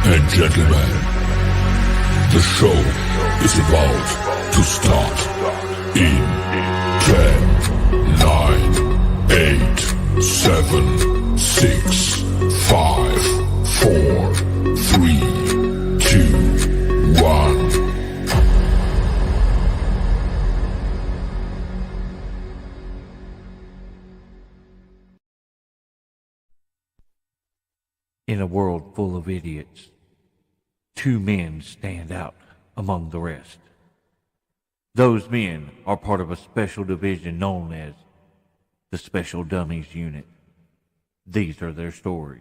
and gentlemen, the show is about to start in 10, 9, 8, 7, 6, 5, 4, 3, 2, 1. In a world full of idiots, two men stand out among the rest. Those men are part of a special division known as the Special Dummies Unit. These are their stories.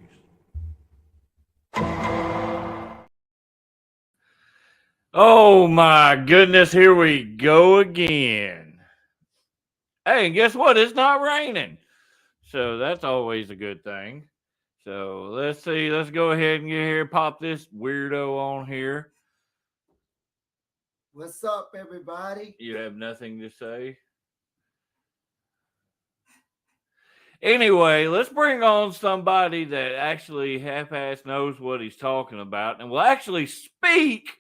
Oh my goodness, here we go again. Hey, and guess what? It's not raining. So that's always a good thing. So let's see. Let's go ahead and get here. Pop this weirdo on here. What's up, everybody? You have nothing to say? Anyway, let's bring on somebody that actually half-ass knows what he's talking about and will actually speak.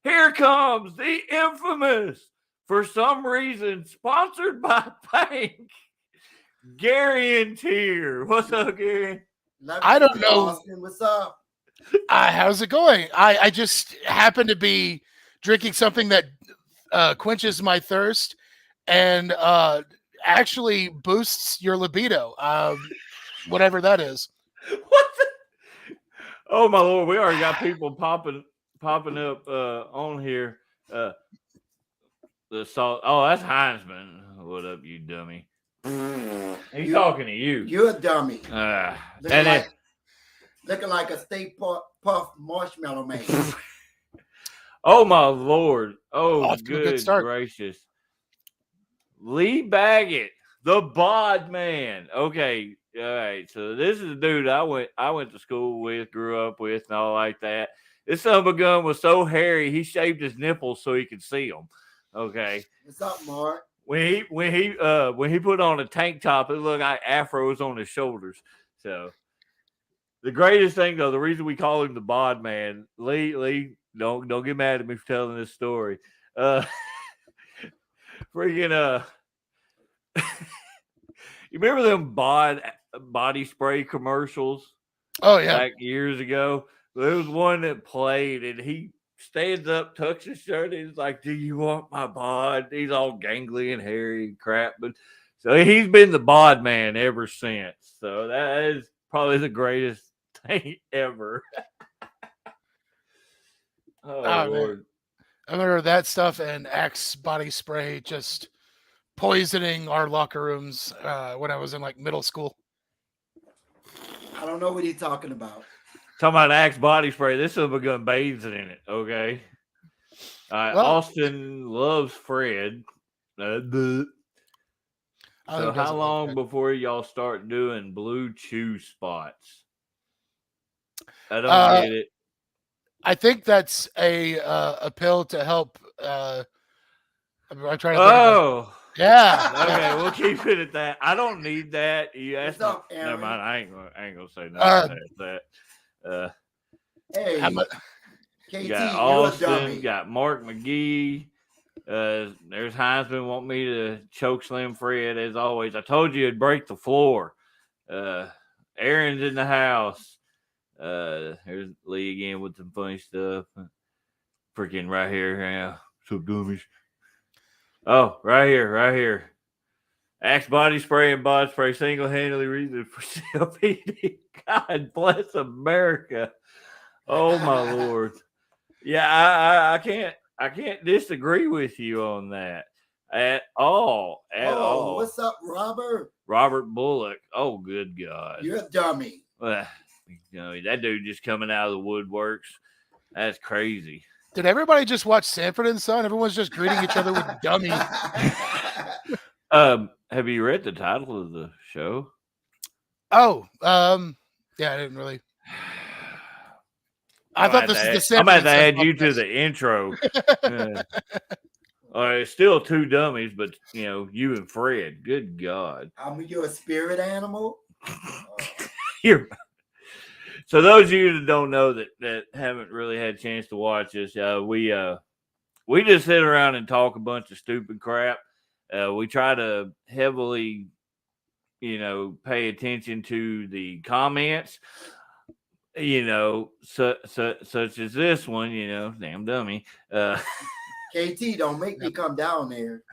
Here comes the infamous, for some reason, sponsored by Bank, Gary and Tier. What's up, Gary? I don't know. Austin, what's up? How's it going? I just happen to be drinking something that quenches my thirst and actually boosts your libido, whatever that is. What the? Oh my lord, we already got people popping up on here. The salt. Oh, that's Heinzman. What up, you dummy? He's talking to you. You're a dummy. Looking like a Stay Puff Marshmallow Man. Oh my lord! Oh, good start. gracious! Lee Baggett, the bod man. Okay, all right. So this is the dude I went to school with, grew up with, and all like that. This son of a gun was so hairy he shaved his nipples so he could see them. Okay. What's up, Mark? When he put on a tank top, it looked like afros on his shoulders. So the greatest thing though, the reason we call him the bod man, Lee, don't get mad at me for telling this story. Freaking you remember them body spray commercials? Oh yeah, back years ago. There was one that played, and he stands up, tucks his shirt, and he's like, "Do you want my bod?" He's all gangly and hairy and crap, but so he's been the bod man ever since. So that is probably the greatest thing ever. Oh Lord. Man. I remember that stuff and Axe body spray just poisoning our locker rooms when I was in like middle school. I don't know what he's talking about. Talking about Axe body spray. This son of a gun bathes in it. Okay. Austin loves Fred. So how long before y'all start doing blue chew spots? I don't get it. I think that's a pill to help. I'm trying to. Oh, yeah. Okay, we'll keep it at that. I don't need that. You asked me. Never mind. I ain't gonna say nothing to that. Hey, KT, you got Austin, got Mark McGee. There's Heinzman want me to choke slam Fred as always. I told you it'd break the floor. Aaron's in the house. Here's Lee again with some funny stuff. Freaking right here. Yeah. So dummies. Oh, right here. Axe body spray and bod spray single-handedly reason for COPD. God bless America. Oh my Lord. Yeah, I can't disagree with you on that at all. What's up, Robert? Robert Bullock. Oh, good God. You're a dummy. That dude just coming out of the woodworks. That's crazy. Did everybody just watch Sanford and Son? Everyone's just greeting each other with dummy. Have you read the title of the show? Oh, yeah, I didn't really. I thought this is the Sanford. I'm about to add you to the intro. It's still two dummies, but you and Fred. Good God. You're a spirit animal. So those of you that don't know that haven't really had a chance to watch this, we just sit around and talk a bunch of stupid crap. We try to heavily, pay attention to the comments, such as this one, damn dummy. KT, don't make me come down there.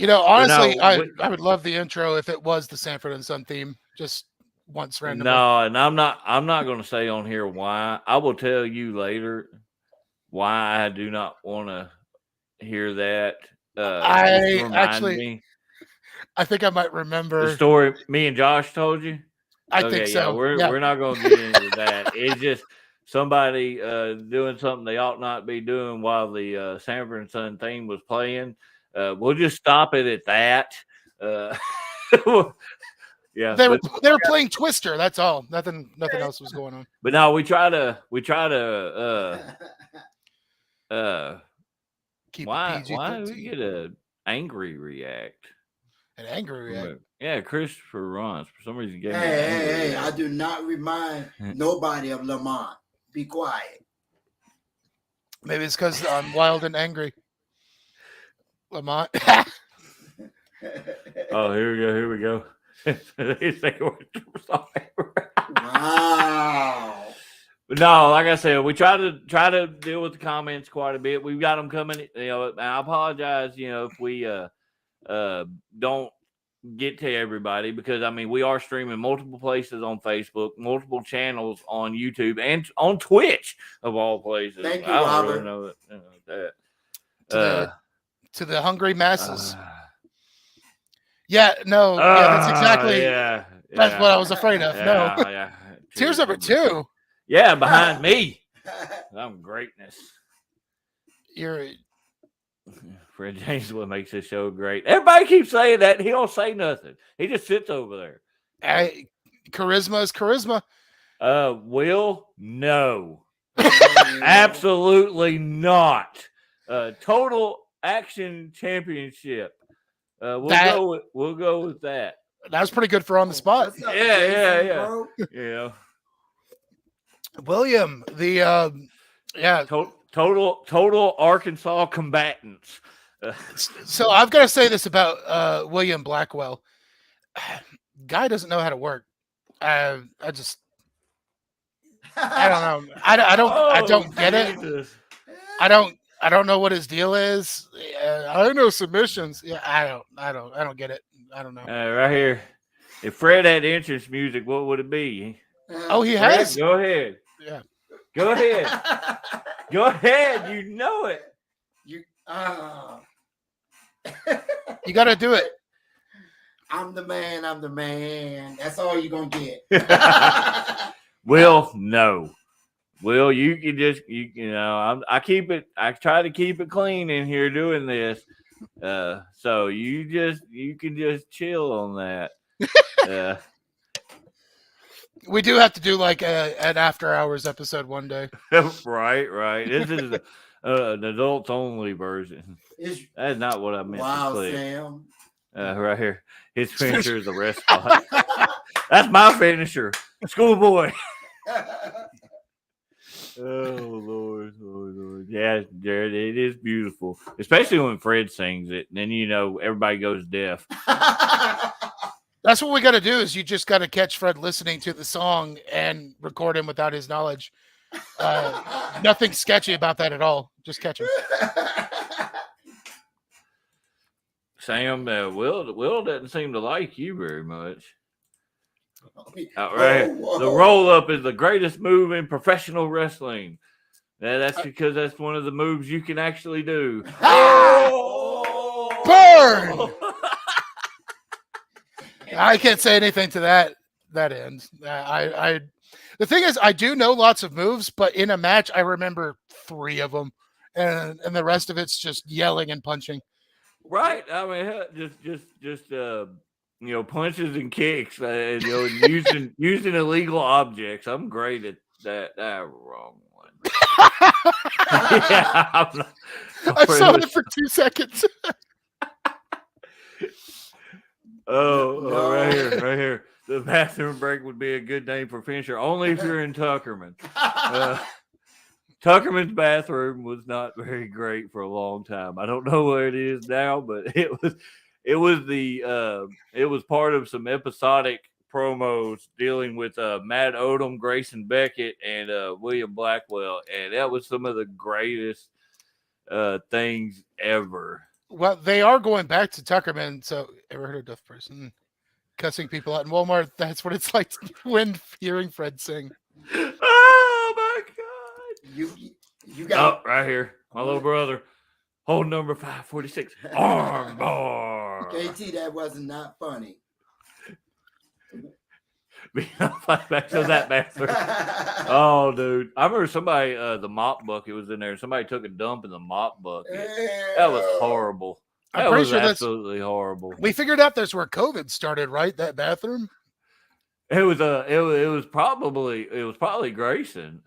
Honestly, no, I would love the intro if it was the Sanford and Son theme, just once randomly. No, and I'm not going to say on here why. I will tell you later why I do not want to hear that. I think I might remember the story me and Josh told you. I think so. Yeah, we're not going to get into that. It's just somebody doing something they ought not be doing while the Sanford and Son theme was playing. We'll just stop it at that. Yeah, they were playing Twister. That's all. Nothing else was going on. But no, we try to keep why do we get an angry react? An angry react. Yeah, Christopher Ron. For some reason, gave Hey! I do not remind nobody of Lamont. Be quiet. Maybe it's because I'm wild and angry. Lamont. Oh, here we go. Wow. But no, like I said, we try to deal with the comments quite a bit. We've got them coming. I apologize. If we don't get to everybody because we are streaming multiple places on Facebook, multiple channels on YouTube, and on Twitch of all places. Thank you, I don't Robert. really know that. To the hungry masses. That's exactly. That's what I was afraid of. Yeah. Tears number 2. Yeah, behind me. I'm greatness. Fred James, what makes this show great. Everybody keeps saying that. And he don't say nothing. He just sits over there. Charisma is charisma. Will, no. Absolutely not. Total Action Championship. We'll go with that. That was pretty good for on the spot. Yeah. William, total Arkansas combatants. So I've got to say this about William Blackwell. Guy doesn't know how to work. I don't know. I don't get it. I don't know what his deal is. I know submissions. Yeah, I don't get it. I don't know. Right here. If Fred had entrance music, what would it be? Oh, he Fred, has. Go ahead. Yeah. Go ahead. Go ahead. You know it. You got to do it. I'm the man. That's all you're going to get. Will, no. Will, you can just, I try to keep it clean in here doing this. So you can just chill on that. We do have to do like an after hours episode one day. Right. This is an adults only version. That's not what I meant. Wow, to Sam. Right here. His finisher is a rest spot. That's my finisher. Schoolboy. Oh, Lord. Yeah, Jared, it is beautiful. Especially when Fred sings it. And then, everybody goes deaf. That's what we got to do is you just got to catch Fred listening to the song and record him without his knowledge. Nothing sketchy about that at all. Just catch him. Sam, Will doesn't seem to like you very much. Right. The roll-up is the greatest move in professional wrestling. That's because that's one of the moves you can actually do. Burn! I can't say anything to that end. The thing is, I do know lots of moves, but in a match, I remember 3 of them, and the rest of it's just yelling and punching. Right. Just punches and kicks, using illegal objects. I'm great at that. Wrong one. Yeah, I saw it for 2 seconds. Oh, right here. the bathroom break would be a good name for Fincher, only if you're in Tuckerman. Tuckerman's bathroom was not very great for a long time. I don't know where it is now, but it was part of some episodic promos dealing with Matt Odom, Grayson Beckett, and William Blackwell, and that was some of the greatest things ever. Well, they are going back to Tuckerman. So, ever heard of Deaf Person cussing people out in Walmart? That's what it's like when hearing Fred sing. Oh my God! You got right here, my little brother. Hold number 546. Arm bar. KT, that wasn't not funny. Back to that bathroom. Oh, dude. I remember somebody, the mop bucket was in there. Somebody took a dump in the mop bucket. That was horrible. I'm That pretty was sure that's absolutely horrible. We figured out that's where COVID started, right? That bathroom. It was probably Grayson.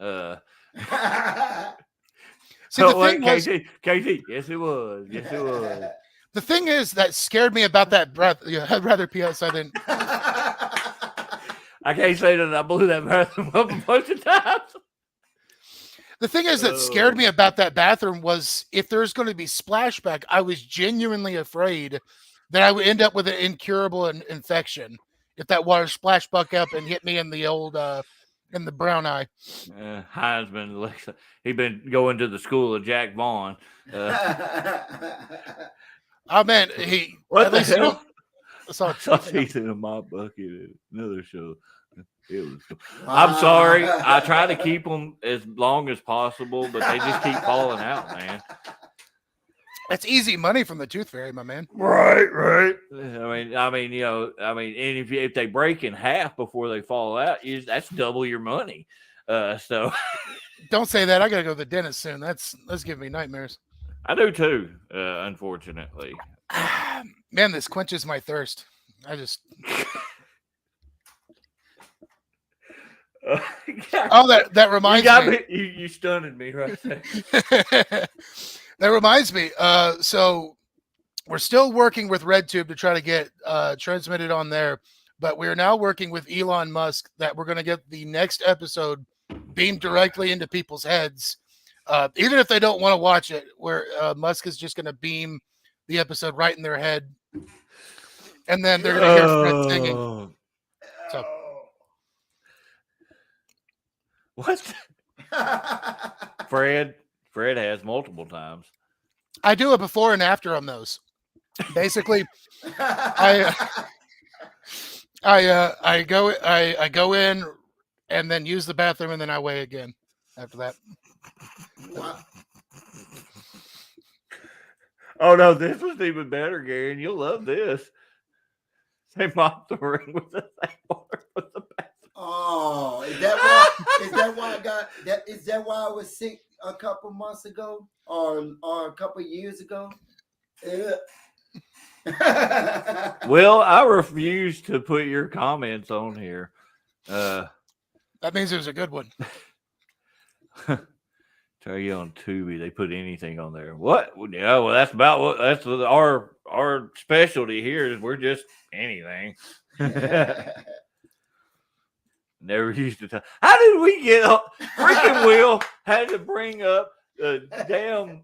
See, the thing was, KT, yes, it was. Yes, it was. The thing is that scared me about that breath. Yeah, I'd rather pee outside than. I can't say that I blew that bathroom up a bunch of times. The thing is that scared me about that bathroom was if there's going to be splashback, I was genuinely afraid that I would end up with an incurable infection if that water splashed back up and hit me in the old in the brown eye. Heisman, he'd been going to the school of Jack Vaughn. Oh man, What the hell? I saw he's in a mop bucket. Another show. It was. I'm sorry. I try to keep them as long as possible, but they just keep falling out, man. That's easy money from the Tooth Fairy, my man. Right. I mean, and if they break in half before they fall out, that's double your money. So don't say that. I gotta go to the dentist soon. That's giving me nightmares. I do too. Unfortunately, man, this quenches my thirst. I just. Oh, that reminds me. You stunned me right there. That reminds me. So we're still working with RedTube to try to get transmitted on there, but we're now working with Elon Musk that we're going to get the next episode beamed directly into people's heads, even if they don't want to watch it. Where Musk is just going to beam the episode right in their head, and then they're going to hear Fred singing. So. What? Fred has multiple times. I do a before and after on those. Basically, I go in and then use the bathroom and then I weigh again after that. Oh no, this was even better, Gary, and you'll love this. They mopped the ring with the same water with the bathroom. Oh, is that why I got that? Is that why I was sick a couple months ago or a couple years ago? Well, I refuse to put your comments on here. That means it was a good one. Tell you on Tubi, they put anything on there. What? Yeah, well, that's our specialty here. Is we're just anything. Never used to tell. How did we get up? Freaking Will had to bring up the damn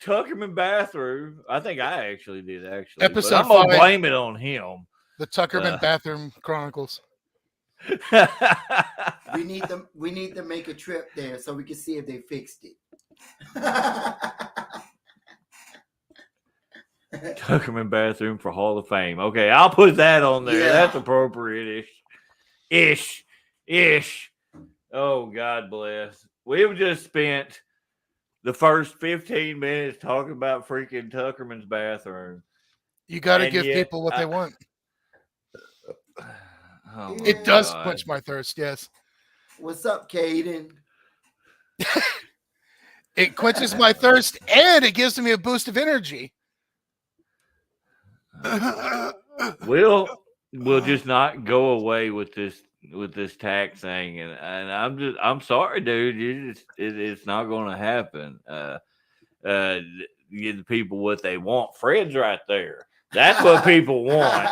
Tuckerman bathroom. I think I actually did. Episode I'm gonna 5, blame it on him. The Tuckerman Bathroom Chronicles. We need to make a trip there so we can see if they fixed it. Tuckerman bathroom for Hall of Fame. Okay, I'll put that on there. Yeah. That's appropriate-ish. Ish. Oh, God bless. We've just spent the first 15 minutes talking about freaking Tuckerman's bathroom. You got to give people what they want. Oh, it does quench my thirst, yes. What's up, Caden? It quenches my thirst and it gives me a boost of energy. We'll just not go away with this tax thing, and I'm sorry, dude. It's not going to happen. Give the people what they want. Fred's right there. That's what people want.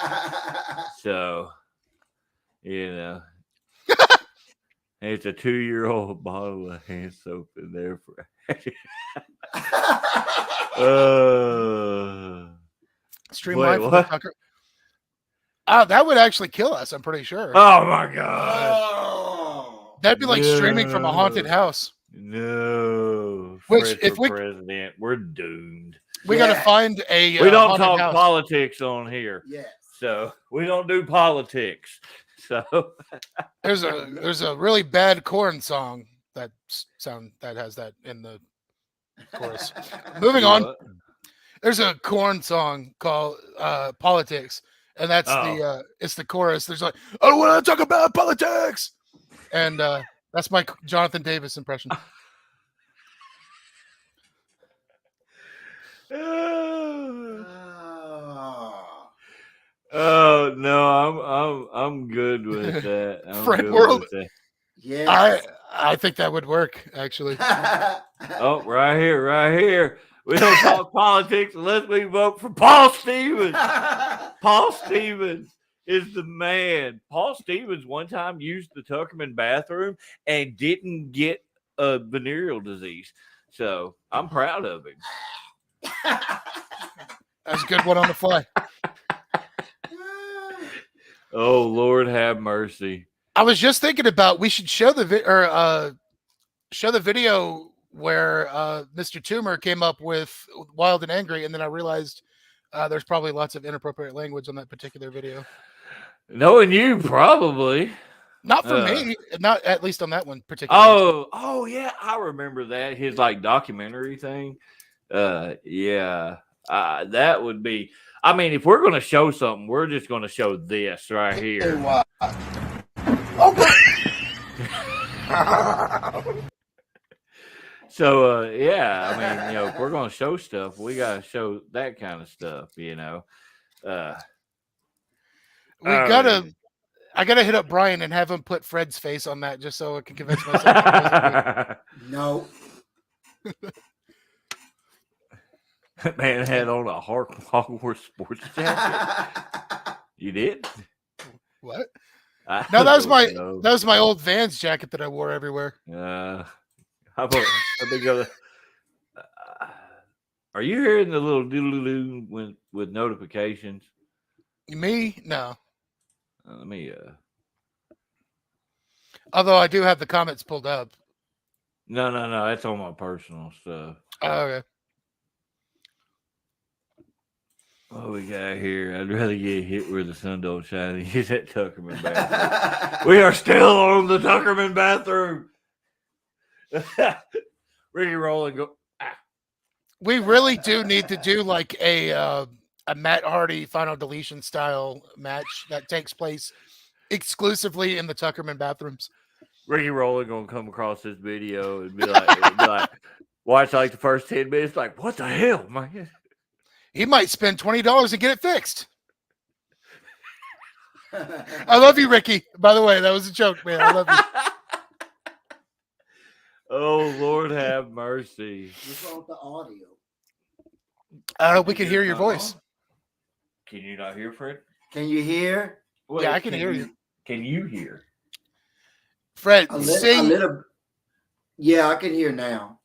So, You know, it's a 2-year-old bottle of hand soap in there for. Streamline wait, for the what? Tucker. Oh, that would actually kill us. I'm pretty sure. Oh my god! Oh. That'd be like streaming from a haunted No. house. No, Which, Fred if for we president, we're doomed. we got to Yeah. find a We don't haunted talk house. politics on here, Yes. so we don't do politics. So There's a really bad corn song that has that in the chorus. Moving on. What? There's a corn song called Politics, and that's Oh. it's the chorus. There's like, I don't want to talk about politics, and that's my Jonathan Davis impression. Oh no, I'm good with that. I'm Fred good World. with that. Yes. I think that would work actually. Oh, right here. We don't talk politics unless we vote for Paul Stevens. Paul Stevens is the man. Paul Stevens one time used the Tuckerman bathroom and didn't get a venereal disease. So I'm proud of him. That's a good one on the fly. Oh, Lord have mercy. I was just thinking about we should show the video where Mr. Toomer came up with Wild and Angry, and then I realized there's probably lots of inappropriate language on that particular video. Knowing you, probably. Not for me, not at least on that one particular. Oh yeah, I remember that. His like documentary thing. Yeah. That would be. I mean, if we're going to show something, we're just going to show this right here. So, yeah, I mean, if we're going to show stuff, we got to show that kind of stuff, I gotta hit up Brian and have him put Fred's face on that just so I can convince myself. No. Man had on a Hogwarts sports jacket. You did? What? I No, that don't was my old Vans jacket that I wore everywhere. know. How about let me go? Are you hearing the little doodle-doo with notifications? Me? No. Let me. Although I do have the comments pulled up. No. That's on my personal stuff. Oh, okay. What we got here? I'd rather get hit where the sun don't shine than use that Tuckerman bathroom. We are still on the Tuckerman bathroom. Ricky Rowland go. We really do need to do like a Matt Hardy final deletion style match that takes place exclusively in the Tuckerman bathrooms. Ricky Rowland gonna come across this video and be like, watch like the first 10 minutes, like, what the hell, man? He might spend $20 and get it fixed. I love you, Ricky. By the way, that was a joke, man. I love you. Oh, Lord have mercy. What's wrong with the audio? We can hear your voice. Can you not hear, Fred? Can you hear? Wait, Yeah, I can hear you. Can you hear? Fred, A sing. little. Yeah, I can hear now.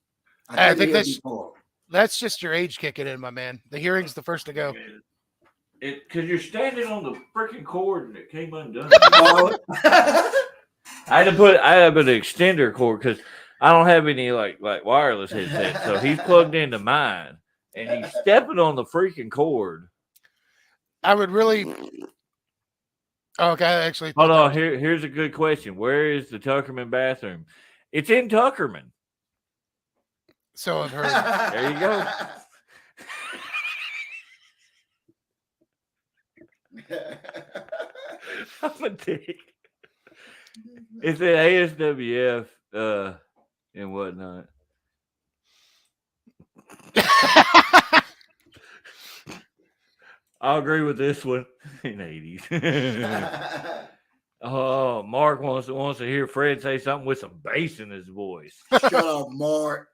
I think hear that's before. that's just your age kicking in, my man. The hearing's the first to go. Because you're standing on the freaking cord and it came undone. Oh. I had to put an extender cord because I don't have any like wireless headset. So he's plugged into mine and he's stepping on the freaking cord. I would really. Okay, actually. Hold on. Here's a good question. Where is the Tuckerman bathroom? It's in Tuckerman. So I've heard. There you go. I'm a dick. It's at ASWF and whatnot. I'll agree with this one in the 80s. Oh, Mark wants to hear Fred say something with some bass in his voice. Shut up, Mark.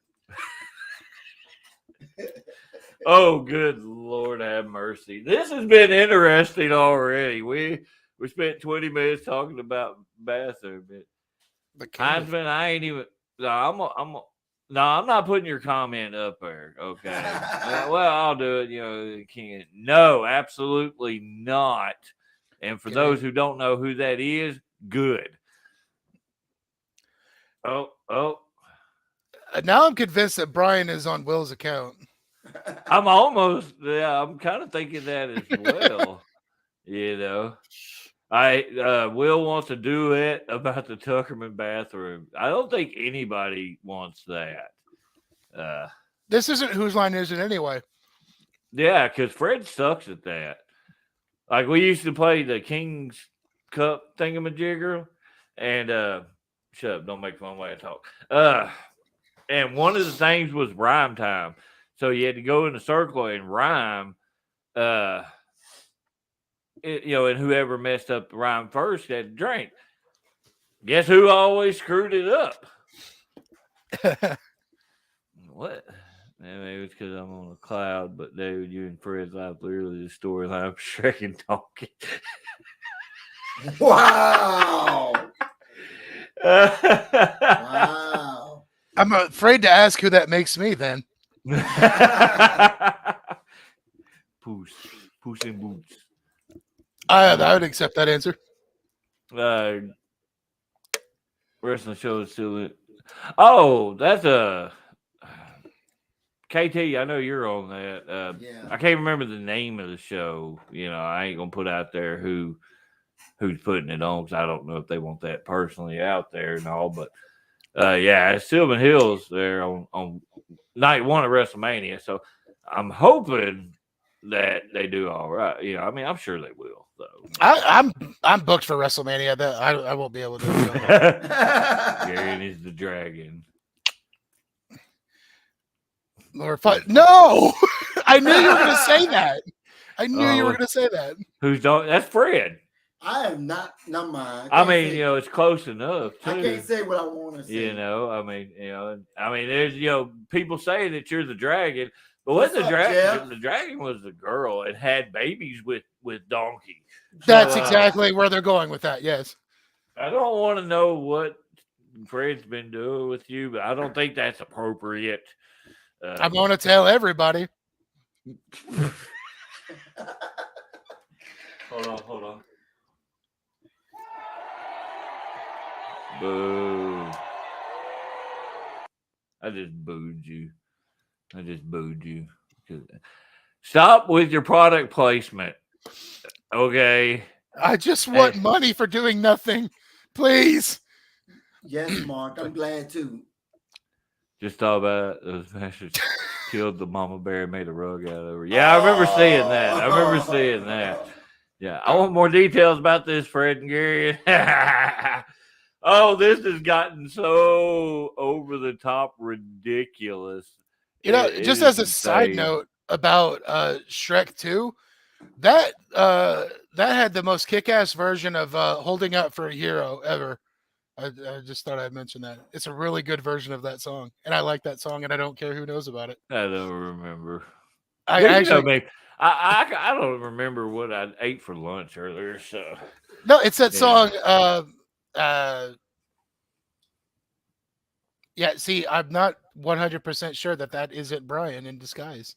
Oh, good Lord have mercy. This has been interesting already. We spent 20 minutes talking about bathroom. The king of- Heisman, I ain't even. No, I'm not putting your comment up there. Okay. Well, I'll do it. You know, the king. No, absolutely not. And for Okay. those who don't know who that is, good. Oh. Now I'm convinced that Brian is on Will's account. I'm almost. Yeah, I'm kind of thinking that as well. You know. Will wants a duet about the Tuckerman bathroom. I don't think anybody wants that. This isn't Whose Line Is It Anyway? Yeah, because Fred sucks at that. Like we used to play the King's Cup thingamajigger, and shut up, don't make fun while I talk. And one of the things was rhyme time, so you had to go in a circle and rhyme. And whoever messed up the rhyme first had to drink. Guess who always screwed it up? What? Maybe it's because I'm on a cloud, but David, you and Fred's life, literally the storyline of Shrek and Donkey. Wow. Wow. I'm afraid to ask who that makes me then. Puss in Boots. I would accept that answer. Wrestling show is still. Oh, that's a. KT, I know you're on that. Yeah. I can't remember the name of the show. You know, I ain't gonna put out there who's putting it on because I don't know if they want that personally out there and all. But yeah, it's Sylvan Hills there on night one of WrestleMania. So I'm hoping that they do all right. You know, I mean, I'm sure they will. Though I'm booked for WrestleMania. That I won't be able to. Gary is the dragon. No, I knew you were going to say that. I knew you were going to say that. Who's dog? That's Fred. I am not mine. I mean, it's close enough. Too. I can't say what I want to say. You know, I mean, there's people say that you're the dragon, but what's the dragon? Jeff? The dragon was the girl and had babies with Donkey. That's exactly where they're going with that. Yes. I don't want to know what Fred's been doing with you, but I don't think that's appropriate. I'm going to tell everybody. Hold on. Boo. I just booed you. Stop with your product placement. Okay. I just want money for doing nothing. Please. Yes, Mark. I'm glad too. Just thought about it. Those bastards killed the mama bear and made a rug out of her. Yeah, I remember seeing that. Yeah, I want more details about this, Fred and Gary. Oh, this has gotten so over the top ridiculous. You know, just as a side note about Shrek 2, that had the most kick-ass version of Holding Out for a Hero ever. I just thought I'd mention that. It's a really good version of that song, and I like that song, and I don't care who knows about it. I don't remember. I don't remember what I ate for lunch earlier. So no, it's that song. Yeah, see, I'm not 100% sure that isn't Brian in disguise.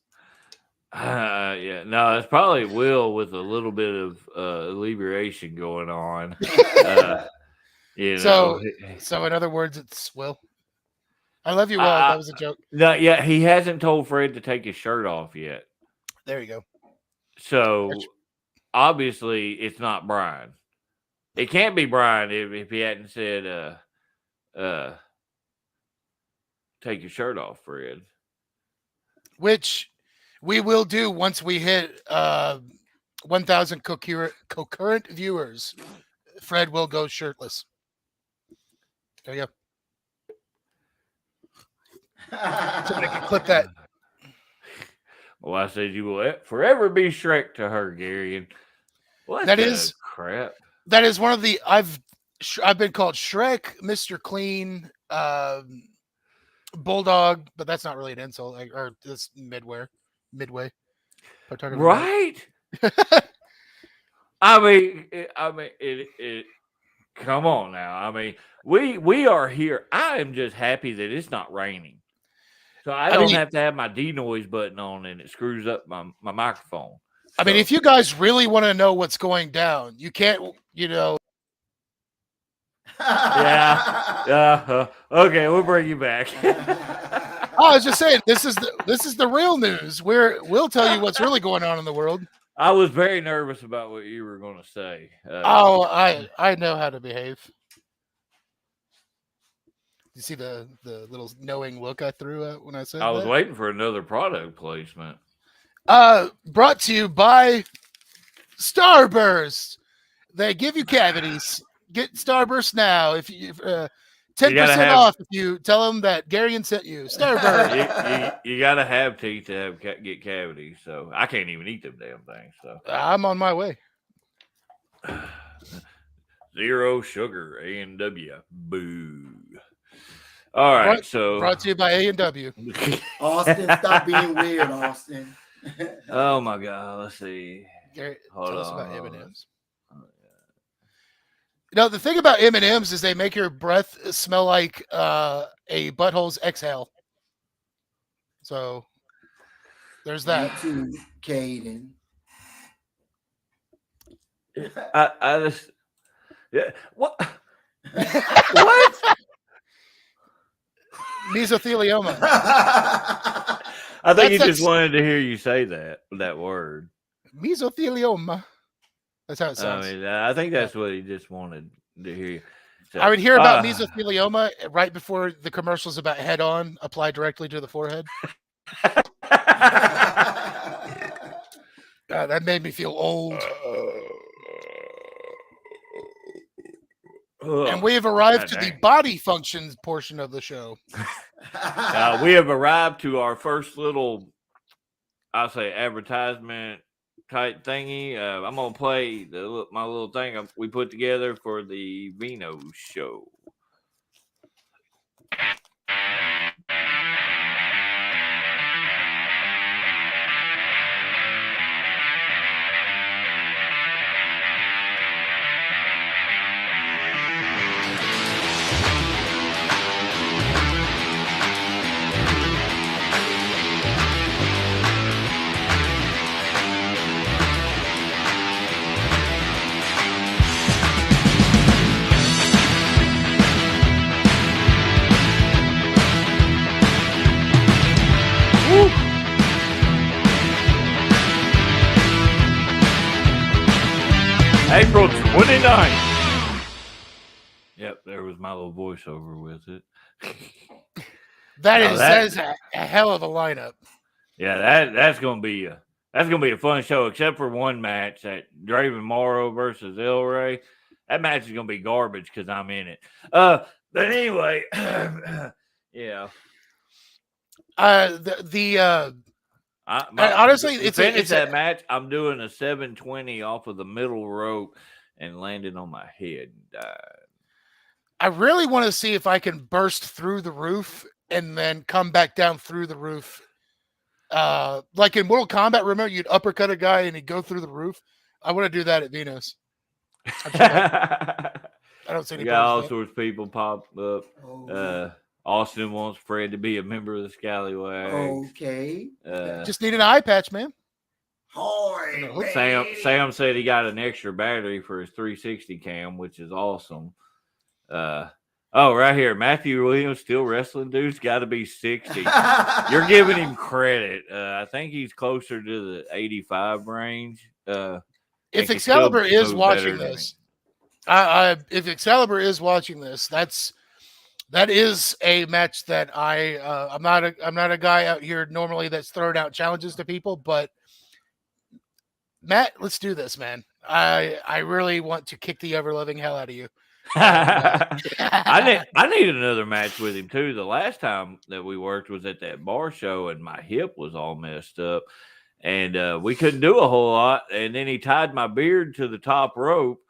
Yeah, no, it's probably Will with a little bit of alleviation going on. So in other words, it's Will. I love you, Will. That was a joke. No, yeah, he hasn't told Fred to take his shirt off yet. There you go. So obviously, it's not Brian. It can't be Brian if he hadn't said, "Take your shirt off, Fred." Which we will do once we hit 1,000 concurrent viewers. Fred will go shirtless. There you go. Somebody can clip that. Well, I said you will forever be Shrek to her, Gary. And what that is crap. That is one of the I've been called Shrek, Mr. Clean, Bulldog, but that's not really an insult. Or this midway. Right. I mean, it. Come on now. I mean, we are here. I am just happy that it's not raining, so I don't mean, have to have my denoise button on, and it screws up my microphone. I mean, So- if you guys really want to know what's going down, you can't, you know. Yeah. Okay, we'll bring you back. I was just saying, this is the real news. We'll tell you what's really going on in the world. I was very nervous about what you were going to say. I know how to behave. You see the little knowing look I threw at when I said I was that? waiting for another product placement. Brought to you by Starburst. They give you cavities. Get Starburst now. If you 10% off if you tell them that Garion sent you. Starburst. you got to have teeth to have get cavities. So I can't even eat them damn things. So I'm on my way. Zero sugar, A&W. Boo. All right, brought to you by A&W. Austin, stop being weird, Austin. Oh my God, let's see. Gary, Hold tell us on. about M&Ms. You know, the thing about M&Ms is they make your breath smell like a butthole's exhale. So there's that. You too, Caden. I just what what? Mesothelioma. I think he just wanted to hear you say that word. Mesothelioma. That's how it sounds. I mean, I think that's what he just wanted to hear you say. I would hear about mesothelioma right before the commercials about head on apply directly to the forehead. That made me feel old. And we have arrived to the body functions portion of the show. We have arrived to our first little, I'll say, advertisement type thingy. I'm gonna play my little thing we put together for the Vino show. April 29th. Yep, there was my little voiceover with it. That is a hell of a lineup. Yeah, that's gonna be a fun show, except for one match at Draven Morrow versus El Rey. That match is gonna be garbage because I'm in it. But anyway, yeah. Honestly, it's that match. I'm doing a 720 off of the middle rope and landing on my head and died. I really want to see if I can burst through the roof and then come back down through the roof. Like in Mortal Kombat, remember you'd uppercut a guy and he'd go through the roof? I want to do that at Vino's. I don't see any. You got all sorts of people pop up. Austin wants Fred to be a member of the Scallywags. Okay. Just need an eye patch, man. Sam said he got an extra battery for his 360 cam, which is awesome. Right here, Matthew Williams still wrestling. Dude's got to be 60. You're giving him credit. I think he's closer to the 85 range. If Excalibur is watching this, if Excalibur is watching this, that is a match that I'm not a guy out here normally that's throwing out challenges to people, but Matt, let's do this, man. I really want to kick the ever loving hell out of you. I need another match with him too. The last time that we worked was at that bar show, and my hip was all messed up, and we couldn't do a whole lot. And then he tied my beard to the top rope,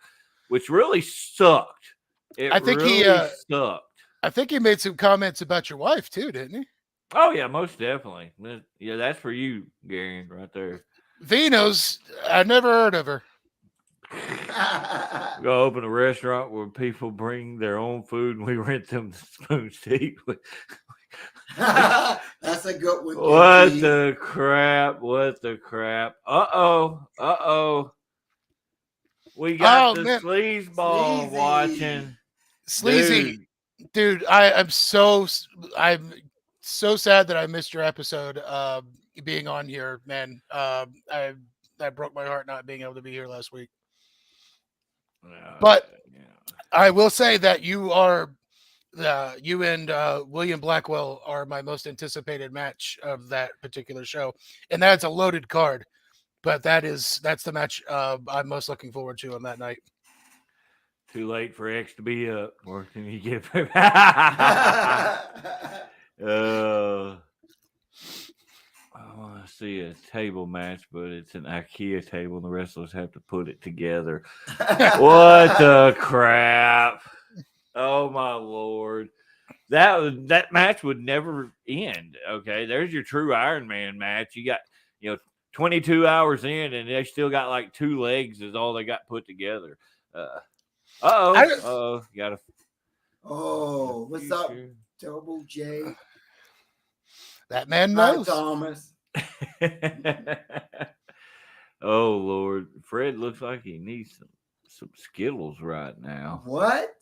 which really sucked. I think he sucked. I think he made some comments about your wife too, didn't he? Oh yeah, most definitely. Yeah, that's for you, Gary, right there. Vino's. I never heard of her. Go open a restaurant where people bring their own food and we rent them the spoons to eat with. That's a good one. What KT. the crap? What the crap? Uh-oh. We got the man. sleazeball Sleazy. watching. Sleazy, dude, I'm so sad that I missed your episode being on here, man. I broke my heart not being able to be here last week. But I will say that you and William Blackwell are my most anticipated match of that particular show, and that's a loaded card. But that's the match I'm most looking forward to on that night. Too late for X to be up. More than you give. I want to see a table match, but it's an IKEA table, and the wrestlers have to put it together. What the crap? Oh my lord! That match would never end. Okay, there's your true Iron Man match. You got 22 hours in, and they still got like 2 legs is all they got put together. You got to. Oh, what's up, Double J? That man Hi, knows. Thomas. Oh Lord, Fred looks like he needs some Skittles right now. What?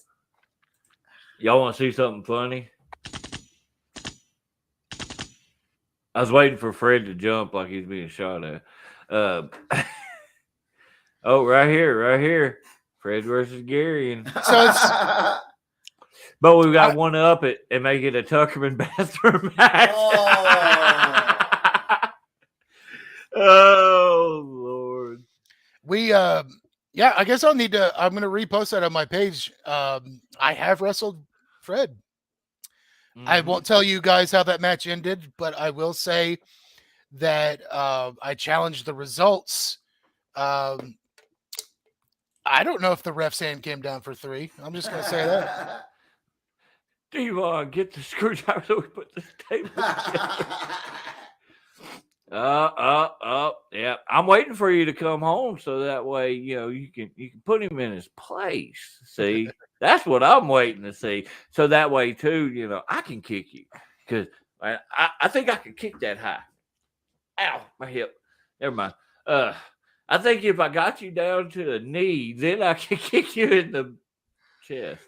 Y'all want to see something funny? I was waiting for Fred to jump like he's being shot at. Oh, right here. Fred versus Gary. So But we've got one up it and make it a Tuckerman bathroom match. Oh Lord. I guess I'm going to repost that on my page. I have wrestled Fred. I won't tell you guys how that match ended, but I will say that I challenged the results. I don't know if the ref's hand came down for 3. I'm just going to say that. Devon, get the screwdriver so we put this table together. Yeah. I'm waiting for you to come home so that way, you can put him in his place. See, that's what I'm waiting to see. So that way too, I can kick you because I think I can kick that high. Ow, my hip. Never mind. I think if I got you down to a knee, then I can kick you in the chest.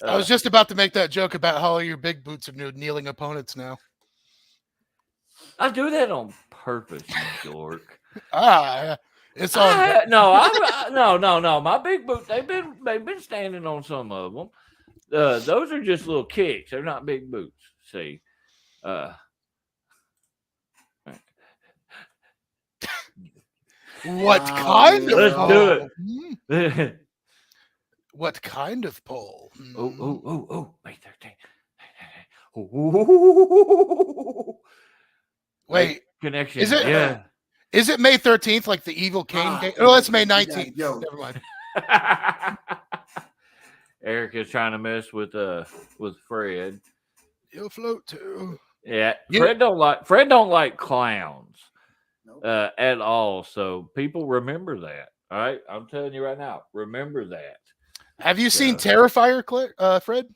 I was just about to make that joke about how all your big boots are kneeling opponents now. I do that on purpose, York. It's all no. My big boots, they've been standing on some of them. Those are just little kicks. They're not big boots. See, what kind of let's pole? do it. What kind of pole? Oh, May 13th. Wait, connection. Is it? Yeah. Is it May 13th, like the Evil Kane day? Oh, that's May 19th. Yo. Never mind. Eric is trying to mess with Fred. You'll float too. Yeah, Fred don't like clowns at all. So people remember that. All right, I'm telling you right now, remember that. Have you seen Terrifier, Fred?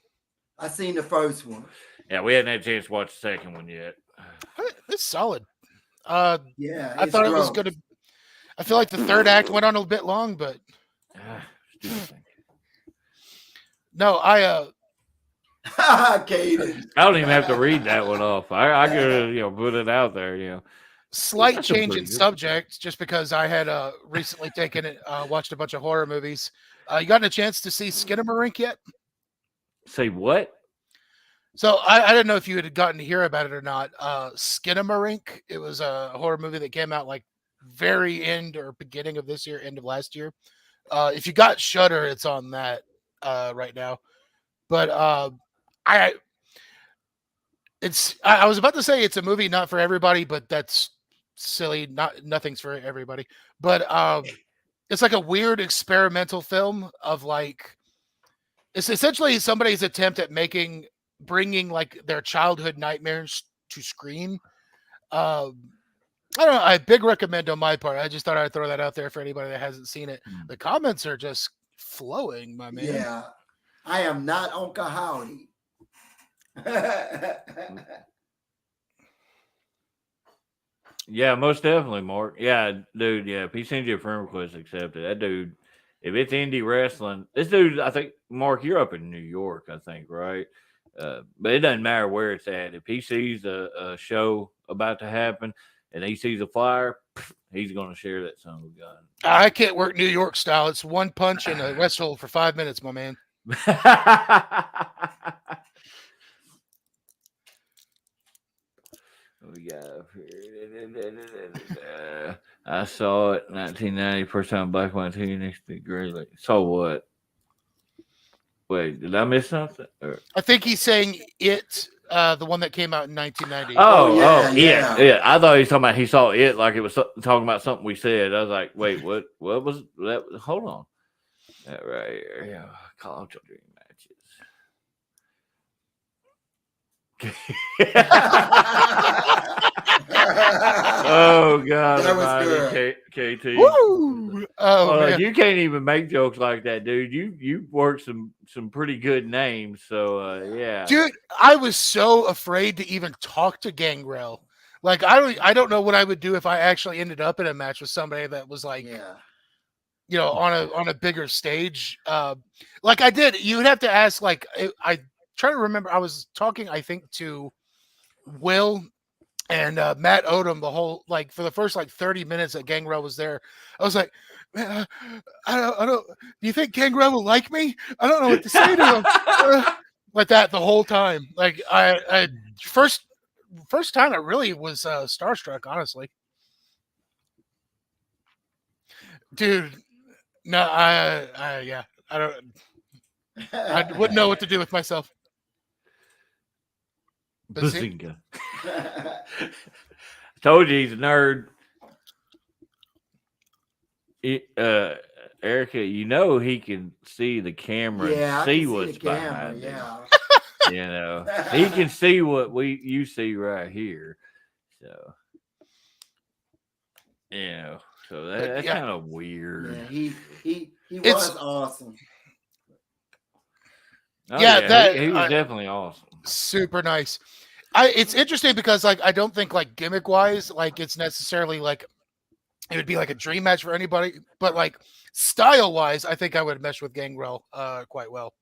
I seen the first one. Yeah, we hadn't had a chance to watch the second one yet. It's solid. Yeah, I thought it was good. I feel like the third act went on a bit long, but no, Caden. I don't even have to read that one off. I could put it out there. Slight That's a change pretty in good subject, just because I had recently watched a bunch of horror movies. You gotten a chance to see Skinamarink yet? Say what? So I didn't know if you had gotten to hear about it or not. Skinamarink. It was a horror movie that came out like very end or beginning of this year, end of last year. If you got Shudder, it's on that right now. But I was about to say it's a movie not for everybody, but that's silly. Nothing's for everybody. But it's like a weird experimental film of like, it's essentially somebody's attempt at bringing like their childhood nightmares to screen. I don't know. I big recommend on my part. I just thought I'd throw that out there for anybody that hasn't seen it. Hmm. The comments are just flowing, my man. Yeah, I am not Uncle Howdy. Yeah, most definitely, Mark. Yeah, dude. Yeah, if he sends you a friend request, accept it. That dude, if it's indie wrestling, this dude, I think, Mark, you're up in New York, I think, right? But it doesn't matter where it's at. If he sees a show about to happen and he sees a flyer, he's going to share that son of a gun. I can't work New York style. It's one punch and a wrestle for 5 minutes, my man. We got I saw it 1990, first time Black and White TV next to Greeley. So what? Wait, did I miss something? I think he's saying it, the one that came out in 1990. Yeah. I thought he was talking about he saw it like it was talking about something we said. I was like, wait, what was that? Hold on. That right here. Yeah, Call of Duty matches. Oh God, That was good. KT. Woo! Oh, man. You can't even make jokes like that, dude. You work some pretty good names, so yeah. Dude, I was so afraid to even talk to Gangrel. Like I don't know what I would do if I actually ended up in a match with somebody that was like, you know, on a bigger stage. Like I did. You would have to ask. Like I try to remember. I was talking, I think, to Will and Matt Odom the whole like for the first like 30 minutes that Gangrel was there. I was like, man, I don't. Do you think Gangrel will like me? I don't know what to say to him. Like that the whole time. Like I first time I really was starstruck, honestly. Dude, no, yeah, I don't. I wouldn't know what to do with myself. Bazinga. Told you he's a nerd. Erica, you know he can see the camera and see what's behind him. You know, he can see what you see right here. So, you know, so that's kind of weird. Yeah, he was awesome. Oh, yeah, he was definitely awesome. Super nice. It's interesting because like I don't think like gimmick wise like it's necessarily like it would be like a dream match for anybody, but like style wise, I think I would mesh with Gangrel quite well.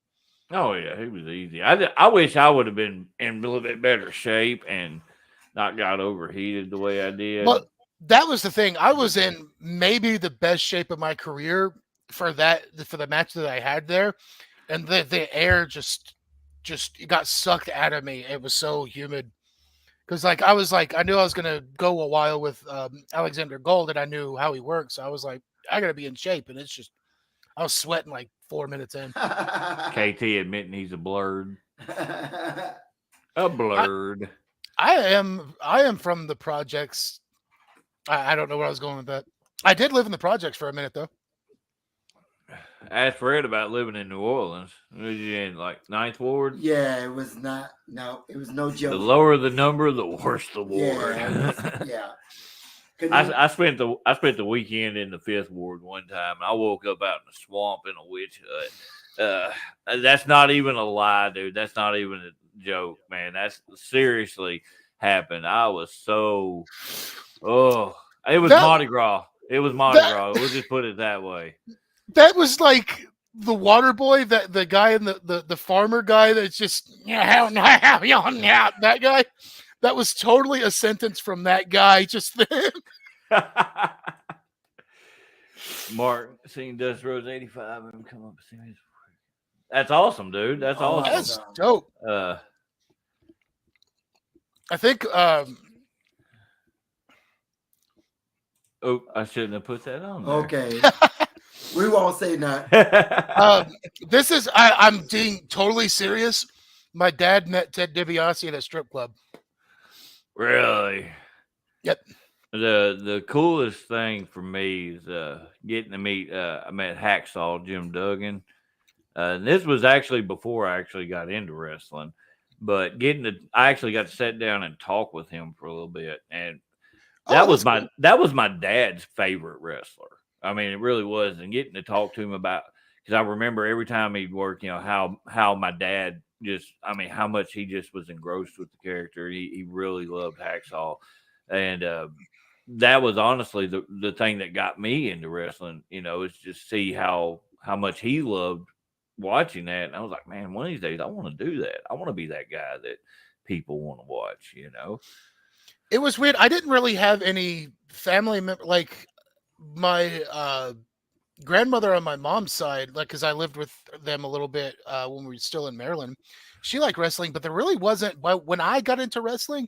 Oh yeah, he was easy. I wish I would have been in a little bit better shape and not got overheated the way I did. Well, that was the thing. I was in maybe the best shape of my career for the match that I had there, and the air just got sucked out of me. It was so humid because like I knew I was gonna go a while with Alexander Gold, and I knew how he works. So I was like, I gotta be in shape, and it's just I was sweating like 4 minutes in. KT admitting he's a blurred. A blurred. I am from the projects. I don't know where I was going with that. I did live in the projects for a minute though. Asked Fred about living in New Orleans. Was you in like 9th Ward? Yeah, it was not. No, it was no joke. The lower the number, the worse the ward. Yeah. I spent the weekend in the 5th Ward one time. I woke up out in the swamp in a witch hut. That's not even a lie, dude. That's not even a joke, man. That's seriously happened. I was so it was Mardi Gras. It was Mardi Gras. We'll just put it that way. That was like the water boy, that the guy in the farmer guy that's just that guy. That was totally a sentence from that guy just then. Mark seen Dust Rose 85 and come up and see me. That's awesome, dude. That's awesome. That's dope. I think I shouldn't have put that on there. Okay. We won't say that. This is I'm being totally serious. My dad met Ted DiBiase at a strip club. Really? Yep. The coolest thing for me is getting to meet. I met Hacksaw Jim Duggan. This was actually before I actually got into wrestling, but I actually got to sit down and talk with him for a little bit. And That Oh, was that's my dad's favorite wrestler. I mean, it really was, and getting to talk to him about, because I remember every time he'd work, how my dad just, I mean, how much he just was engrossed with the character. He really loved Hacksaw, and that was honestly the thing that got me into wrestling. Is just see how much he loved watching that, and I was like, man, one of these days I want to do that. I want to be that guy that people want to watch. It was weird. I didn't really have any family like my grandmother on my mom's side, like because I lived with them a little bit when we were still in Maryland. She liked wrestling, but there really wasn't. When I got into wrestling,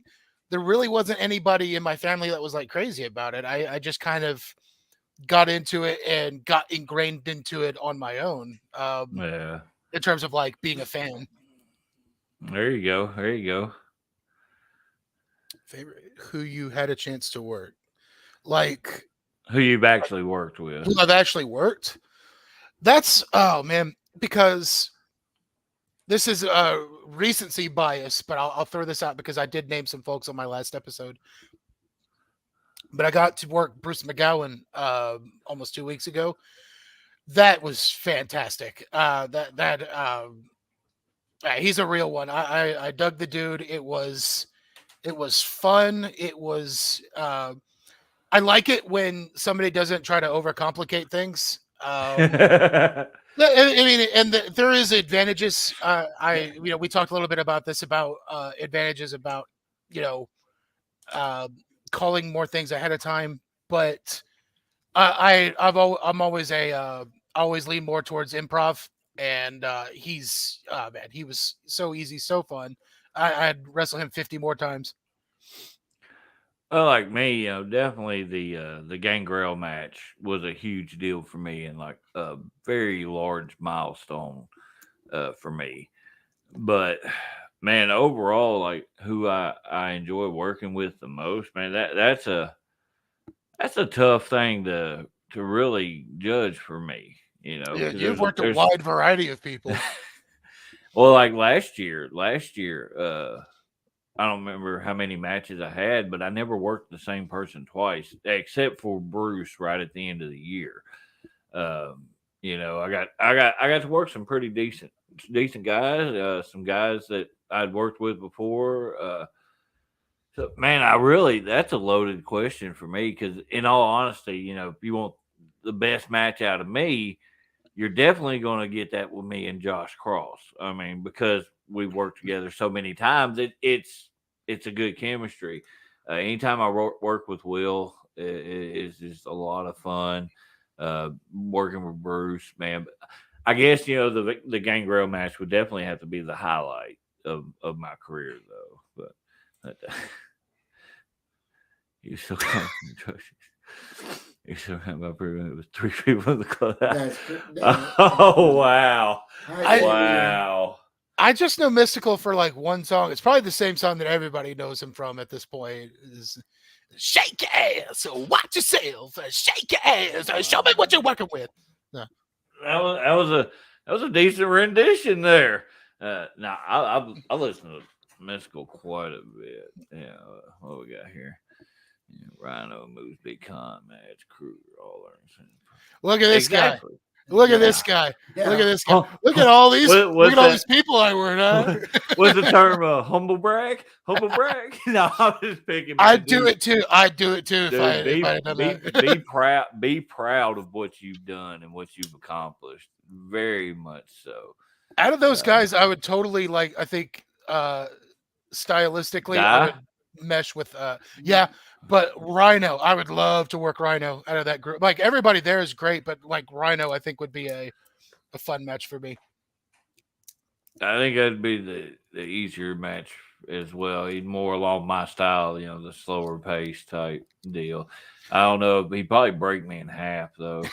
there really wasn't anybody in my family that was like crazy about it. I just kind of got into it and got ingrained into it on my own. Yeah. In terms of like being a fan. There you go. There you go. Favorite who you had a chance to work, like who you've actually worked with. Who I've actually worked. That's man, because this is a recency bias, but I'll throw this out because I did name some folks on my last episode. But I got to work Bruce McGowan almost 2 weeks ago. That was fantastic. He's a real one. I dug the dude. It was fun. It was I like it when somebody doesn't try to overcomplicate things. I mean, and there is advantages. We talked a little bit about this about advantages about calling more things ahead of time, but I'm always always lean more towards improv, and he's man, he was so easy, so fun. I'd wrestle him 50 more times. Well, like me, definitely the Gangrel match was a huge deal for me and like a very large milestone for me. But man, overall, like who I enjoy working with the most, man, that's a tough thing to really judge for me. Yeah, you've worked a wide variety of people. Well, like last year, I don't remember how many matches I had, but I never worked the same person twice, except for Bruce right at the end of the year. I got to work some pretty decent guys, some guys that I'd worked with before. So, man, that's a loaded question for me because, in all honesty, if you want the best match out of me, you're definitely going to get that with me and Josh Cross. I mean, because we've worked together so many times, it's a good chemistry. Anytime I work with Will, it's just a lot of fun. Working with Bruce, man. But I guess the Gangrel match would definitely have to be the highlight of my career, though. But you still can't You still have my proven it was 3 people in the club. Oh wow! Wow! I just know Mystical for like one song. It's probably the same song that everybody knows him from at this point. Is shake your ass, watch yourself, shake your ass, show me what you're working with. No. That was a decent rendition there. Now I listen to Mystical quite a bit. Yeah, what we got here? Rhino moves big con match crew all learning. Look at this guy. Look at this guy. Yeah. Look at this guy. Look at all these. Look at all these people I worked on. What's the term? Humble brag. Humble brag. No, I'm just picking. I'd do it too. I'd do it too. Dude, be proud. Be proud of what you've done and what you've accomplished. Very much so. Out of those guys, I would totally like. I think stylistically, I would mesh with. But Rhino, I would love to work Rhino out of that group. Like everybody there is great, but like Rhino, I think would be a fun match for me. I think that'd be the easier match as well. He's more along my style, the slower pace type deal. I don't know. He'd probably break me in half though.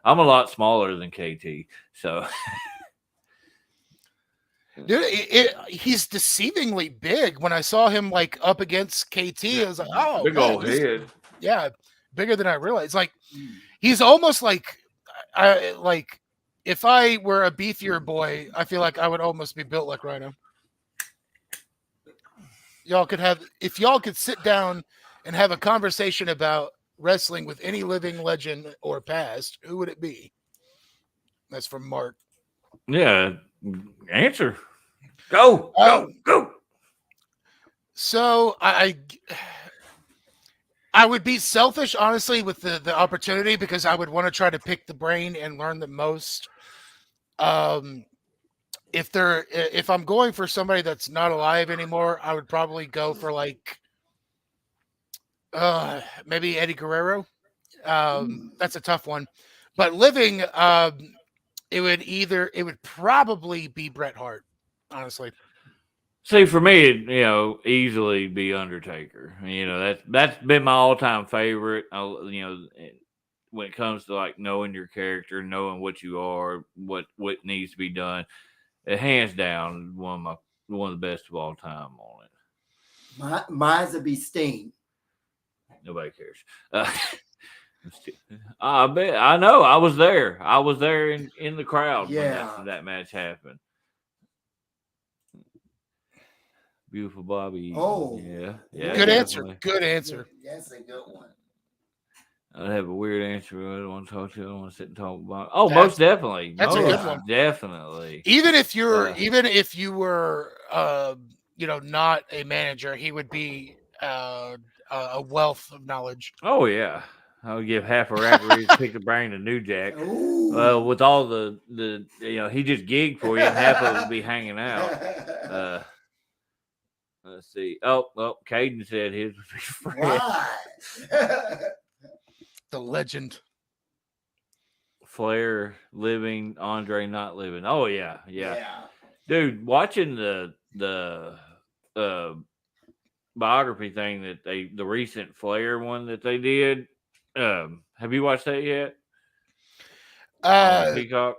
I'm a lot smaller than KT, so. Dude, he's deceivingly big. When I saw him like up against KT, I was like, "Oh, big old head." Yeah, bigger than I realized. Like he's almost like, if I were a beefier boy, I feel like I would almost be built like Rhino. If y'all could sit down and have a conversation about wrestling with any living legend or past, who would it be? That's from Mark. Yeah, answer. Go, Um, go. So I would be selfish, honestly, with the opportunity because I would want to try to pick the brain and learn the most. If I'm going for somebody that's not alive anymore, I would probably go for like maybe Eddie Guerrero. That's a tough one, but living, it would probably be Bret Hart, honestly. See, for me, easily be Undertaker. That's been my all-time favorite. When it comes to like knowing your character, knowing what you are, what needs to be done, hands down one of the best of all time on it. Mine's would be Sting. Nobody cares. I bet. I know. I was there. I was there in the crowd when that match happened. Beautiful Bobby. Oh, yeah. Good answer. Good answer. That's a good one. I have a weird answer. I don't want to talk to you. I don't want to sit and talk about. Oh, most definitely. That's a good one. Definitely. Even if you were, not a manager, he would be a wealth of knowledge. Oh yeah, I would give half a rapper to pick the brain to New Jack. With all the he just gigged for you, and half of it would be hanging out. Let's see. Oh, well, Caden said his would be Fred. Why? The legend. Flair living, Andre not living. Oh yeah. Dude, watching the biography thing that the recent Flair one that they did. Have you watched that yet? Peacock?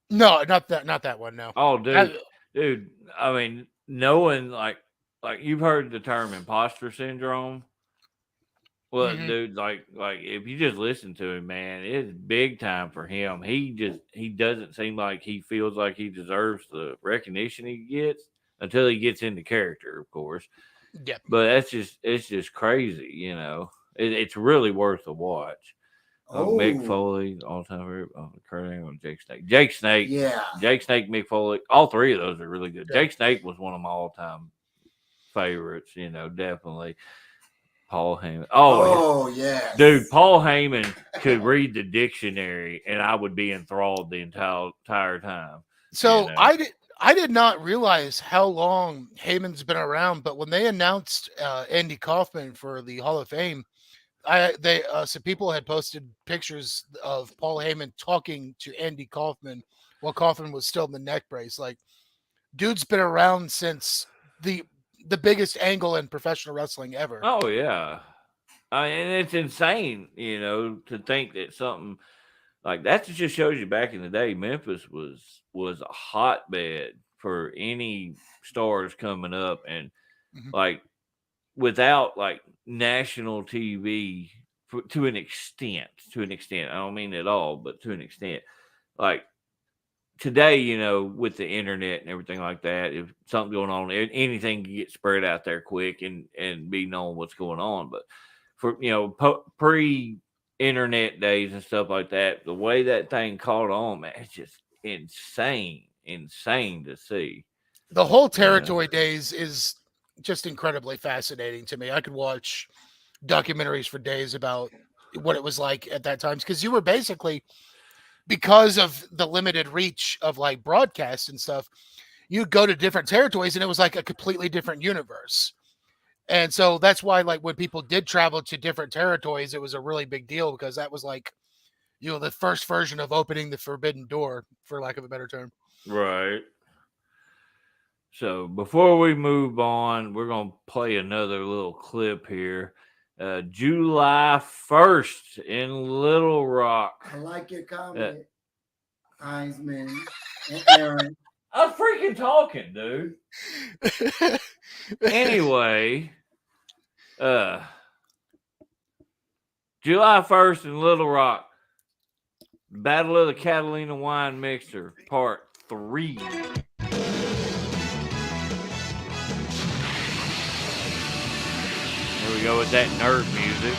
No, not that one. No. Oh, dude. I mean, knowing like you've heard the term imposter syndrome. Well, dude, like if you just listen to him, man, it's big time for him. He doesn't seem like he feels like he deserves the recognition he gets until he gets into character, of course. Yeah. But it's just crazy, It's really worth a watch. Mick Foley, all time favorite. Kurt Angle, Jake Snake. Jake Snake, Mick Foley. All three of those are really good. Yeah. Jake Snake was one of my all-time favorites. Definitely. Paul Heyman. Oh yeah. Dude, Paul Heyman could read the dictionary and I would be enthralled the entire time. So I did not realize how long Heyman's been around, but when they announced Andy Kaufman for the Hall of Fame, some people had posted pictures of Paul Heyman talking to Andy Kaufman while Kaufman was still in the neck brace. Like, dude's been around since the biggest angle in professional wrestling ever. Oh yeah, and it's insane, to think that something like that just shows you back in the day, Memphis was a hotbed for any stars coming up, and like without like national TV to an extent. I don't mean at all, but to an extent, like. Today, with the internet and everything like that, if something going on, anything can get spread out there quick and be known what's going on. But for, pre-internet days and stuff like that, the way that thing caught on, man, it's just insane to see. The whole territory days is just incredibly fascinating to me. I could watch documentaries for days about what it was like at that time, because you were basically... because of the limited reach of like broadcasts and stuff, you'd go to different territories and it was like a completely different universe. And so that's why, like, when people did travel to different territories, it was a really big deal, because that was like, the first version of opening the forbidden door, for lack of a better term. Right. So before we move on, we're going to play another little clip here. July 1st in Little Rock. I like your comment, Heisman and Aaron. I was freaking talking, dude. Anyway, July 1st in Little Rock. Battle of the Catalina Wine Mixer, Part 3. Here we go with that nerd music.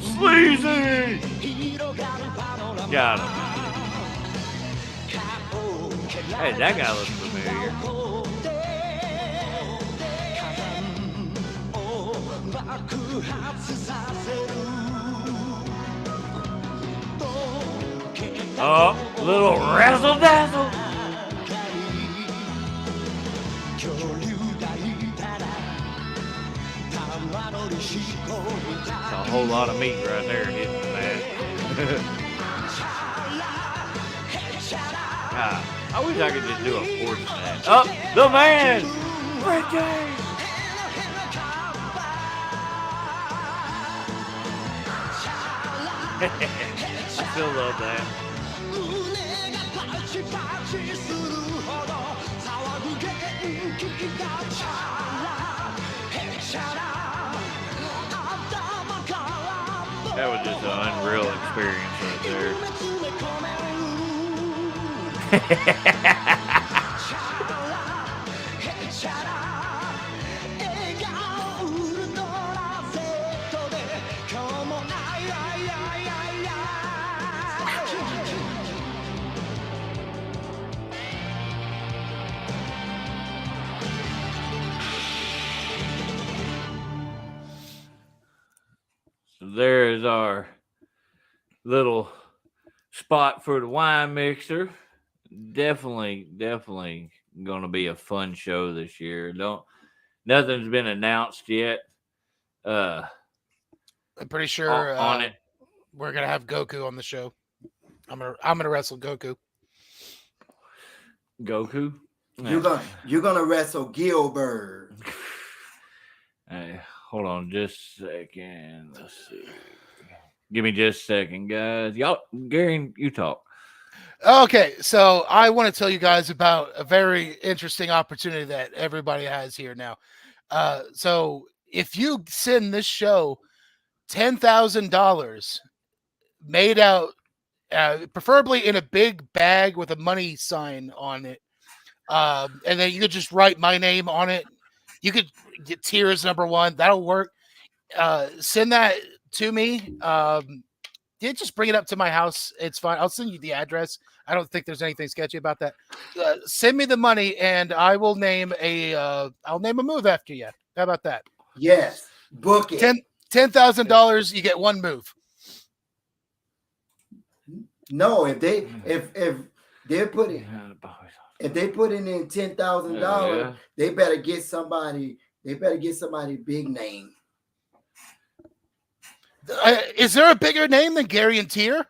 Sleazy! Got him. Hey, that guy looks familiar. Oh, little razzle dazzle. That's a whole lot of meat right there hitting the mat. God, I wish I could just do a force that. Oh, the man! Ricky! I still love that. That was just an unreal experience right there. So there is our little spot for the wine mixer. Definitely going to be a fun show this year. Nothing's been announced yet. I'm pretty sure on it. We're gonna have Goku on the show. I'm gonna wrestle Goku. Goku? You're gonna wrestle Gilbert. Hey, hold on just a second. Let's see. Give me just a second, guys. Y'all, Gary, you talk. Okay, so I want to tell you guys about a very interesting opportunity that everybody has here now. So if you send this show $10,000 made out, preferably in a big bag with a money sign on it, and then you could just write my name on it. You could get tiers #1. That'll work. Send that to me. Yeah, just bring it up to my house. It's fine. I'll send you the address. I don't think there's anything sketchy about that. Send me the money, and I will name I'll name a move after you. How about that? Yes, book it. $10,000, you get one move. No, if they put in $10,000, they better get somebody. They better get somebody big name. Is there a bigger name than Gary and Tier?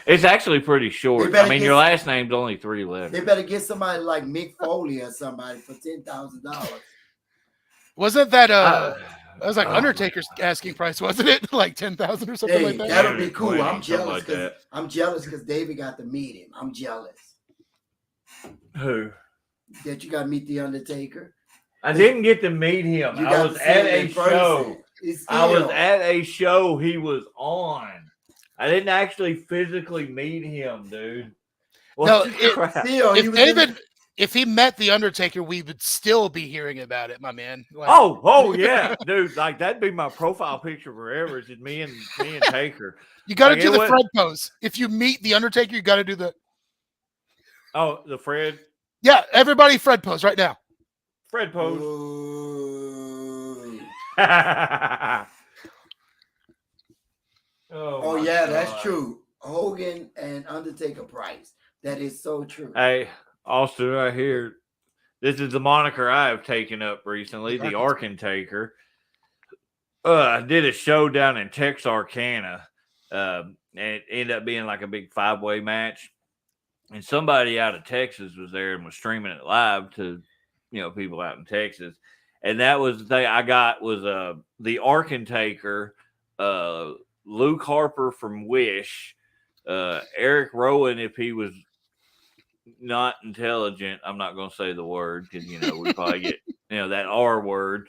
It's actually pretty short. I mean, your last name's only 3 letters. They better get somebody like Mick Foley or somebody for $10,000. Wasn't that that was like Undertaker's asking price, wasn't it? Like 10,000 or something like that. That'll be cool. I'm jealous like that. I'm jealous because David got to meet him. I'm jealous. Who? That you got to meet the Undertaker. I didn't get to meet him. I was at a show. I was at a show he was on. I didn't actually physically meet him, dude. No, if he met the Undertaker, we would still be hearing about it, my man. Like, oh yeah, dude. Like that'd be my profile picture forever. It's just me and Taker. You got to do the Fred pose. If you meet the Undertaker, you got to do the. Oh, the Fred. Yeah, everybody, Fred pose right now. Fred pose. Oh yeah, God. That's true. Hogan and Undertaker price. That is so true. Hey, Austin, right here. This is the moniker I have taken up recently, the Arkantaker. I did a show down in Texarkana, and it ended up being like a big 5-way match. And somebody out of Texas was there and was streaming it live to, people out in Texas. And that was the thing I got was the Arkantaker, Luke Harper from Wish, Eric Rowan, if he was not intelligent, I'm not going to say the word because, we probably get, that R word.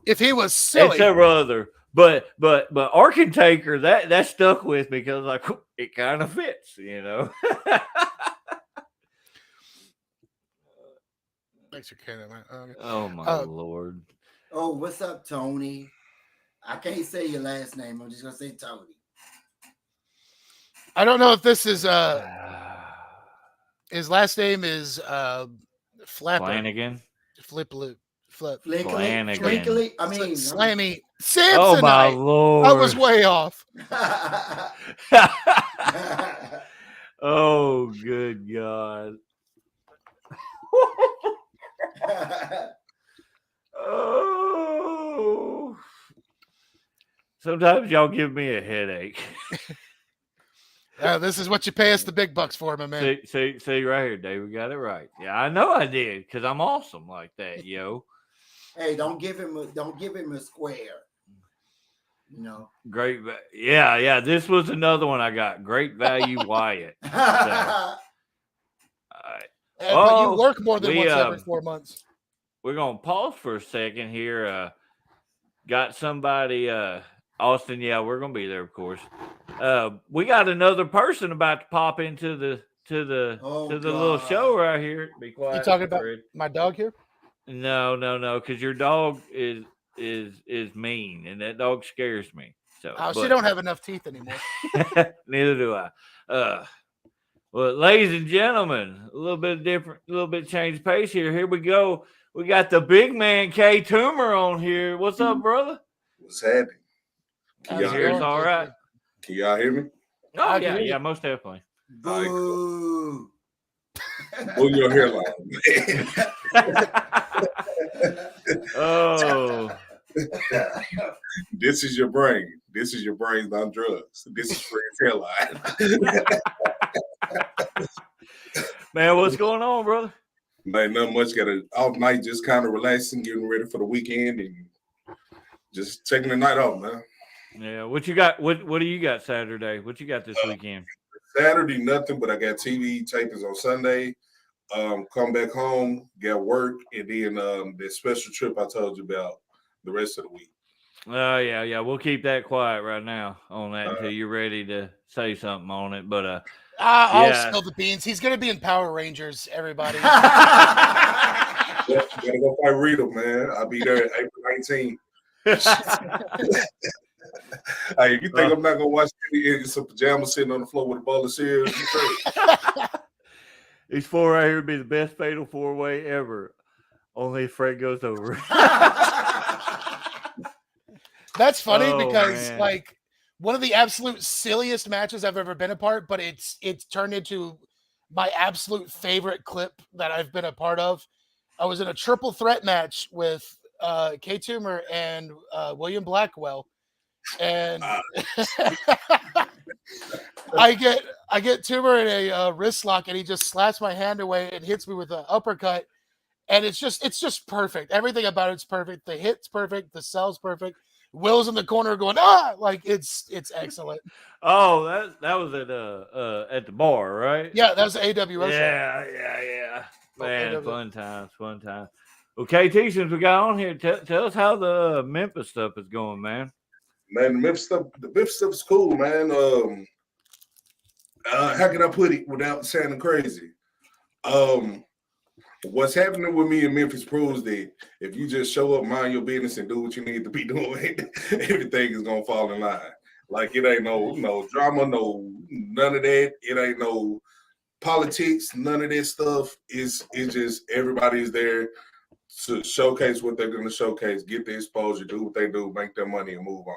If he was silly. And several other but Archentaker, that stuck with me because like it kind of fits, Thanks for kidding, man. Oh my Lord. Oh, what's up, Tony? I can't say your last name. I'm just gonna say Tony. I don't know if this is his last name is Flapper. Flanagan. Flip. Flanagan. Flinkily. I mean, Slammy Samsonite. Oh my Lord. I was way off. Oh, good God. Oh. Sometimes y'all give me a headache. This is what you pay us the big bucks for, my man. See right here, Dave. We got it right. Yeah, I know I did because I'm awesome like that, yo. Hey, don't give him a square. Great. Yeah. This was another one I got. Great value, Wyatt. So, all right. But you work more than once every 4 months. We're gonna pause for a second here. Got somebody, Austin. Yeah, we're gonna be there, of course. We got another person about to pop into the little show right here. Be quiet. You talking about my dog here? No, because your dog is mean, and that dog scares me. So, she don't have enough teeth anymore. Neither do I. Well, ladies and gentlemen, a little bit different, a little bit change pace here. Here we go. We got the big man K Toomer on here. What's up, brother? What's happening? Can y'all hear us all right? Can y'all hear me? Oh yeah, most definitely. Boo. Pull your hairline, man. Oh. This is your brain. This is your brain on drugs. This is Fred's hairline. Man, what's going on, brother? Man, not much. Got an off night, just kind of relaxing, getting ready for the weekend, and just taking the night off, man. Yeah, what you got? What do you got Saturday? What you got this weekend? Saturday, nothing, but I got TV tapings on Sunday. Come back home, got work, and then the special trip I told you about the rest of the week. Oh yeah. We'll keep that quiet right now on that until you're ready to say something on it. But I'll spill the beans. He's going to be in Power Rangers, everybody. Gotta go fight Rita, man. I'll be there April 19th. Hey, if you think I'm not gonna watch any in some pajamas sitting on the floor with a bowl of cereal, these four right here would be the best fatal four-way ever. Only if Fred goes over. That's funny because like one of the absolute silliest matches I've ever been a part, but it's turned into my absolute favorite clip that I've been a part of. I was in a triple threat match with K Toomer and William Blackwell. And I get Toomer in a wrist lock, and he just slaps my hand away and hits me with an uppercut. And it's just perfect. Everything about it's perfect. The hit's perfect. The sell's perfect. Will's in the corner going, like it's excellent. Oh, that was at the bar, right? Yeah, that was the AWS. Yeah. Man, fun times. Well, KT, since we got on here, tell us how the Memphis stuff is going, man. Man, the Memphis stuff is cool, man. How can I put it without sounding crazy? What's happening with me in Memphis proves that if you just show up, mind your business, and do what you need to be doing, everything is gonna fall in line. Like it ain't no drama, none of that. It ain't no politics, none of that stuff. It's just everybody's there to showcase what they're gonna showcase, get the exposure, do what they do, make their money, and move on.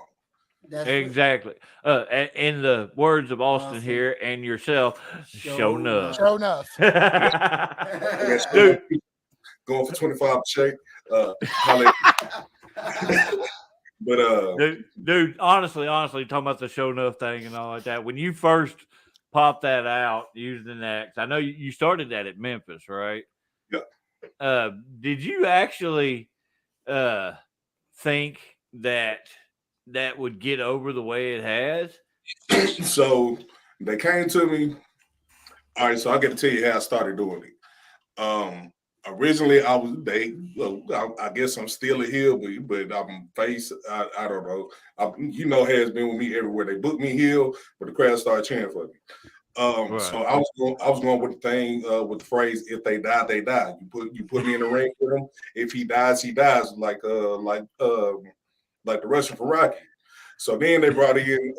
Exactly. In the words of Austin here and yourself, show enough. Show enough. Dude. Going for 25 shake. But dude, honestly, talking about the show enough thing and all like that. When you first popped that out using that, 'cause I know you started that at Memphis, right? Yeah. Did you actually think that would get over the way it has? So they came to me. All right, so I got to tell you how I started doing it. Originally, I guess I'm still a heel, but I'm face. I don't know. Has been with me everywhere. They booked me heel, but the crowd started cheering for me. Right. So I was going with the thing with the phrase, "If they die, they die." You put me in the ring with him. If he dies, he dies. Like the Russian for Rocky. So then they brought in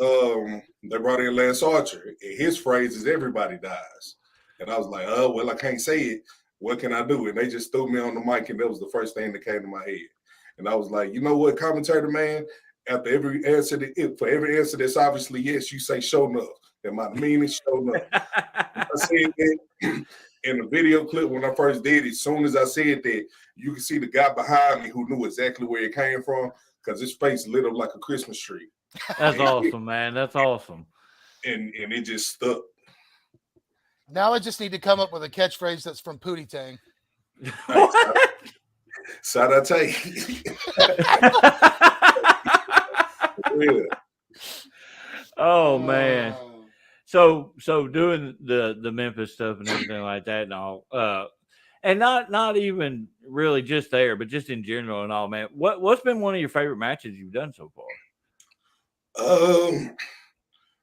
Lance Archer, and his phrase is "Everybody dies." And I was like, "Oh well, I can't say it. What can I do?" And they just threw me on the mic, and that was the first thing that came to my head. And I was like, "You know what, commentator man? After for every answer that's obviously yes, you say show enough. That might mean it show enough." I said that in the video clip when I first did it. As soon as I said that, you can see the guy behind me who knew exactly where it came from because his face lit up like a Christmas tree. That's awesome, man. That's awesome. And it just stuck. Now I just need to come up with a catchphrase that's from Pootie Tang. Sadate. Yeah. Oh man. So doing the Memphis stuff and everything like that and all, and not even really just there, but just in general and all, man. What's been one of your favorite matches you've done so far?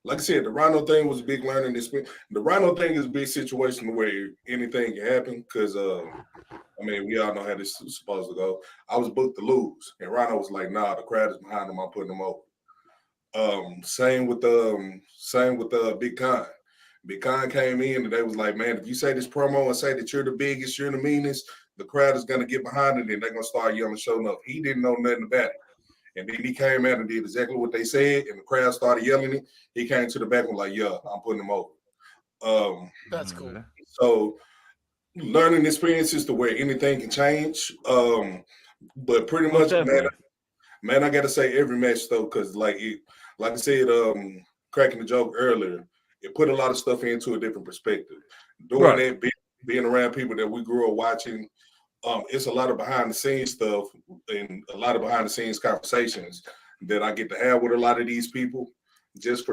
Like I said, the Rhino thing was a big learning experience. The Rhino thing is a big situation where anything can happen because, we all know how this is supposed to go. I was booked to lose, and Rhino was like, "Nah, the crowd is behind him. I'm putting him over." Same with Big Con. Big Con came in and they was like, "Man, if you say this promo and say that you're the biggest, you're the meanest, the crowd is gonna get behind it and they're gonna start yelling, showing up." He didn't know nothing about it. And then he came out and did exactly what they said, and the crowd started yelling it. He came to the back and was like, "Yeah, I'm putting him over." That's cool. So learning experiences to where anything can change. But pretty much, man, I gotta say every match though, because like I said, cracking the joke earlier, it put a lot of stuff into a different perspective. Doing that, being around people that we grew up watching. It's a lot of behind the scenes stuff and a lot of behind the scenes conversations that I get to have with a lot of these people just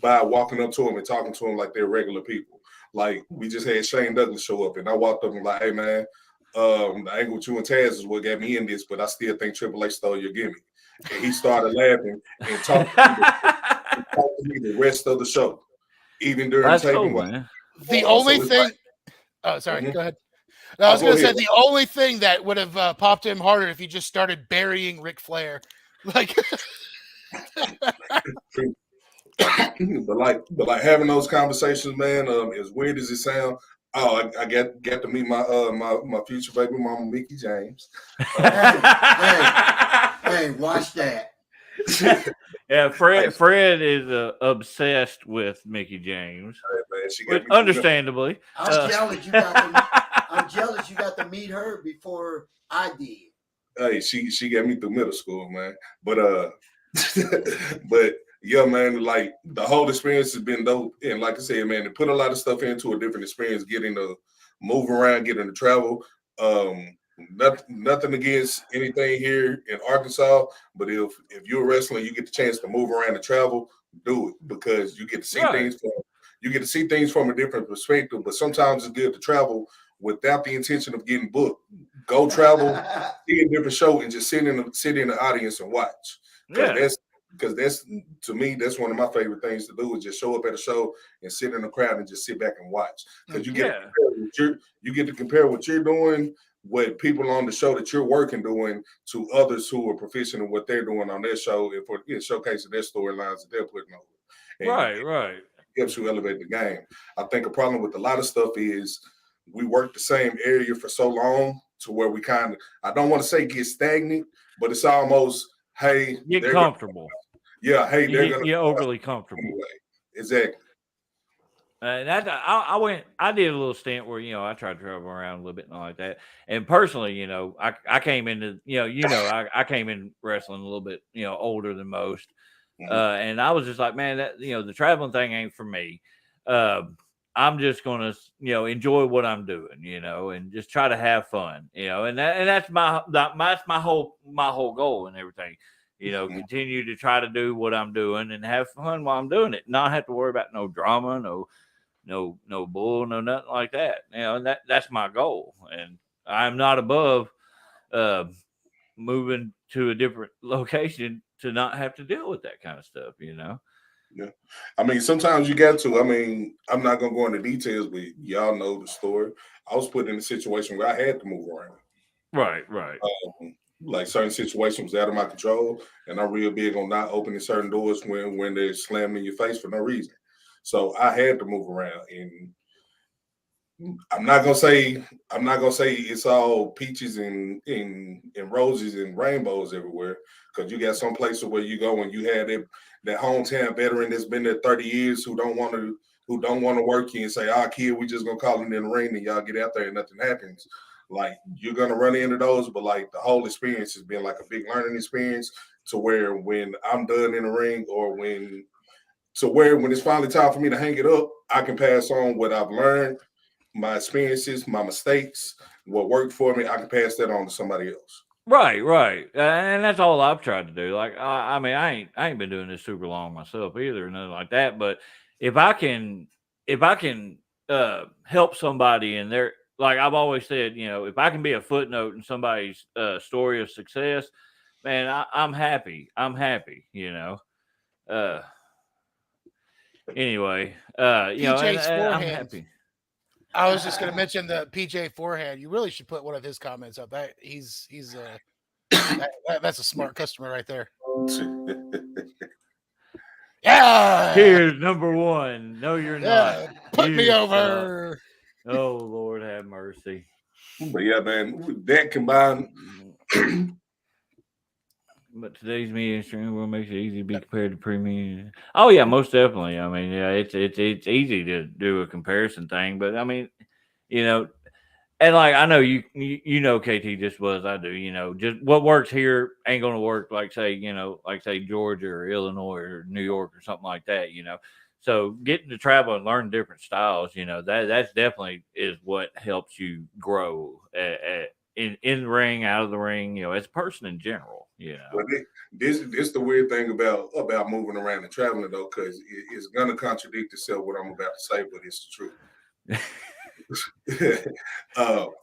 by walking up to them and talking to them like they're regular people. Like we just had Shane Douglas show up and I walked up and like, "Hey man, the angle with you and Taz is what got me in this, but I still think Triple H stole your gimmick." And he started laughing and talked to me the rest of the show, even during the taping. Cool, the only thing. Oh, sorry. Go ahead. No, I was going to say the only thing that would have popped him harder if he just started burying Ric Flair, like. but like having those conversations, man. As weird as it sounds, I got to meet my future baby mama, Mickey James. Hey, watch that. Yeah, Fred is obsessed with Mickey James. Hey, man, understandably. I'm jealous you got to meet her before I did. Hey, she got me through middle school, man. But but yeah, man, like the whole experience has been dope. And like I said, man, it put a lot of stuff into a different experience, getting to move around, getting to travel. Nothing against anything here in Arkansas, but if you're wrestling, you get the chance to move around and travel, do it because you get to see things from a different perspective. But sometimes it's good to travel without the intention of getting booked. Go travel, see a different show, and just sit in the audience and watch. Because that's to me, that's one of my favorite things to do is just show up at a show and sit in the crowd and just sit back and watch. Because you get to compare what you're doing, what people on the show that you're working doing to others who are proficient in what they're doing on their show and for showcasing their storylines that they're putting over. And right. It helps you elevate the game. I think a problem with a lot of stuff is we work the same area for so long to where we kind of, I don't want to say get stagnant, but it's almost, hey, get comfortable. You're overly comfortable. Anyway. Exactly. And I did a little stint where, I tried to travel around a little bit and all like that. And personally, I came into, I came in wrestling a little bit, older than most. Mm-hmm. And I was just like, man, that, the traveling thing ain't for me. I'm just going to, enjoy what I'm doing, and just try to have fun, and that's my whole goal and everything. Continue to try to do what I'm doing and have fun while I'm doing it. Not have to worry about no drama, no bull, no nothing like that. And that's my goal. And I'm not above uh, moving to a different location to not have to deal with that kind of stuff. Yeah. I mean, sometimes you got to. I mean, I'm not gonna go into details, but y'all know the story. I was put in a situation where I had to move around. Right, right. Like certain situations was out of my control, and I'm real big on not opening certain doors when they're slamming in your face for no reason. So I had to move around, and I'm not gonna say it's all peaches and roses and rainbows everywhere, because you got some places where you go and you had that hometown veteran that's been there 30 years who don't want to work here and say, kid, we just gonna call him in the ring and y'all get out there and nothing happens. Like, you're gonna run into those, but like the whole experience has been like a big learning experience, to where when I'm done in the ring, or when it's finally time for me to hang it up, I can pass on what I've learned, my experiences, my mistakes, what worked for me. I can pass that on to somebody else. Right, right, and that's all I've tried to do. Like, I mean, I ain't been doing this super long myself either, nothing like that. But if I can, help somebody in their, like I've always said, if I can be a footnote in somebody's story of success, man, I'm happy. I'm happy. Anyway, PJ's and I'm forehand. happy. I was just going to mention the PJ forehand. You really should put one of his comments up. That's a smart customer right there. Yeah. Here's number one. No, you're not. Put me You over. suck. Oh, Lord have mercy. But yeah, man, that combined. But today's media stream will make it easy to be compared to premium. Oh yeah, most definitely. I mean, yeah, it's easy to do a comparison thing, but I mean, and like I know you know KT just as I do. Just what works here ain't gonna work like say Georgia or Illinois or New York or something like that. So getting to travel and learn different styles, that's definitely is what helps you grow in the ring, out of the ring, as a person in general. But this the weird thing about moving around and traveling, though, because it's gonna contradict itself what I'm about to say, but it's the truth.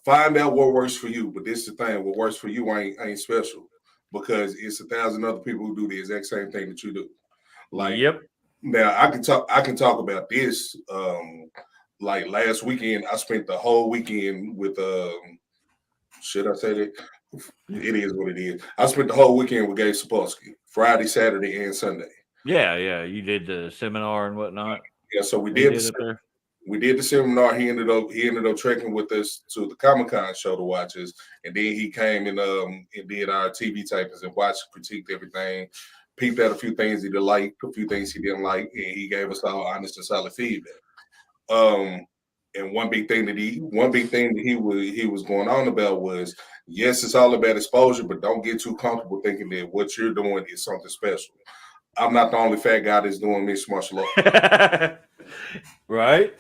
Find out what works for you, but this is the thing: what works for you ain't special, because it's 1,000 other people who do the exact same thing that you do. Like, yep. Now I can talk about this. Like last weekend, I spent the whole weekend with should I say that? It is what it is. I spent the whole weekend with Gabe Sapolsky, Friday, Saturday, and Sunday. Yeah. You did the seminar and whatnot. Yeah, so we did the seminar. He ended up trekking with us to the Comic-Con show to watch us, and then he came and did our TV tapings and watched, critiqued everything, peeped at a few things he did like, a few things he didn't like, and he gave us all honest and solid feedback. And one big thing that he was going on about was, yes, it's all about exposure, but don't get too comfortable thinking that what you're doing is something special. I'm not the only fat guy that's doing mixed martial arts. Right?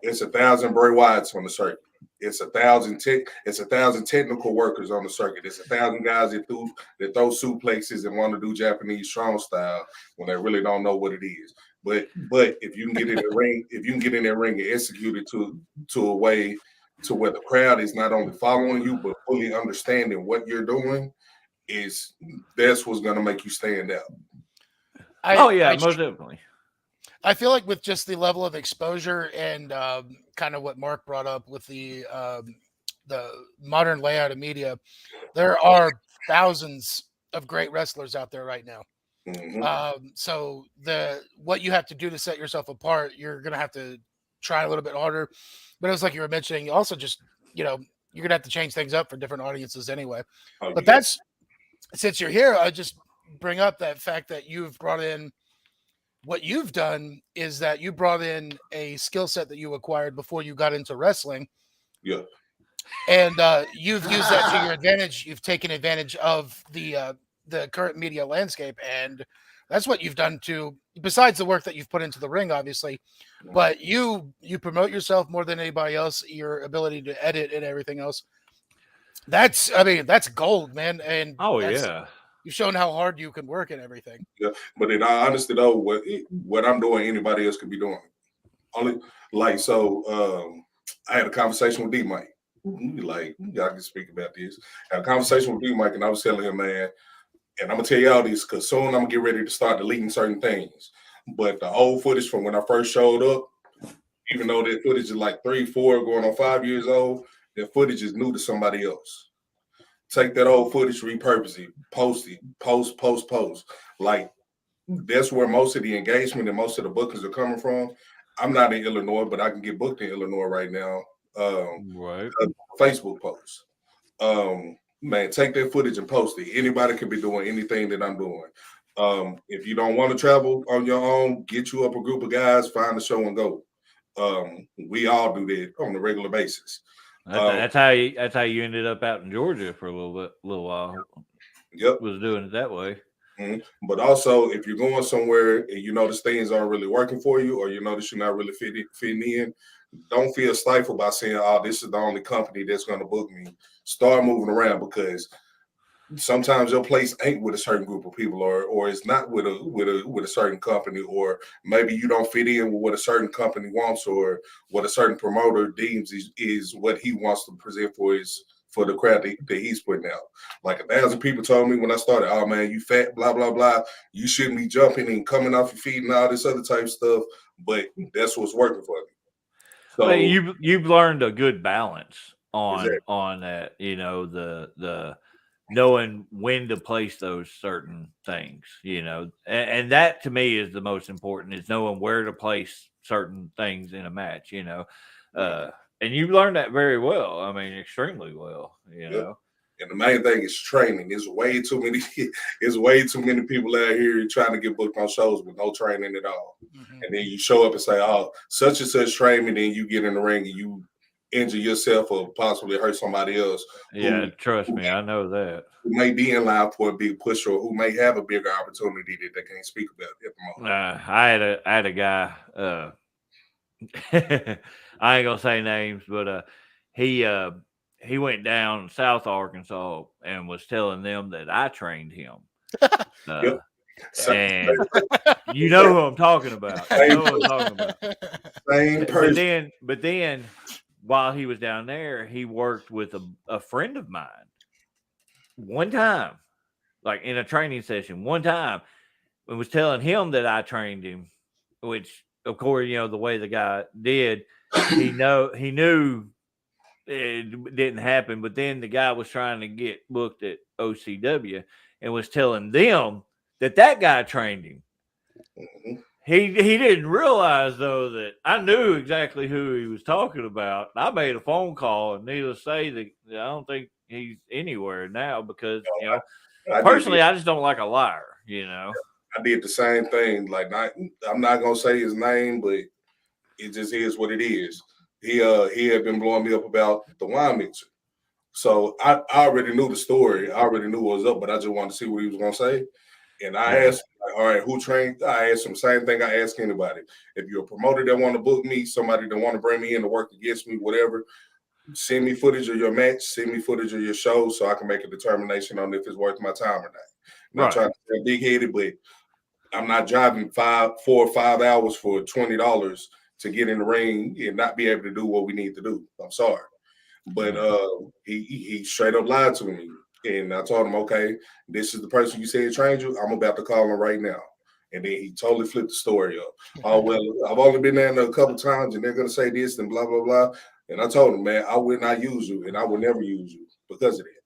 It's 1,000 Bray Wyatts on the circuit. It's 1,000 technical workers on the circuit. It's 1,000 guys that throw suplexes and want to do Japanese strong style when they really don't know what it is. But if you can get in the ring, and execute it to a way to where the crowd is not only following you but fully understanding what you're doing, that's what's going to make you stand out. Most definitely. I feel like with just the level of exposure and kind of what Mark brought up with the modern layout of media, there are thousands of great wrestlers out there right now. Mm-hmm. So what you have to do to set yourself apart, you're going to have to try a little bit harder. But it was like you were mentioning, also just, you're going to have to change things up for different audiences anyway. But that's, since you're here, I just bring up that fact that you've brought in, what you've done is that you brought in a skill set that you acquired before you got into wrestling. Yeah. And you've used that to your advantage. You've taken advantage of the current media landscape, and that's what you've done too, besides the work that you've put into the ring, obviously. But you promote yourself more than anybody else, your ability to edit and everything else. That's gold, man. And you've shown how hard you can work and everything. Yeah, but in all honesty, though, what I'm doing, anybody else could be doing. Only I had a conversation with D Mike. like, y'all can speak about this. Had a conversation with B Mike, and I was telling him, man, and I'm gonna tell y'all this because soon I'm gonna get ready to start deleting certain things. But the old footage from when I first showed up, even though that footage is like 3, 4, going on 5 years old, that footage is new to somebody else. Take that old footage, repurpose it, post it, post. Like, that's where most of the engagement and most of the bookings are coming from. I'm not in Illinois, but I can get booked in Illinois right now. Right. Facebook posts. Man, take that footage and post it. Anybody can be doing anything that I'm doing. If you don't want to travel on your own, get you up a group of guys, find a show and go. We all do that on a regular basis. That's how you ended up out in Georgia for a little while. Yep. Was doing it that way. Mm-hmm. But also, if you're going somewhere and you notice things aren't really working for you, or you notice you're not really fitting in, don't feel stifled by saying, "Oh, this is the only company that's going to book me." Start moving around, because sometimes your place ain't with a certain group of people, or it's not with a certain company, or maybe you don't fit in with what a certain company wants, or what a certain promoter deems is what he wants to present for the crowd that he's putting out. Like 1,000 people told me when I started, "Oh man, you fat, blah blah blah. You shouldn't be jumping and coming off your feet and all this other type of stuff." But that's what's working for me. So well, you've learned a good balance exactly. on that. You know, the knowing when to place those certain things. You know, and that to me is the most important, is knowing where to place certain things in a match. You know, and you learned that very well. I mean, extremely well. You know. And the main thing is training. There's way too many people out here trying to get booked on shows with no training at all. Mm-hmm. And then you show up and say, "Oh, such and such training," then you get in the ring and you injure yourself or possibly hurt somebody else. Yeah, trust me, I know that. Who may be in line for a big push, or who may have a bigger opportunity that they can't speak about at the moment. I had a guy. I ain't gonna say names, but he went down South Arkansas and was telling them that I trained him. Yep. And you know who I'm talking about. You know who I'm talking about. Same person. But then, while he was down there, he worked with a friend of mine. One time, like in a training session, one time, and was telling him that I trained him, which, of course, you know, the way the guy did, he knew it didn't happen. But then the guy was trying to get booked at OCW and was telling them that guy trained him. Mm-hmm. He didn't realize, though, that I knew exactly who he was talking about. I made a phone call, and needless to say, that I don't think he's anywhere now, because, you know, personally, I just don't like a liar, you know. I did the same thing. Like, I'm not gonna say his name, but it just is what it is. He had been blowing me up about the wine mixer. So I already knew the story. I already knew what was up, but I just wanted to see what he was gonna say. And I asked him, like, "All right, who trained?" I asked him the same thing I ask anybody. If you're a promoter that want to book me, somebody that want to bring me in to work against me, whatever, send me footage of your match, send me footage of your show, so I can make a determination on if it's worth my time or not. I'm not trying to be big-headed, but I'm not driving 4 or 5 hours for $20 to get in the ring and not be able to do what we need to do. I'm sorry. But he straight up lied to me. And I told him, "Okay, this is the person you said trained you. I'm about to call him right now." And then he totally flipped the story up. "Oh, well, I've only been there a couple times, and they're going to say this and blah, blah, blah." And I told him, "Man, I would not use you, and I will never use you because of that."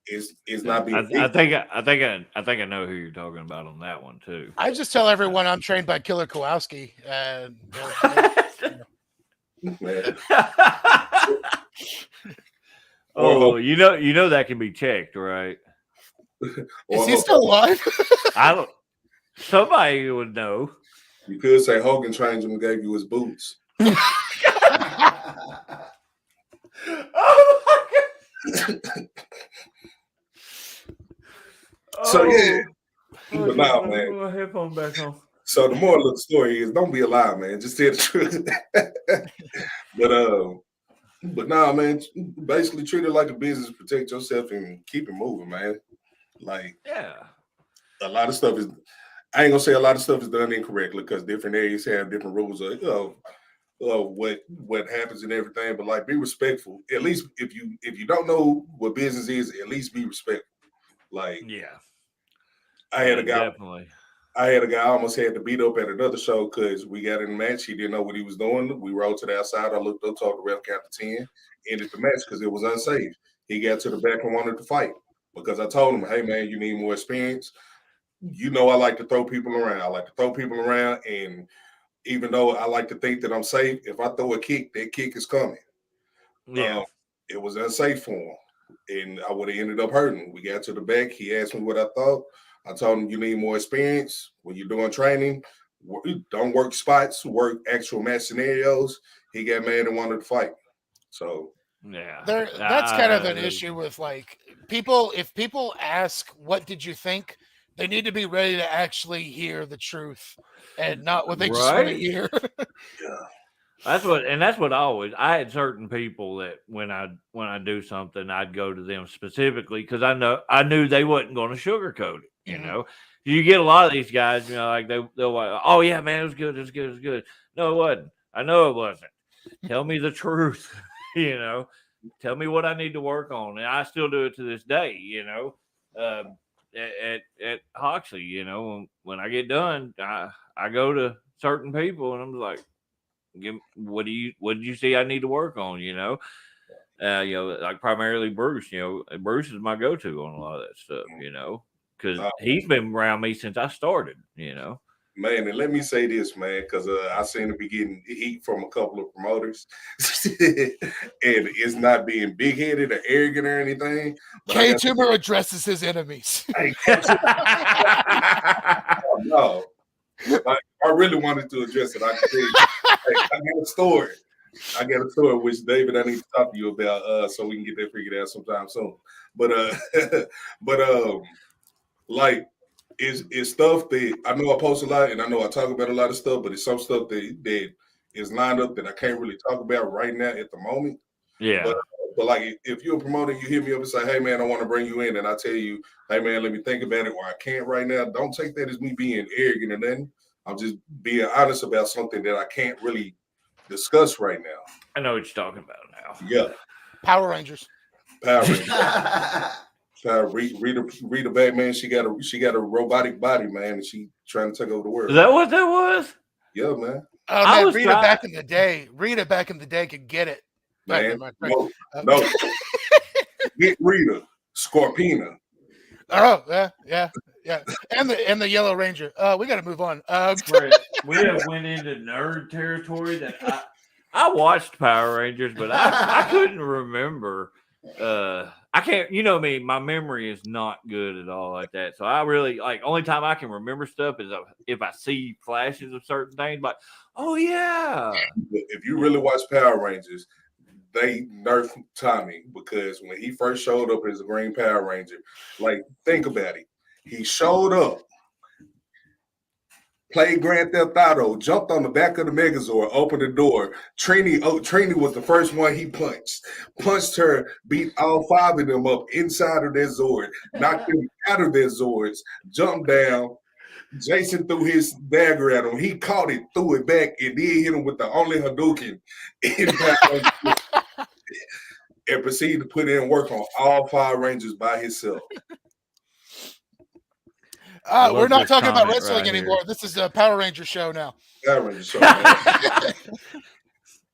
It's not being. I think I know who you're talking about on that one too. I just tell everyone I'm trained by Killer Kowalski, and oh, you know that can be checked, right? Is he still alive? I don't. Somebody would know. You could say Hogan trained him and gave you his boots. Oh my God. So yeah, but now, man. My headphone back on. So the moral of the story is, don't be a lie, man. Just tell the truth. But nah, man. Basically, treat it like a business. Protect yourself and keep it moving, man. Like, a lot of stuff is. I ain't gonna say a lot of stuff is done incorrectly, because different areas have different rules of of what happens and everything, but like be respectful. At least if you don't know what business is, at least be respectful. Like Yeah. I had a guy. Definitely. I had a guy I almost had to beat up at another show because we got in the match. He didn't know what he was doing. We rolled to the outside. I looked up, told the ref count to 10, ended the match because it was unsafe. He got to the back and wanted to fight because I told him, hey, man, you need more experience. You know I like to throw people around. And even though I like to think that I'm safe, if I throw a kick, that kick is coming. Yeah. It was unsafe for him. And I would have ended up hurting. We got to the back. He asked me what I thought. I told him you need more experience when you're doing training. Don't work spots, work actual match scenarios. He got mad and wanted to fight. So yeah, that's kind of an issue with like people. If people ask, "What did you think?" they need to be ready to actually hear the truth and not what they just want to Right? hear. yeah, That's what I had certain people that when I do something, I'd go to them specifically because I knew they wasn't going to sugarcoat it. You Mhm. know, you get a lot of these guys, you know, like they'll like, oh yeah, man, it was good, it was good, it was good. No, it wasn't. I know it wasn't. Tell me the truth. You know, tell me what I need to work on, and I still do it to this day. You know, at Hoxley, you know, when I get done, I go to certain people and I'm like, what did you see I need to work on? You know, like primarily Bruce. You know, Bruce is my go-to on a lot of that stuff. You know, because he's been around me since I started. You know. man, and let me say this, man, because I seem to be getting heat from a couple of promoters, and it's not being big-headed or arrogant or anything. But K-Tuber addresses his enemies. Hey, no, like, I really wanted to address it. I could say, hey, I got a story. Which David, I need to talk to you about, so we can get that figured out sometime soon. But but like it's stuff that I know I post a lot, and I know I talk about a lot of stuff, but it's some stuff that is lined up that I can't really talk about right now at the moment. Yeah. But like if you're a promoter, you hit me up and say, hey man, I want to bring you in, and I tell you, hey man, let me think about it, or I can't right now. Don't take that as me being arrogant or nothing. I'm just being honest about something that I can't really discuss right now. I know what you're talking about now. Yeah. Power Rangers. Rita Batman, she got a robotic body, man, and she trying to take over the world. Is that what that was? Yeah, man. Oh man, Rita back in the day could get it. Man, no. Get Rita, Scorpina. Oh, yeah. And the Yellow Ranger. We got to move on. We have went into nerd territory that I watched Power Rangers, but I couldn't remember. I can't, you know me, my memory is not good at all like that. So I really only time I can remember stuff is if I see flashes of certain things, like, oh yeah. If you really watch Power Rangers, they nerfed Tommy because when he first showed up as a Green Power Ranger, like think about it. He showed up, played Grand Theft Auto, jumped on the back of the Megazord, opened the door. Trini was the first one he punched her, beat all 5 of them up inside of their Zord, knocked them out of their Zords, jumped down. Jason threw his dagger at him. He caught it, threw it back, and then hit him with the only Hadouken and proceeded to put in work on all 5 Rangers by himself. We're not talking about wrestling anymore. Here. This is a Power Ranger show now. Power Ranger show.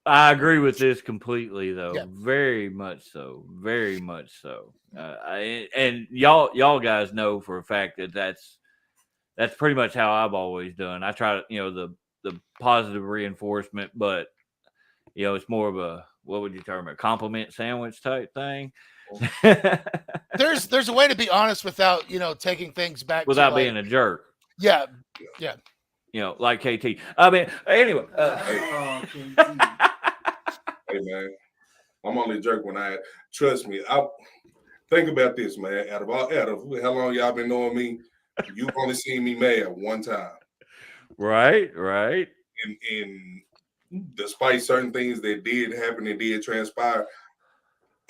I agree with this completely, though. Yeah. Very much so. Very much so. And y'all guys know for a fact that that's pretty much how I've always done. I try to, the positive reinforcement, but it's more of a, what would you term it, compliment sandwich type thing. There's a way to be honest without taking things back without being a jerk. Yeah. Like KT. I mean, anyway. Hey man, I'm only a jerk when I trust me. I think about this, man. Out of how long y'all been knowing me, you've only seen me mad one time. Right. And despite certain things that did happen and did transpire,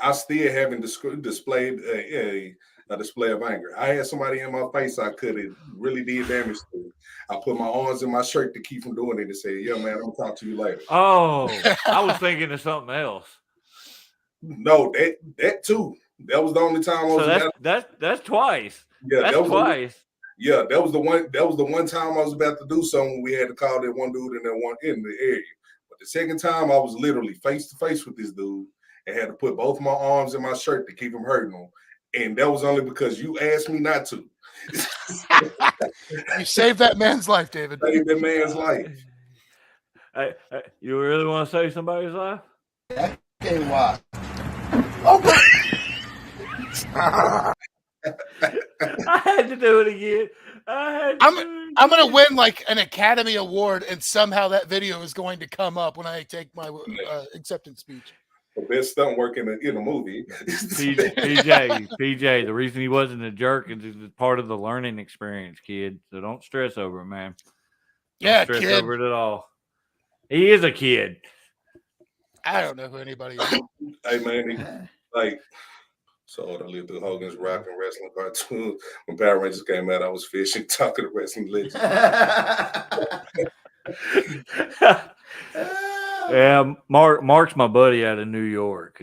I still haven't displayed a display of anger. I had somebody in my face I could have really did damage to. I put my arms in my shirt to keep from doing it and said, "Yeah, man, I'm gonna talk to you later." Oh, I was thinking of something else. No, that too. That was the only time I was. So that's twice. Yeah, that's twice. Yeah, that was the one. That was the one time I was about to do something. We had to call that one dude and that one in the area. But the second time, I was literally face to face with this dude and had to put both my arms in my shirt to keep him hurting him. And that was only because you asked me not to. You saved that man's life, David. Saved that man's life. Hey, you really want to save somebody's life? Okay, why? I had to do it again. I'm gonna win like an Academy Award, and somehow that video is going to come up when I take my acceptance speech. The best stunt work in a movie. PJ, the reason he wasn't a jerk is it's part of the learning experience, kid. So don't stress over it, man. Don't stress kid. over it at all. He is a kid. I don't know who anybody is. Hey, man, so I lived through Hogan's Rock and Wrestling cartoon. When Power Rangers came out, I was fishing, talking to wrestling legends. Yeah, Mark's my buddy out of New York.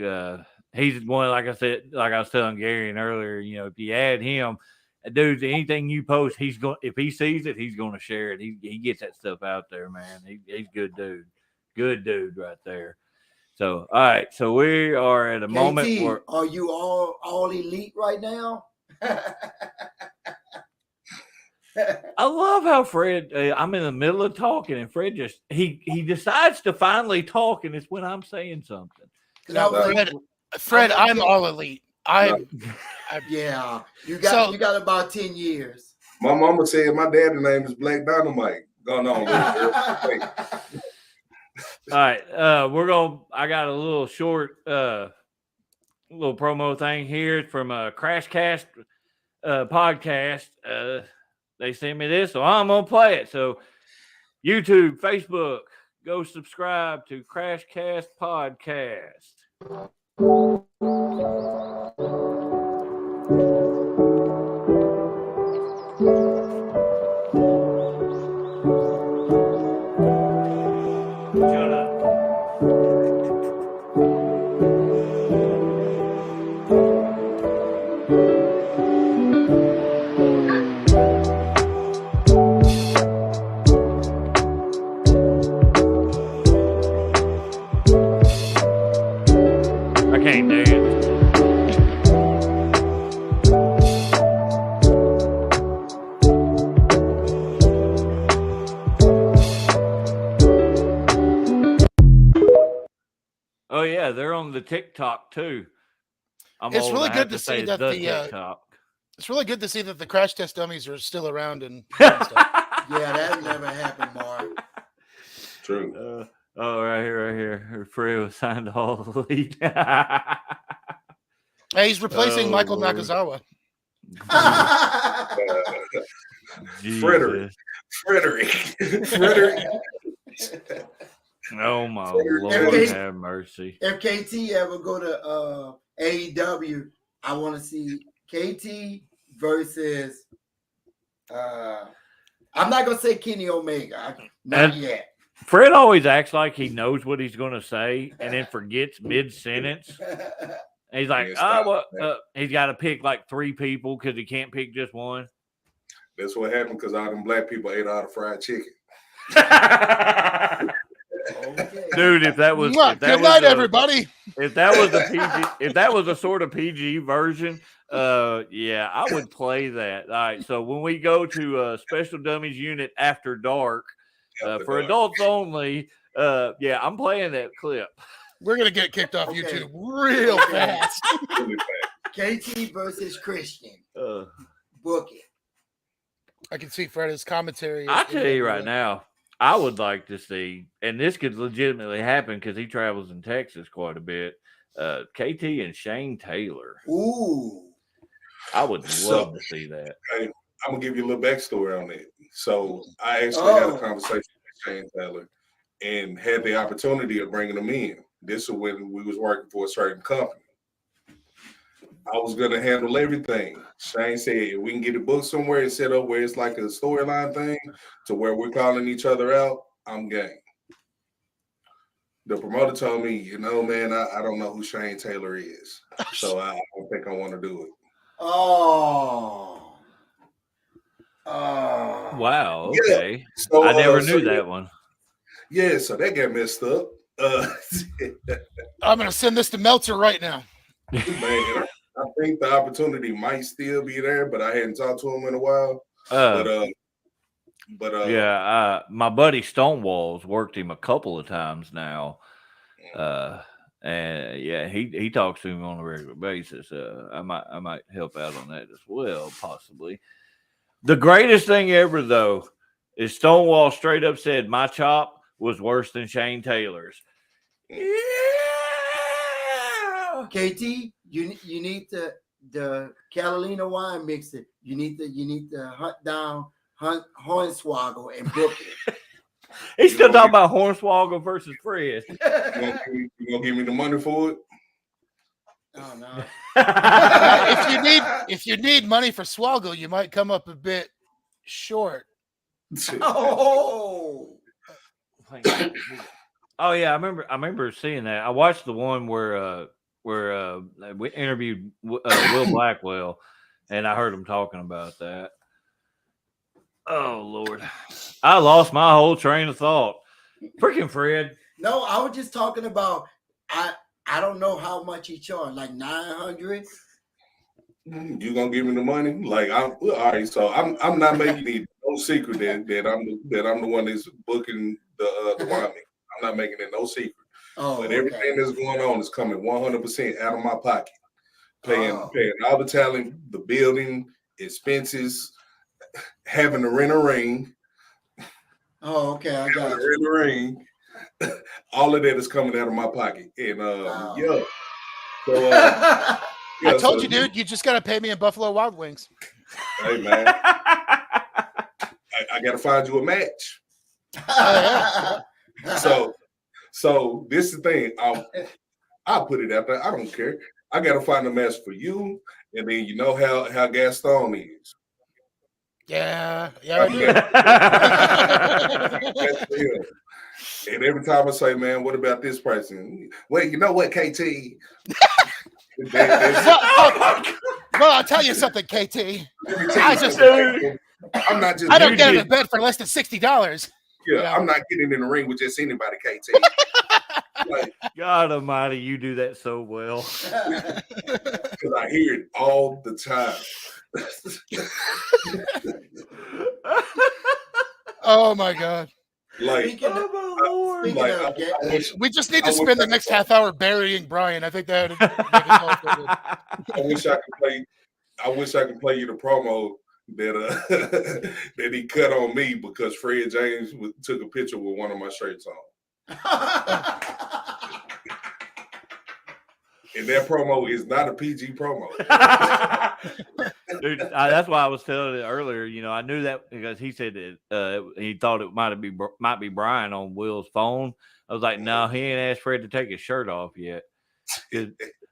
He's one, like I was telling Gary earlier, if you add him, dude, anything you post, if he sees it, he's going to share it. He gets that stuff out there, man. He's good dude right there. So, all right. So we are at a moment where. Are you all elite right now? I love how Fred. I'm in the middle of talking, and Fred just he decides to finally talk, and it's when I'm saying something. Fred, I'm all elite. Yeah, you got about 10 years. My mama said my dad's name is Black Dynamite. Going on. All right, I got a little short, little promo thing here from a Crashcast podcast. They sent me this, so I'm gonna play it. So, YouTube, Facebook, go subscribe to Crashcast Podcast. Shut up. I can't dance. Oh yeah, they're on the TikTok too. It's really good to see that the TikTok. It's really good to see that the Crash Test Dummies are still around and stuff. Yeah, that never happened, Mark. True. Right here. Fred was signed to All Elite. Hey, he's replacing Michael Nakazawa. Frederick. Oh my Lord, have mercy. If KT ever go to AEW, I want to see KT versus I'm not gonna say Kenny Omega. Not yet. Fred always acts like he knows what he's gonna say and then forgets mid-sentence. And he's like, he's got to pick like 3 people because he can't pick just one. That's what happened because all them black people ate all the fried chicken. Okay. Dude, if that was good night, everybody. If that was a PG, if that was a sort of PG version, yeah, I would play that. All right, so when we go to Special Dummies Unit After Dark, for adults only, yeah, I'm playing that clip. We're gonna get kicked off YouTube real fast. KT versus Christian. Book it. I can see Fred's commentary. I tell you right now, I would like to see, and this could legitimately happen because he travels in Texas quite a bit. KT and Shane Taylor. Ooh, I would love to see that. I'm gonna give you a little backstory on it. So I actually had a conversation with Shane Taylor and had the opportunity of bringing him in. This is when we was working for a certain company. I was gonna handle everything. Shane said if we can get it booked somewhere and set up where it's like a storyline thing to where we're calling each other out, I'm game. The promoter told me, you know, man, I don't know who Shane Taylor is. So I don't think I want to do it. Oh. Wow. Yeah. Okay. So I never knew that one. Yeah, so that got messed up. I'm gonna send this to Meltzer right now. Man, I think the opportunity might still be there, but I hadn't talked to him in a while. Yeah, my buddy Stonewall's worked him a couple of times now. And yeah, he talks to him on a regular basis. I might help out on that as well, possibly. The greatest thing ever, though, is Stonewall straight up said my chop was worse than Shane Taylor's. Yeah. KT, you need the Catalina wine mixer. You need to hunt down Hornswoggle and book it. He's still talking about Hornswoggle versus Fred. You gonna give me the money for it? Oh no. If you need money for Swoggle, you might come up a bit short. Oh. Oh yeah, I remember seeing that. I watched the one where we interviewed Will Blackwell, and I heard him talking about that. Oh Lord, I lost my whole train of thought. Freaking Fred. No, I was just talking about I don't know how much he charged, like 900. You gonna give me the money? Like all right, so I'm not making it no secret that I'm the one that's booking the wine. I'm not making it no secret. Oh, but everything that's going on is coming 100% out of my pocket. Paying all the talent, the building, expenses, having to rent a ring. Oh, okay, I got you. Rent a ring. All of that is coming out of my pocket. And yeah. So I told you, dude, you just gotta pay me in Buffalo Wild Wings. Hey man. I gotta find you a match. So this is the thing. I'll put it out there. I don't care. I gotta find a match for you, and then you know how Gaston is. Yeah, I do. And every time I say, man, what about this person? Well, you know what, KT? Well, I'll tell you something, KT. I'm not just. I don't get in a bed for less than $60. Yeah, I'm not getting in the ring with just anybody, KT. Like, God Almighty, you do that so well. Because I hear it all the time. Oh my God! Like, we just need to spend the next half hour burying Brian. I think that would make us all feel good. I wish I could play you the promo that that he cut on me because Fred James took a picture with one of my shirts on. And that promo is not a PG promo. Dude, that's why I was telling it earlier. You know, I knew that because he said that he thought it might be Brian on Will's phone. I was like, no, he ain't asked Fred to take his shirt off yet.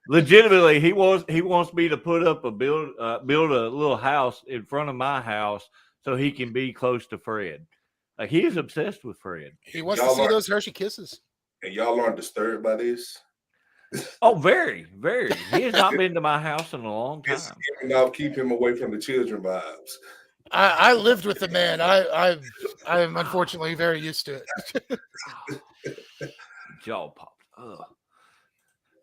Legitimately, he wants me to put up build a little house in front of my house so he can be close to Fred. Like, he is obsessed with Fred. He wants to see those Hershey Kisses. And y'all aren't disturbed by this? Oh, very, very. He has not been to my house in a long time. I'll keep him away from the children vibes. I lived with the man. I am unfortunately very used to it. Jaw popped. Ugh.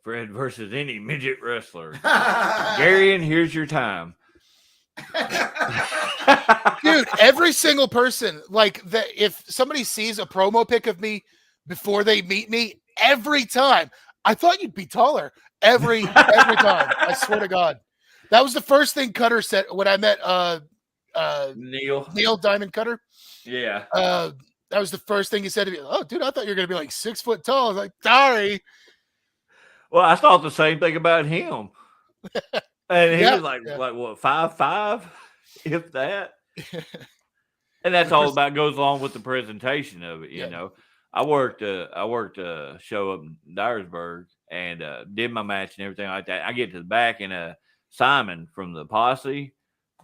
Fred versus any midget wrestler. Garion, here's your time. Dude, every single person, like that, if somebody sees a promo pic of me before they meet me, every time, I thought you'd be taller. Every time. I swear to God. That was the first thing Cutter said when I met Neil Diamond Cutter. Yeah. That was the first thing he said to me. Oh, dude, I thought you were gonna be like 6 foot tall. I was like, sorry. Well, I thought the same thing about him. And he was like, what, 5'5", if that? And that's all about goes along with the presentation of it, you know. I worked a show up in Dyersburg and did my match and everything like that. I get to the back and Simon from the posse,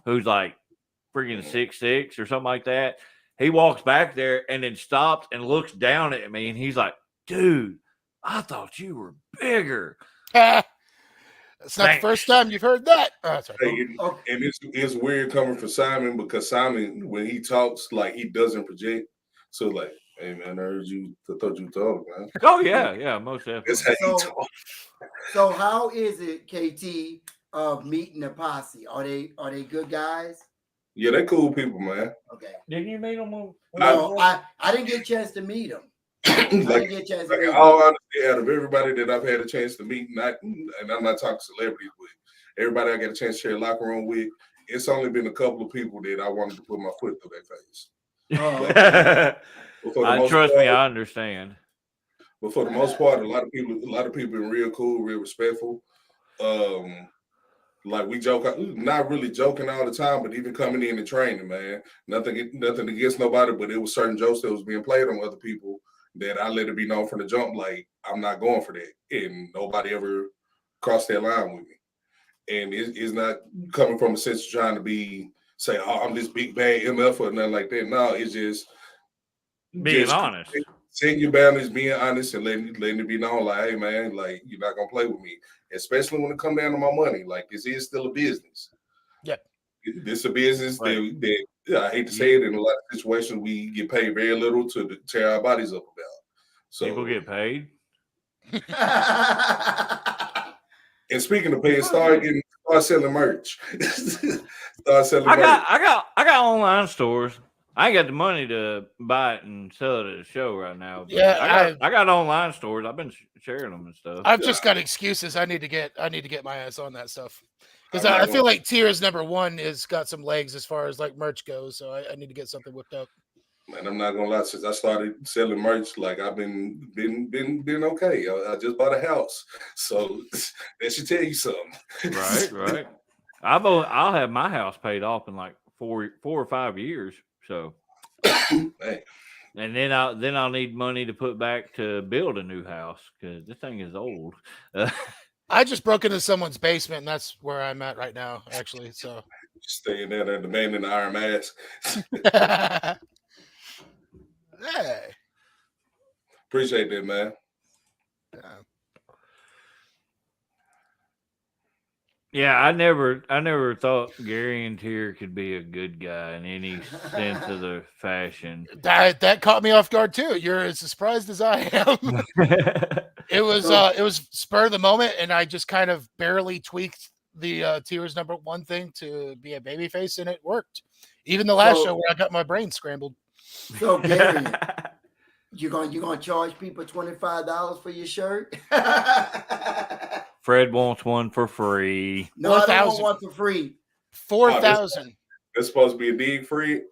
who's like freaking 6'6" or something like that. He walks back there and then stops and looks down at me, and he's like, "Dude, I thought you were bigger." It's not the first time you've heard that. Oh, sorry. Hey, and it's weird coming from Simon because Simon, when he talks, like he doesn't project. So like, hey man, I thought you talked, man. Oh yeah, most definitely. That's how he talk. So how is it, KT, of meeting the posse? Are they good guys? Yeah, they cool people, man. Okay. Didn't you meet them? No, I didn't get a chance to meet them. Like all honesty, out of everybody that I've had a chance to meet, and I'm not talking celebrities, but everybody I got a chance to share a locker room with, it's only been a couple of people that I wanted to put my foot through their face. Trust me, I understand. But for the most part, a lot of people been real cool, real respectful. Like we joke, not really joking all the time, but even coming in and training, man, nothing against nobody, but it was certain jokes that was being played on other people that I let it be known from the jump, like I'm not going for that, and nobody ever crossed that line with me. And it's not coming from a sense of trying to say, oh, I'm this big bad MF or nothing like that. No, it's just being honest. Setting your boundaries, being honest, and letting it be known, like, hey man, like you're not gonna play with me, especially when it come down to my money. Like this is still a business. Yeah, this is a business that I hate to say it, in a lot of situations we get paid very little to tear our bodies up about. So people get paid. And speaking of paying, start selling merch. Start selling merch. I got online stores. I ain't got the money to buy it and sell it at a show right now. Yeah, I got online stores. I've been sharing them and stuff. I've just got excuses. I need to get my ass on that stuff because I feel like Tiers #1 has got some legs as far as like merch goes. So I need to get something whipped up. Man, I'm not gonna lie. Since I started selling merch, like I've been okay. I just bought a house, so that should tell you something. Right. I'll have my house paid off in like 4 or 5 years. So, and then I'll need money to put back to build a new house because this thing is old. I just broke into someone's basement, and that's where I'm at right now, actually. So staying there, the man in the iron mask. Hey, appreciate that, man. Yeah, I never thought Gary and Tier could be a good guy in any sense of the fashion. That caught me off guard too. You're as surprised as I am. It was spur of the moment, and I just kind of barely tweaked the Tiers #1 thing to be a babyface, and it worked. Even the last show where I got my brain scrambled. So Gary, you gonna charge people $25 for your shirt? Fred wants one for free. No, I don't want one for free. 4,000. That's supposed to be a dig free.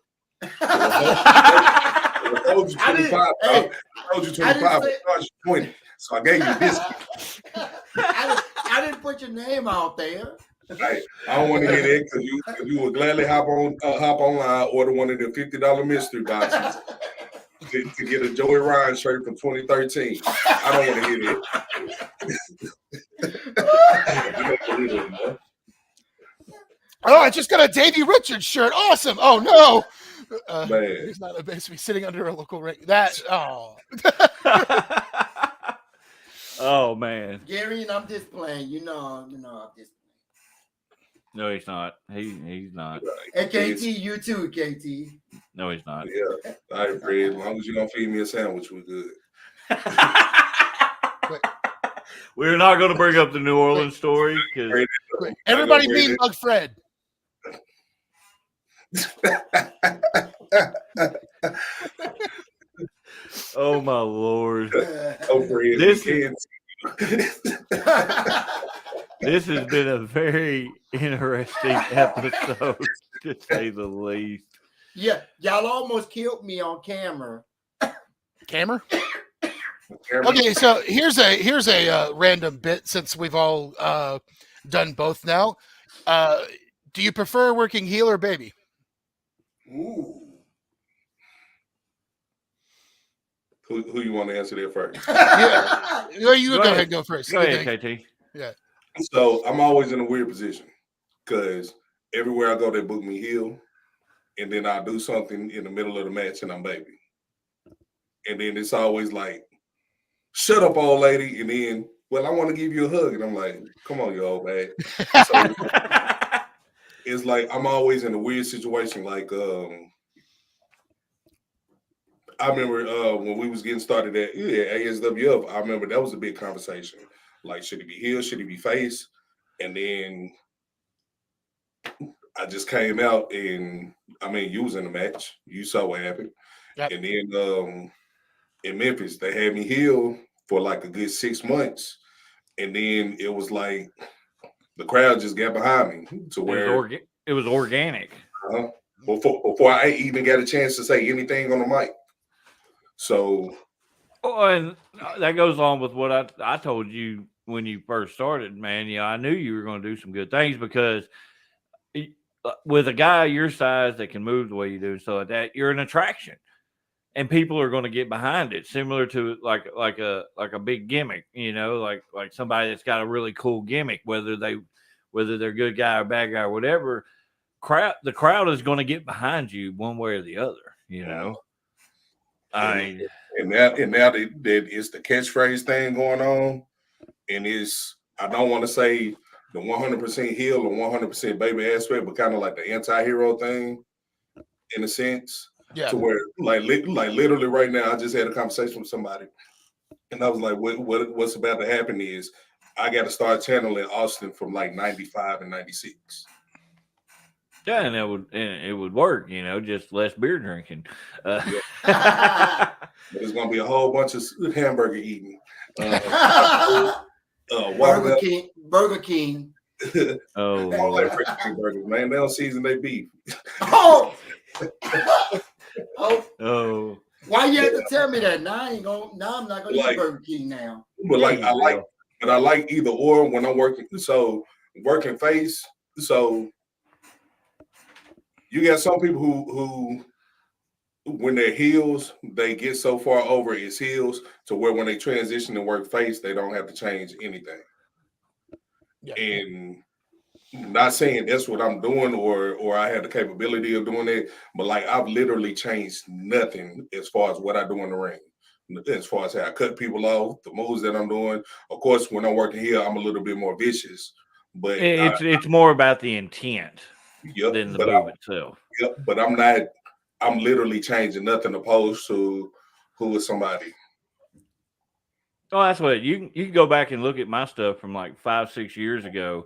I told you 25. I told you 25. I charged you 20. So I gave you this. I didn't put your name out there. Hey, I don't want to hear that because you would gladly hop online, order one of the $50 mystery boxes to get a Joey Ryan shirt from 2013. I don't want to hear that. Oh, I just got a Davey Richards shirt. Awesome. Oh no. Man. He's not basically sitting under a local ring. That Oh man. Gary, and I'm just playing. You know, I'm just playing. No, he's not. He's not. And KT, you too, KT. No, he's not. Yeah, I agree. As long as you don't feed me a sandwich, we're good. We're not going to bring up the New Orleans story because everybody mean Bug Fred. Oh my Lord! This has been a very interesting episode, to say the least. Yeah, y'all almost killed me on camera. Camera? Okay, so here's a random bit since we've all done both now. Do you prefer working heel or baby? Ooh. Who you want to answer there first? Yeah. You go ahead and go first. Go ahead, KT. Yeah. So I'm always in a weird position. because everywhere I go, they book me heel, and then I do something in the middle of the match, and I'm baby. And then it's always like, shut up, old lady. And then, well, I want to give you a hug. And I'm like, come on, you old man. So it's like I'm always in a weird situation. Like, I remember when we was getting started at ASWF, I remember that was a big conversation. Like, should he be heel? Should he be face? And then I just came out and, I mean, you was in the match. You saw what happened. Yep. And then in Memphis, they had me heel for like a good 6 months. And then it was like the crowd just got behind me to where it was organic. Before I even got a chance to say anything on the mic. So, and that goes on with what I told you when you first started, man. You know, I knew you were going to do some good things because with a guy your size that can move the way you do, so like that, you're an attraction, and people are going to get behind it. Similar to like a big gimmick, you know, like somebody that's got a really cool gimmick, whether they're good guy or bad guy or whatever. The crowd is going to get behind you one way or the other, you know. And now that it's the catchphrase thing going on, and I don't want to say the 100% heel or 100% baby aspect, but kind of like the anti-hero thing in a sense. Yeah. To where like literally right now, I just had a conversation with somebody, and I was like, what's about to happen is I got to start channeling Austin from like 95 and 96. Yeah, and it would work, you know, just less beer drinking. But there's gonna be a whole bunch of hamburger eating. Burger King. Oh, all that freaking burgers, man. They don't season their beef. Oh. Why you have to tell me that? Now I'm not gonna eat Burger King now. But I like either or when I'm working. So working face. So you got some people who when they're heels, they get so far over as heels to where when they transition to work face, they don't have to change anything. Yeah. And not saying that's what I'm doing or I have the capability of doing it, but like I've literally changed nothing as far as what I do in the ring. As far as how I cut people off, the moves that I'm doing. Of course, when I'm working here, I'm a little bit more vicious. But it's more about the intent than the move itself. Yep, but I'm literally changing nothing opposed to who is somebody. Oh, that's what you can go back and look at my stuff from like 5-6 years ago,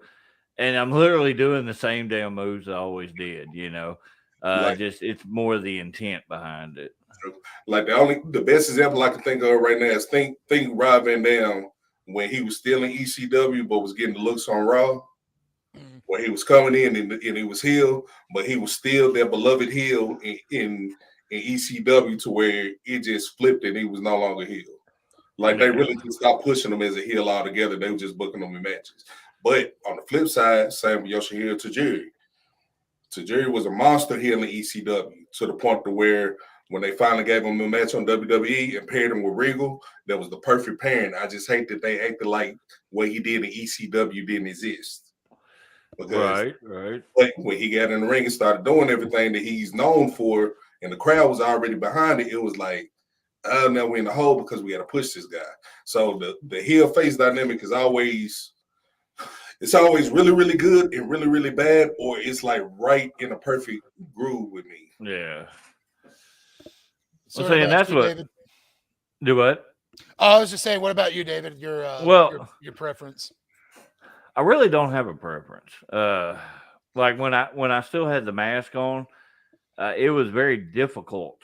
and I'm literally doing the same damn moves I always did, you know. Just it's more the intent behind it. Like the best example I can think of right now is think Rob Van Dam when he was still in ECW but was getting the looks on Raw. Where he was coming in and he was heel, but he was still their beloved heel in ECW to where it just flipped and he was no longer heel. Like they really just stopped pushing him as a heel altogether. They were just booking him in matches. But on the flip side, same with Yoshihiro Tajiri. Tajiri was a monster heel in ECW to the point to where when they finally gave him a match on WWE and paired him with Regal, that was the perfect pairing. I just hate that they acted like what he did in ECW didn't exist. Because right. But when he got in the ring and started doing everything that he's known for, and the crowd was already behind it, it was like, oh, now we're in the hole because we got to push this guy. So the heel face dynamic is always really, really good and really, really bad, or it's like right in a perfect groove with me. Yeah. So saying that's you, what. David? Do what? Oh, I was just saying, what about you, David? Your preference? I really don't have a preference. Like when I still had the mask on, it was very difficult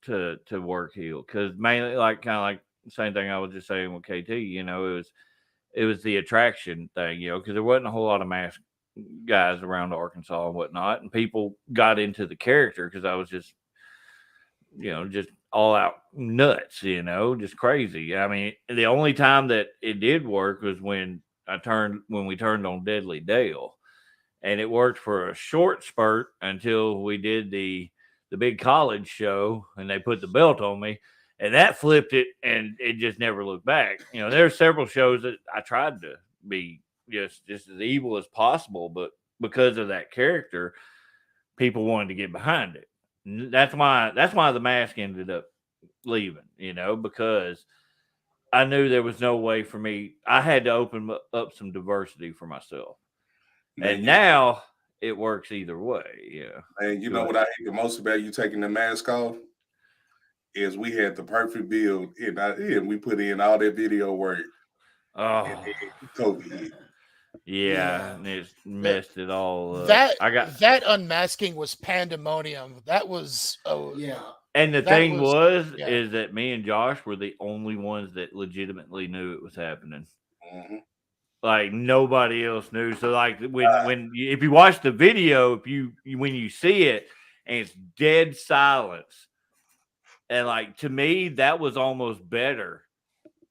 to work heel because mainly kind of like the same thing I was just saying with KT. You know, it was the attraction thing. You know, because there wasn't a whole lot of mask guys around Arkansas and whatnot, and people got into the character because I was just, you know, just all out nuts. You know, just crazy. I mean, the only time that it did work was when we turned on Deadly Dale, and it worked for a short spurt until we did the big college show and they put the belt on me, and that flipped it, and it just never looked back. You know, there are several shows that I tried to be just as evil as possible, but because of that character, people wanted to get behind it. That's why the mask ended up leaving, because I knew there was no way for me. I had to open up some diversity for myself. And now it works either way. Yeah. And you know what I hate the most about you taking the mask off is we had the perfect build and we put in all that video work. Oh, and COVID. Yeah, and it's messed it all up. That unmasking was pandemonium. That was And the thing is that me and Josh were the only ones that legitimately knew it was happening. Mm-hmm. Like nobody else knew. So like if you watch the video, when you see it and it's dead silence, and like to me that was almost better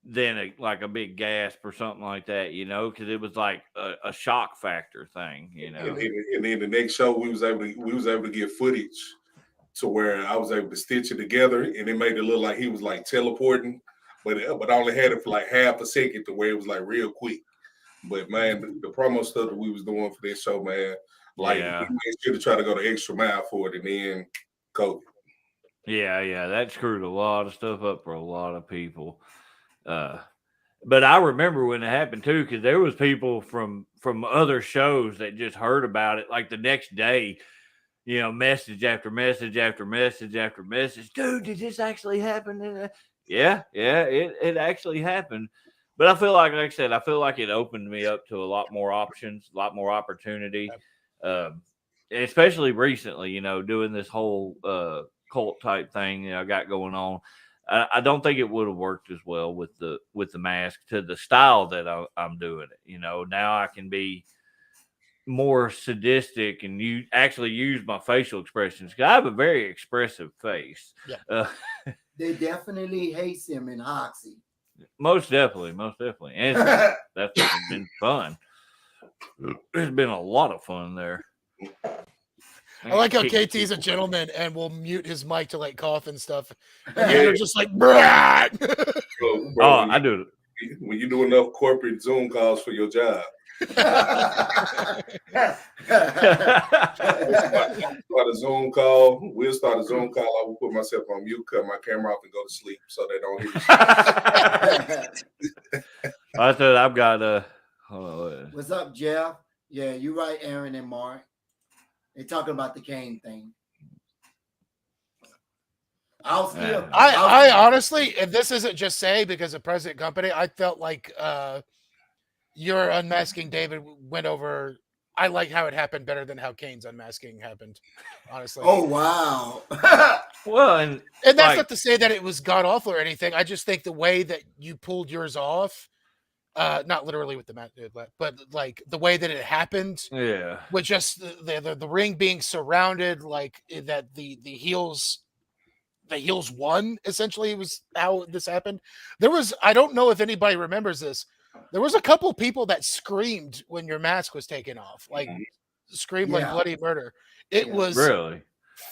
than a big gasp or something like that, because it was like a shock factor thing, And then the next show we was able to get footage to where I was able to stitch it together, and it made it look like he was like teleporting, but I only had it for like half a second to where it was like real quick. But man, the promo stuff that we was doing for this show, man, like we made sure to try to go the extra mile for it, and then COVID. Yeah, that screwed a lot of stuff up for a lot of people. But I remember when it happened too, because there was people from other shows that just heard about it like the next day, message after message after message after message. Dude, did this actually happen? Yeah, it actually happened. But I feel like I said, it opened me up to a lot more options, a lot more opportunity, especially recently, doing this whole cult type thing I got going on. I don't think it would have worked as well with the mask to the style that I'm doing it. Now I can be more sadistic and you actually use my facial expressions because I have a very expressive face. Yeah. They definitely hate him in Hoxie. Most definitely, and that's been fun. There's been a lot of fun there. I like how KT's a gentleman and will mute his mic to like cough and stuff. And you're just like, bro, I do it. When you do enough corporate Zoom calls for your job. Start a Zoom call. We'll start a Zoom call. I will put myself on mute, cut my camera off, and go to sleep so they don't hear me. I said I've got hold on. What's up, Jeff? Yeah, you're right, Aaron and Mark. They're talking about the Kane thing. I honestly, and this isn't just say because of present company, I felt like your unmasking David went over. I like how it happened better than how Kane's unmasking happened, honestly. Oh, wow. Well, and that's not to say that it was god awful or anything. I just think the way that you pulled yours off, not literally with the mat, but like the way that it happened, with just the ring being surrounded, like that the heels won, essentially was how this happened. I don't know if anybody remembers this. There was a couple people that screamed when your mask was taken off, like screamed like bloody murder. It was really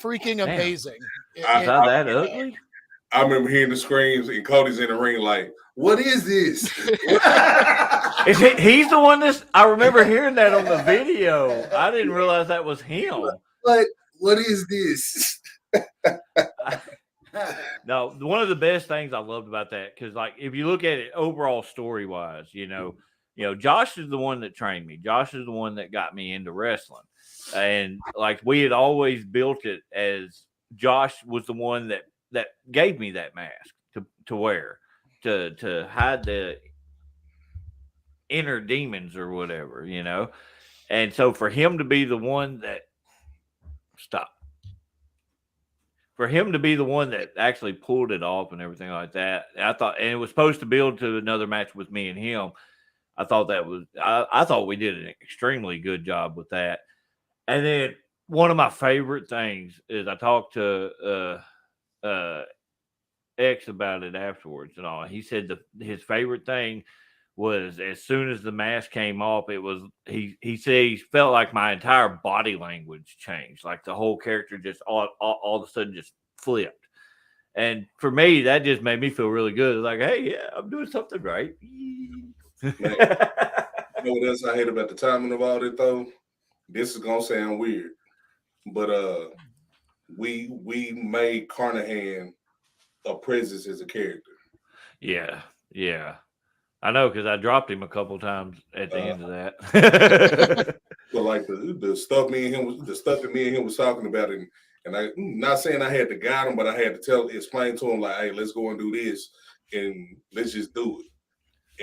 freaking amazing. How that ugly? I remember hearing the screams and Cody's in the ring like, what is this? He's the one I remember hearing that on the video. I didn't realize that was him. What is this? No, one of the best things I loved about that, because like if you look at it overall story wise, Josh is the one that trained me. Josh is the one that got me into wrestling, and like we had always built it as Josh was the one that gave me that mask to wear to hide the inner demons or whatever, and so for him to be the one that For him to be the one that actually pulled it off and everything like that, I thought, and it was supposed to build to another match with me and him. I thought I thought we did an extremely good job with that. And then one of my favorite things is I talked to X about it afterwards and all. He said his favorite thing was as soon as the mask came off, it was he said he felt like my entire body language changed, like the whole character just all of a sudden just flipped. And for me, that just made me feel really good. Like, hey, yeah, I'm doing something right. You know what else I hate about the timing of all that though? this is gonna sound weird, but we made Carnahan a presence as a character. Yeah, yeah. I know because I dropped him a couple times at the Uh, end of that. but like the stuff me and him was the stuff that me and him was talking about, and I not saying I had to guide him, but I had to explain to him like, hey, let's go and do this, and let's just do it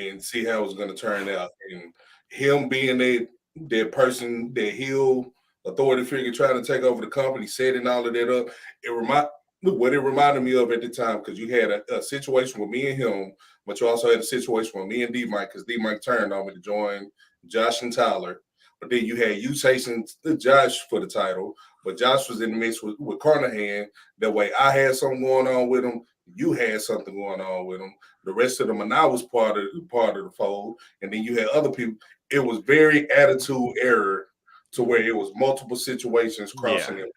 and see how it's gonna turn out. And him being that person, that heel authority figure trying to take over the company, setting all of that up, it reminded me of at the time, because you had a situation with me and him, but you also had a situation with me and D Mike, because D Mike turned on me to join Josh and Tyler. But then you had you chasing Josh for the title, but Josh was in the mix with Carnahan. That way I had something going on with him. You had something going on with him. The rest of them and I was part of the fold. And then you had other people. It was very attitude error to where it was multiple situations crossing it.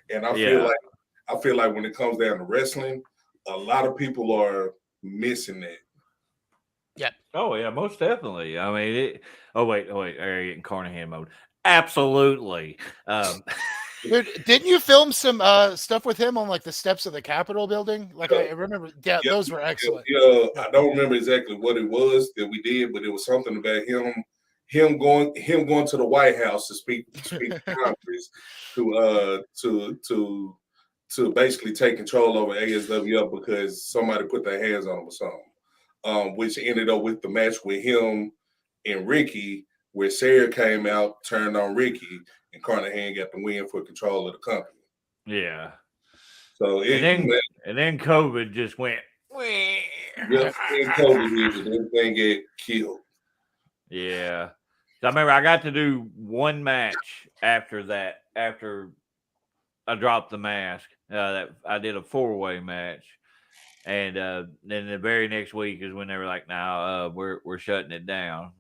And I feel like when it comes down to wrestling, a lot of people are missing that. Yeah. Oh yeah, most definitely. I mean, wait, are you in Carnahan mode? Absolutely. Dude, didn't you film some stuff with him on like the steps of the Capitol building? Like I remember, those were excellent. I don't remember exactly what it was that we did, but it was something about him going to the White House to speak to Congress to basically take control over ASWF because somebody put their hands on him or something. Which ended up with the match with him and Ricky, where Sarah came out, turned on Ricky, and Carnahan got the win for control of the company. Yeah. So and then COVID just went. Yeah, everything get killed. Yeah. So I remember I got to do one match after that. After I dropped the mask, that I did a 4-way match. And then the very next week is when they were like, "Now we're shutting it down."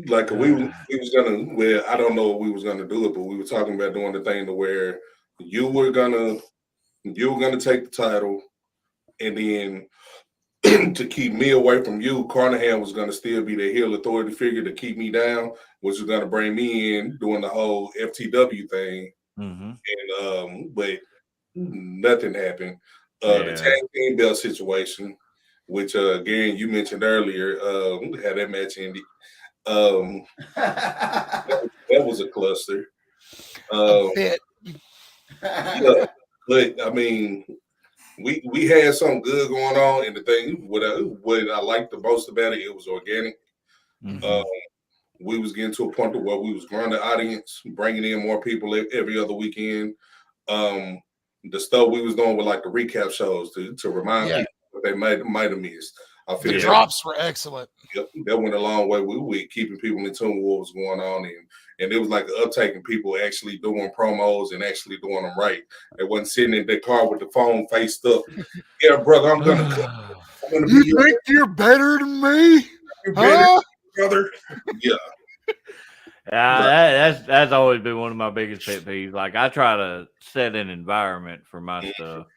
Like we was gonna. Well, I don't know if we was gonna do it, but we were talking about doing the thing to where you were gonna take the title, and then to keep me away from you, Carnahan was gonna still be the heel authority figure to keep me down, which was gonna bring me in doing the whole FTW thing. Mm-hmm. And but nothing happened. The tag team belt situation, which Gary, you mentioned earlier, had that match ended. That was a cluster. A bit. Yeah, but I mean, we had something good going on, and the thing what I liked the most about it was organic. Mm-hmm. We was getting to a point where we was growing the audience, bringing in more people every other weekend. The stuff we was doing with like the recap shows to remind people what they might have missed. I feel the drops were excellent. Yep, that went a long way with keeping people in tune with what was going on, and it was like an uptake in people actually doing promos and actually doing them right. They wasn't sitting in their car with the phone faced up. Yeah, brother, I'm gonna come. You think you're better than me? You're better, brother. Yeah. That's always been one of my biggest pet peeves. Like I try to set an environment for my stuff.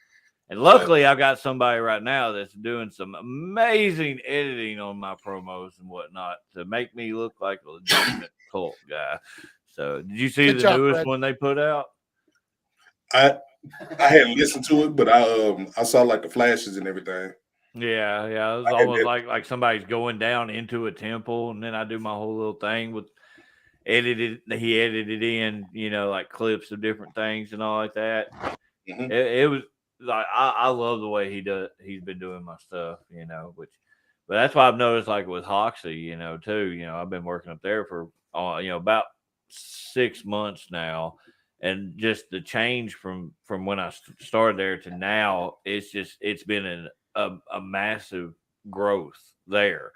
And luckily, I've got somebody right now that's doing some amazing editing on my promos and whatnot to make me look like a legitimate cult guy. So, did you see the newest one they put out? I hadn't listened to it, but I saw like the flashes and everything. Yeah. It was almost like somebody's going down into a temple, and then I do my whole little thing with edited. He edited in, like clips of different things and all like that. Mm-hmm. It was. Like I love the way he's been doing my stuff, but that's why I've noticed like with Hoxie, too, I've been working up there for, about 6 months now. And just the change from when I started there to now, it's been a massive growth there.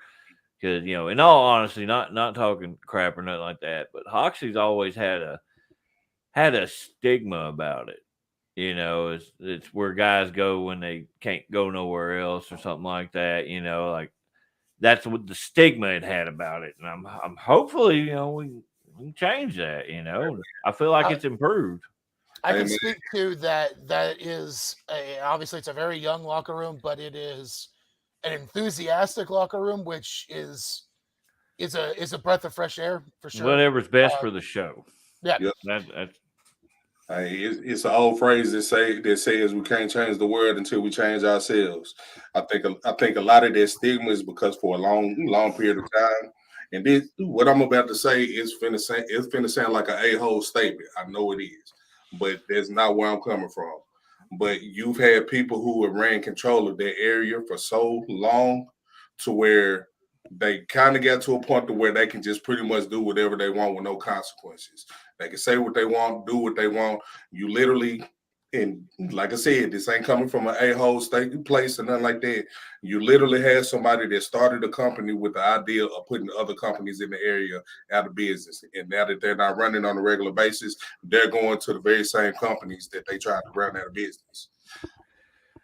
Cause, in all honesty, not talking crap or nothing like that, but Hoxie's always had a stigma about it. It's where guys go when they can't go nowhere else or something like that. Like that's what the stigma it had about it, and I'm hopefully we can change that. I feel like it's improved. I can speak to that. That is obviously it's a very young locker room, but it is an enthusiastic locker room, which is is a breath of fresh air for sure. Whatever's best for the show. Yeah. Yep. That's It's an old phrase that says we can't change the world until we change ourselves. I think a lot of that stigma is because for a long period of time, and this what I'm about to say is finna sound like an a-hole statement. I know it is, but that's not where I'm coming from. But you've had people who have ran control of their area for so long to where they kind of got to a point to where they can just pretty much do whatever they want with no consequences. They can say what they want, do what they want. You literally, and like I said, this ain't coming from an a-hole state place or nothing like that. You literally have somebody that started a company with the idea of putting other companies in the area out of business. And now that they're not running on a regular basis, they're going to the very same companies that they tried to run out of business.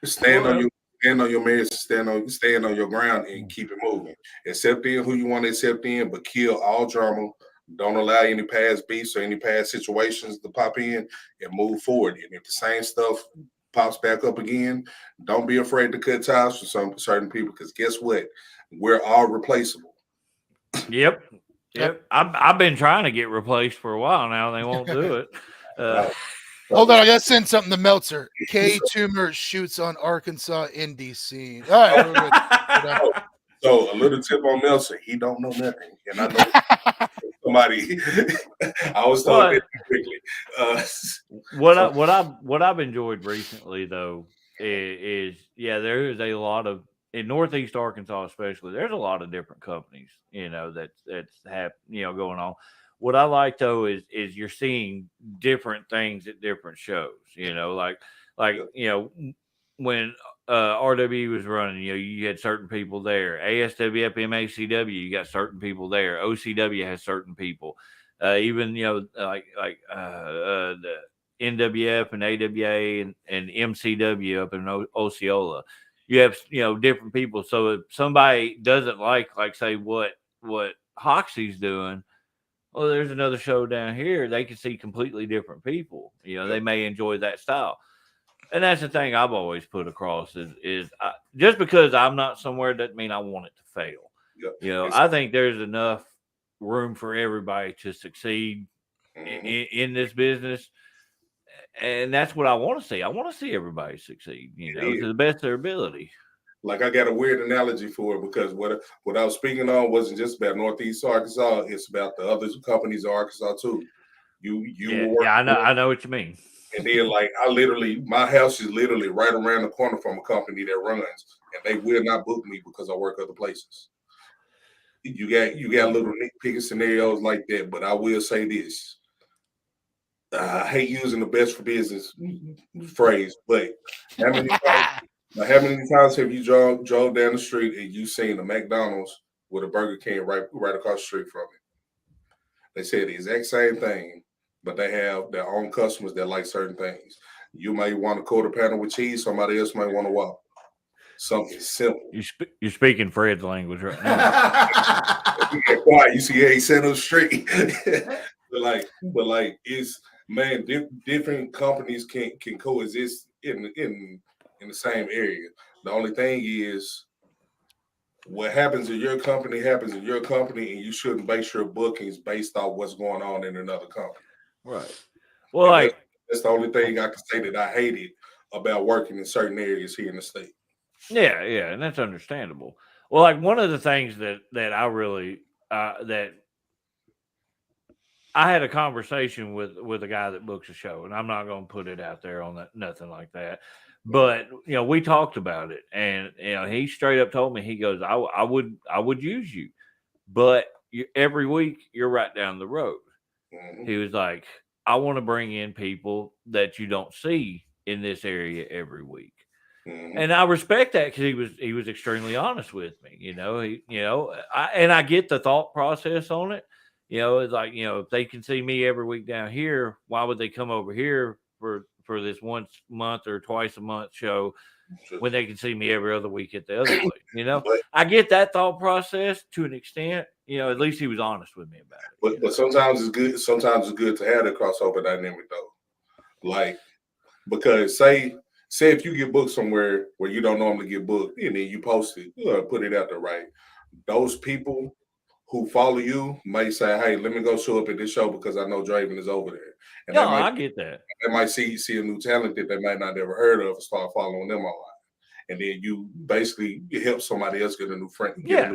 Stand on your merits, stand on your ground and keep it moving. Accept in who you want to accept in, but kill all drama. Don't allow any past beefs or any past situations to pop in and move forward. And if the same stuff pops back up again, don't be afraid to cut ties with some certain people because guess what? We're all replaceable. Yep. I've been trying to get replaced for a while now. They won't do it. Hold on, I gotta send something to Meltzer. K Toomer shoots on Arkansas indie scene. All right. So a little tip on Meltzer, he don't know nothing, and I know somebody. I was told that quickly. What I've enjoyed recently though is there is a lot of in Northeast Arkansas especially. There's a lot of different companies that's going on. What I like though is you're seeing different things at different shows. When RW was running, you had certain people there. ASWF, MACW, you got certain people there. OCW has certain people. Even the NWF and AWA and MCW up in Osceola. You have different people. So if somebody doesn't like say what Hoxie's doing, well, there's another show down here. They can see completely different people. They may enjoy that style. And that's the thing I've always put across is just because I'm not somewhere doesn't mean I want it to fail. Yep. I think there's enough room for everybody to succeed in this business. And that's what I want to see. I want to see everybody succeed, to the best of their ability. Like I got a weird analogy for it because what I was speaking on wasn't just about Northeast Arkansas. It's about the other companies in Arkansas too. I know what you mean. And then my house is literally right around the corner from a company that runs, and they will not book me because I work other places. You got little nitpicking scenarios like that, but I will say this. I hate using the best for business phrase, but how many times have you drove down the street and you seen a McDonald's with a Burger King right across the street from it? They say the exact same thing, but they have their own customers that like certain things. You might want a quarter pounder with cheese. Somebody else might want a Whopper. Something simple. You're speaking Fred's language right now. Why? You see, he said up straight. but it's different companies can coexist in the same area. The only thing is, what happens in your company happens in your company, and you shouldn't base your bookings based off what's going on in another company. Right. Well, that's the only thing I can say that I hated about working in certain areas here in the state. Yeah, and that's understandable. Well, one of the things that I really that I had a conversation with a guy that books a show, and I'm not going to put it out there on that, nothing like that. But we talked about it, and he straight up told me, he goes, I would use you, but every week you're right down the road. Mm-hmm. He was like, I want to bring in people that you don't see in this area every week. Mm-hmm. And I respect that because he was extremely honest with me. I get the thought process on it. It's like, if they can see me every week down here, why would they come over here for this once a month or twice a month show when they can see me every other week at the other place? I get that thought process to an extent. At least he was honest with me about it. But sometimes it's good. Sometimes it's good to have that crossover dynamic though. Because say if you get booked somewhere where you don't normally get booked, and then you post it, put it out there, right? Those people who follow you might say, "Hey, let me go show up at this show because I know Draven is over there," and No, I get that. they might see a new talent that they might not ever heard of and start following them online, and then you basically help somebody else get a new friend. Yeah.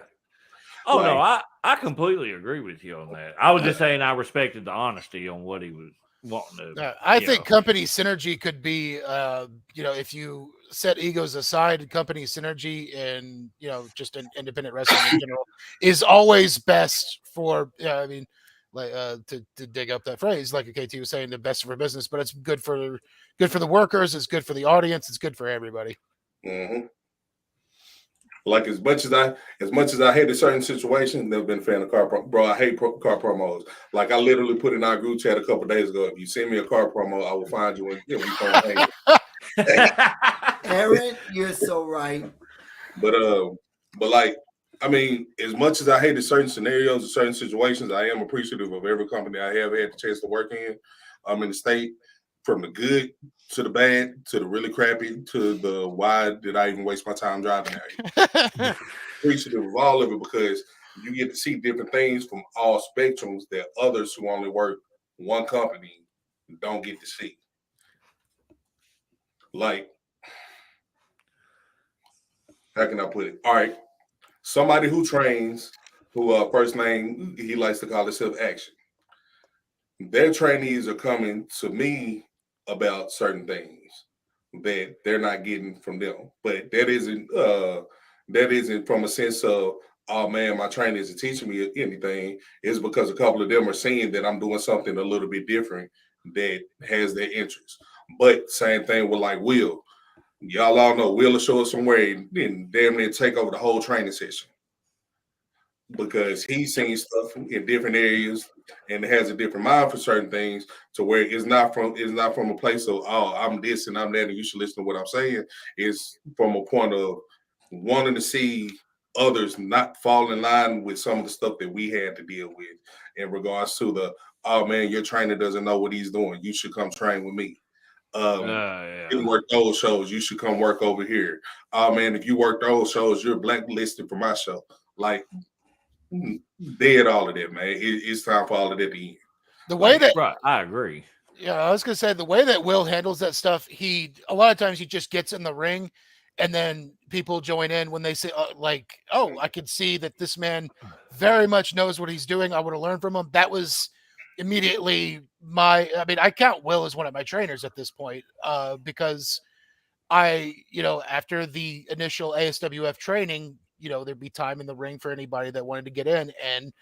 Oh no, like- I completely agree with you on that. I was just saying I respected the honesty on what he was wanting to. I think company synergy could be, if you set egos aside, company synergy and just an independent wrestling in general is always best for. I mean, like to dig up that phrase, like KT was saying, the best for business, but it's good for the workers, it's good for the audience, it's good for everybody. Mm-hmm. Like as much as I hate a certain situation, never been a fan of car bro. I hate car promos. Like I literally put in our group chat a couple days ago. If you send me a car promo, I will find you and we come Aaron, you're so right. But like I mean, as much as I hate certain scenarios and certain situations, I am appreciative of every company I have had the chance to work in. I'm in the state, from the good to the bad to the really crappy to the why did I even waste my time driving there? Appreciative of all of it because you get to see different things from all spectrums that others who only work one company don't get to see. Like, how can I put it? All right, somebody who trains, who first name he likes to call himself Action. Their trainees are coming to me about certain things that they're not getting from them. But that isn't from a sense of, oh man, my trainer isn't teaching me anything. It's because a couple of them are seeing that I'm doing something a little bit different that has their interest. But same thing with like Will. Y'all all know Will will show up somewhere and damn near take over the whole training session. Because he's seen stuff in different areas and has a different mind for certain things to where it's not from a place of, oh, I'm this and I'm that and you should listen to what I'm saying. It's from a point of wanting to see others not fall in line with some of the stuff that we had to deal with in regards to the, oh man, your trainer doesn't know what he's doing. You should come train with me. You work those shows, you should come work over here. Oh man, if you work those shows, you're blacklisted for my show. Like, dead all of that, man. It's time for all of that to end. The way that right, I agree. Yeah, I was gonna say the way that Will handles that stuff, a lot of times he just gets in the ring, and then people join in when they say like, "Oh, I can see that this man very much knows what he's doing. I want to learn from him." That was immediately I count Will as one of my trainers at this point, because after the initial ASWF training, there'd be time in the ring for anybody that wanted to get in, and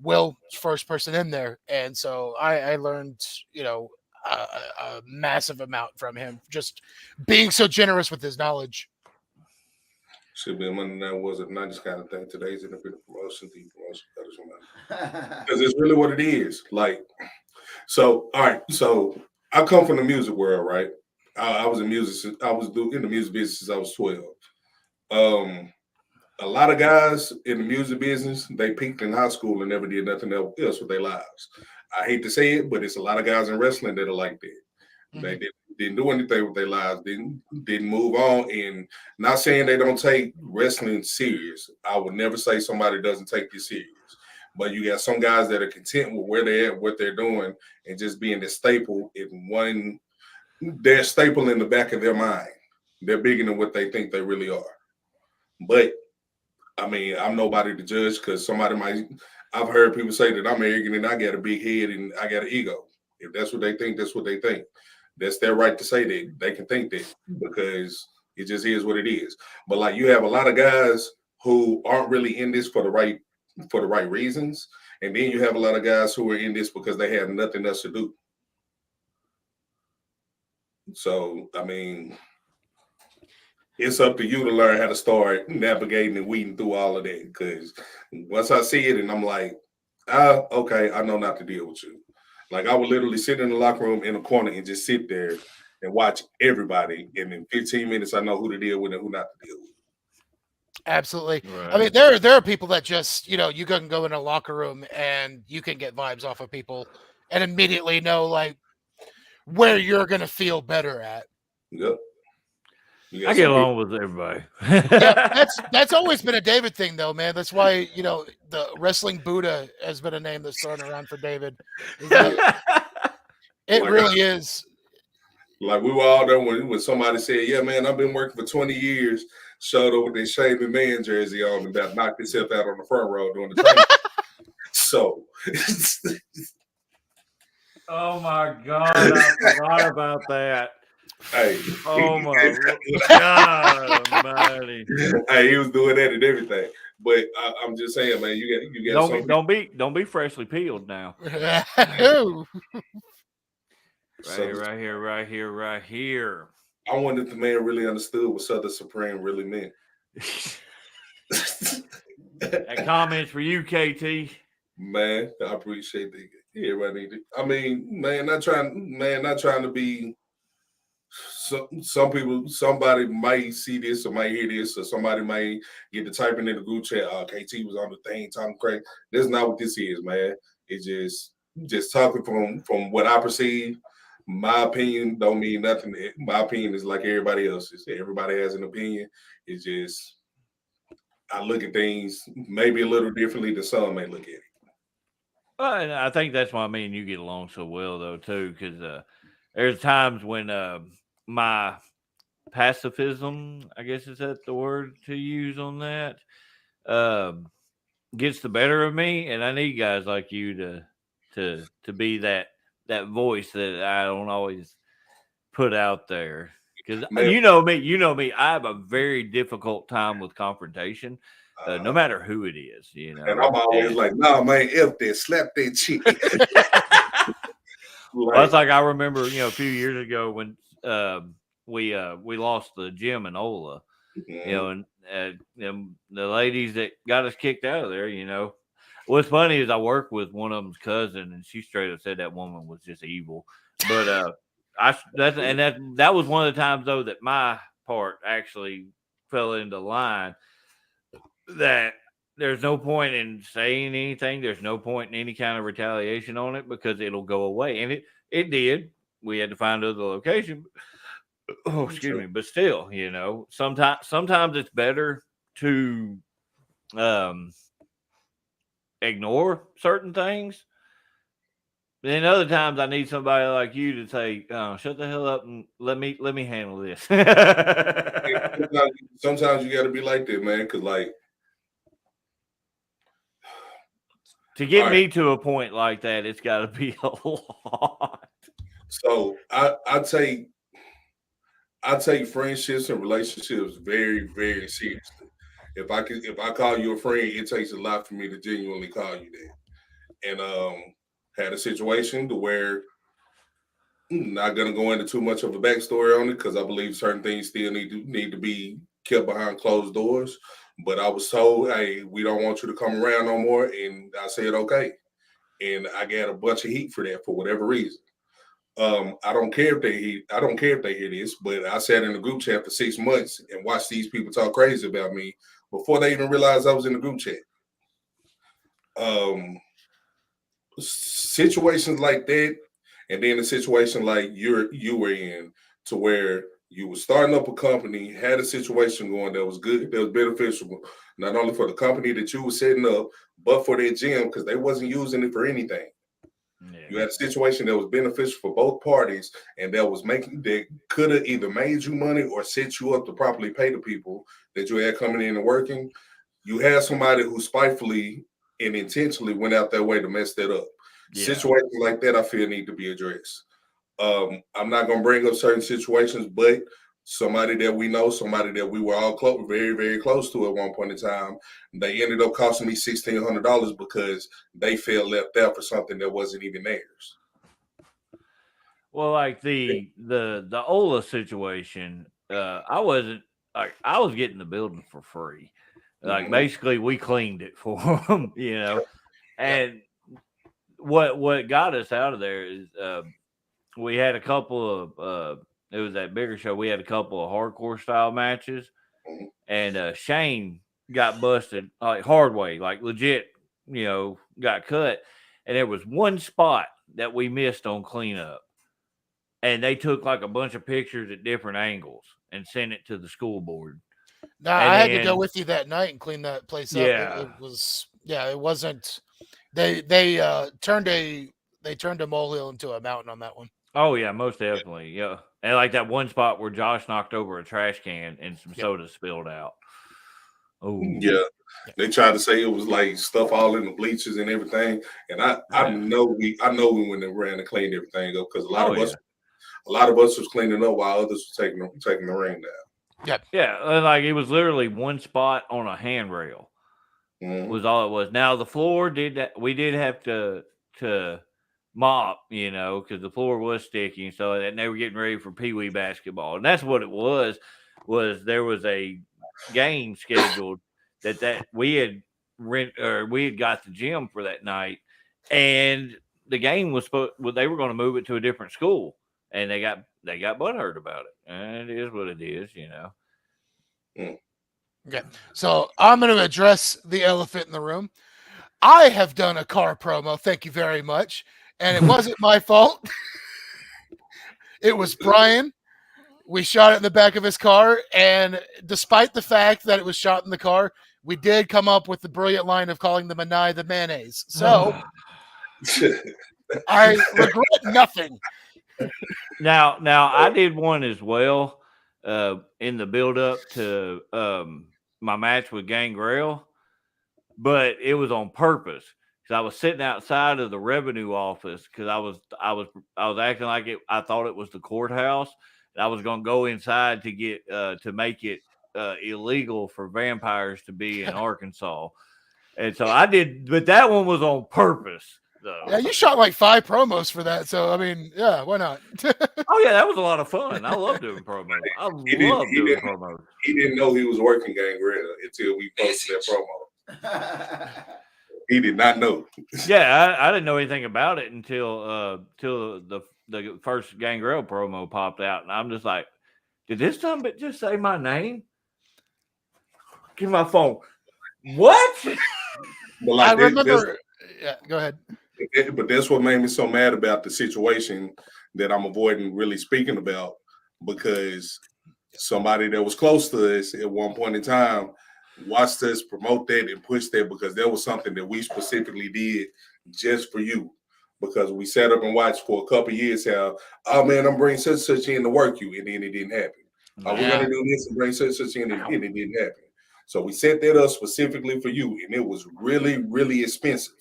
Will first person in there. And so I learned, a massive amount from him, just being so generous with his knowledge. Should be a Monday Night Was It Not this kind of thing. Today's independent promotion, the promotion, because it's really what it is. Like, so all right, so I come from the music world, right? I was in music. I was in the music business since I was 12. A lot of guys in the music business, they peaked in high school and never did nothing else with their lives. I hate to say it, but it's a lot of guys in wrestling that are like that. Mm-hmm. They didn't do anything with their lives, didn't move on. And not saying they don't take wrestling serious. I would never say somebody doesn't take this serious. But you got some guys that are content with where they're at, what they're doing, and just being the staple in one. They're staple in the back of their mind. They're bigger than what they think they really are. But I mean, I'm nobody to judge because I've heard people say that I'm arrogant and I got a big head and I got an ego. If that's what they think, that's what they think. That's their right to say that. They can think that because it just is what it is. But like you have a lot of guys who aren't really in this for the right reasons. And then you have a lot of guys who are in this because they have nothing else to do. So, I mean, it's up to you to learn how to start navigating and weeding through all of that. Because once I see it and I'm like, okay, I know not to deal with you. Like I would literally sit in the locker room in a corner and just sit there and watch everybody. And in 15 minutes, I know who to deal with and who not to deal with. Absolutely. Right. I mean, there are people that just, you can go in a locker room and you can get vibes off of people and immediately know like where you're going to feel better at. Yep. I get along with everybody. Yeah, that's always been a David thing though, man. That's why, the wrestling Buddha has been a name that's thrown around for David. It really is. Like we were all there when somebody said, "Yeah, man, I've been working for 20 years." Showed up with their shaving man jersey on and about knocked himself out on the front row during the training. So, oh my God, I forgot about that. hey, Oh my God, Almighty. Hey, he was doing that and everything. But I'm just saying, man, you got Don't be freshly peeled now. Right here. I wonder if the man really understood what Southern Supreme really meant. That comment's for you, KT. Man, I appreciate that. Yeah, everybody need it. I mean, not trying to be. Some people, somebody might see this or might hear this, or somebody might get to typing in the group chat. KT was on the thing talking crazy. That's not what this is, man. It's just talking from what I perceive. My opinion don't mean nothing. My opinion is like everybody else's. Everybody has an opinion. It's just I look at things maybe a little differently than some may look at it. And I think that's why me and you get along so well, though, too, because there's times when my pacifism, I guess is that the word to use on that, gets the better of me, and I need guys like you to be that voice that I don't always put out there. Because you know me, I have a very difficult time with confrontation, no matter who it is, you know. And I'm always like, nah, man, F that, slap that chick. Well, it's like I remember, a few years ago when we lost the gym in Ola, and the ladies that got us kicked out of there, What's funny is I work with one of them's cousin, and she straight up said that woman was just evil. But that was one of the times though that my part actually fell into line. That there's no point in saying anything. There's no point in any kind of retaliation on it because it'll go away, and it did. We had to find another location. Oh, excuse me, but still, sometimes it's better to ignore certain things. Then other times I need somebody like you to say, shut the hell up and let me handle this. Sometimes you got to be like that, man, because like to get me to a point like that, it's got to be a lot. So I take friendships and relationships very, very seriously. If I call you a friend, it takes a lot for me to genuinely call you that. And had a situation to where I'm not gonna go into too much of a backstory on it because I believe certain things still need to be kept behind closed doors. But I was told, hey, we don't want you to come around no more, and I said okay. And I got a bunch of heat for that for whatever reason. I don't care if they hear this, but I sat in the group chat for 6 months and watched these people talk crazy about me before they even realized I was in the group chat. Situations like that, and then a situation like you were in, to where you were starting up a company, had a situation going that was good, that was beneficial, not only for the company that you were setting up, but for their gym because they wasn't using it for anything. Yeah. You had a situation that was beneficial for both parties, and that could have either made you money or set you up to properly pay the people that you had coming in and working. You had somebody who spitefully and intentionally went out their way to mess that up. Yeah. Situations like that, I feel, need to be addressed. I'm not going to bring up certain situations, but somebody that we know, somebody that we were all close, very, very close to at one point in time, they ended up costing me $1,600 because they felt left out for something that wasn't even theirs. Well, like the Ola situation, I was getting the building for free. Like basically we cleaned it for them, and what got us out of there is we had a couple of it was that bigger show. We had a couple of hardcore style matches, and Shane got busted like hard way, like legit, got cut. And there was one spot that we missed on cleanup, and they took like a bunch of pictures at different angles and sent it to the school board. Now I had to go with you that night and clean that place up. Yeah, it was Yeah, it wasn't. They turned a molehill into a mountain on that one. Oh yeah, most definitely. Yeah, and like that one spot where Josh knocked over a trash can and some soda spilled out. Oh Yeah. They tried to say it was like stuff all in the bleachers and everything, and I know we went and ran and cleaned everything up because a lot of us was cleaning up while others were taking the ring down. Yeah, and like it was literally one spot on a handrail. Was all it was. Now the floor we did have to mop, because the floor was sticky, so and they were getting ready for Pee Wee basketball, and that's what it was. Was there was a game scheduled that we had we had got the gym for that night, and the game was they were going to move it to a different school, and they got butthurt about it, and it is what it is, Okay, so I'm going to address the elephant in the room. I have done a car promo. Thank you very much. And it wasn't my fault. It was Brian. We shot it in the back of his car. And despite the fact that it was shot in the car, we did come up with the brilliant line of calling the Manai the mayonnaise. So I regret nothing. Now I did one as well in the build up to my match with Gangrel, but it was on purpose because I was sitting outside of the revenue office because I was acting like I thought it was the courthouse. And I was going to go inside to get to make it illegal for vampires to be in Arkansas, and so I did. But that one was on purpose. Though. Yeah, you shot like 5 promos for that, so I mean, yeah, why not? Oh yeah, that was a lot of fun. I love doing promos. I love doing promos. He didn't know he was working Gangrel until we posted that promo. He did not know. Yeah, I didn't know anything about it until the first Gangrel promo popped out, and I'm just like, did this son but just say my name? Give me my phone. What? Like I remember. Yeah, go ahead. But that's what made me so mad about the situation that I'm avoiding really speaking about, because somebody that was close to us at one point in time watched us promote that and push that, because that was something that we specifically did just for you. Because we sat up and watched for a couple of years how, oh man, I'm bringing such in to work you, and then it didn't happen. Yeah. We're gonna do this and bring such in, and it didn't happen. So we set that up specifically for you, and it was really, really expensive.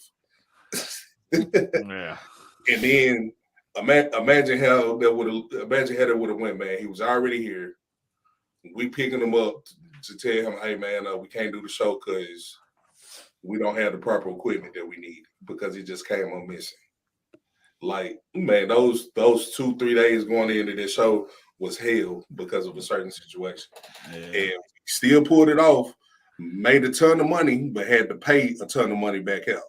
Yeah. And then imagine how that would have went, man. He was already here. We picking him up to tell him, hey man, we can't do the show because we don't have the proper equipment that we need, because he just came up missing. Like, man, those 2-3 days going into this show was hell because of a certain situation. Yeah. And we still pulled it off, made a ton of money, but had to pay a ton of money back out.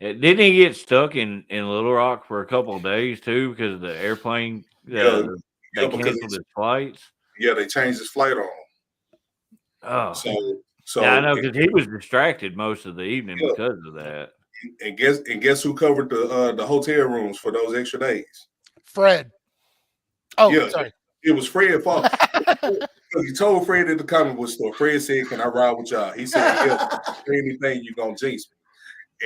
Didn't he get stuck in Little Rock for a couple of days too because of the airplane? They canceled his flights. Yeah, they changed his flight on him. Oh, so yeah, I know, because he was distracted most of the evening because of that. And guess who covered the hotel rooms for those extra days? Fred. Oh, yeah, sorry. It was Fred fault. He told Fred at the comic book store. Fred said, "Can I ride with y'all?" He said, "Yeah, anything you gonna jinx me."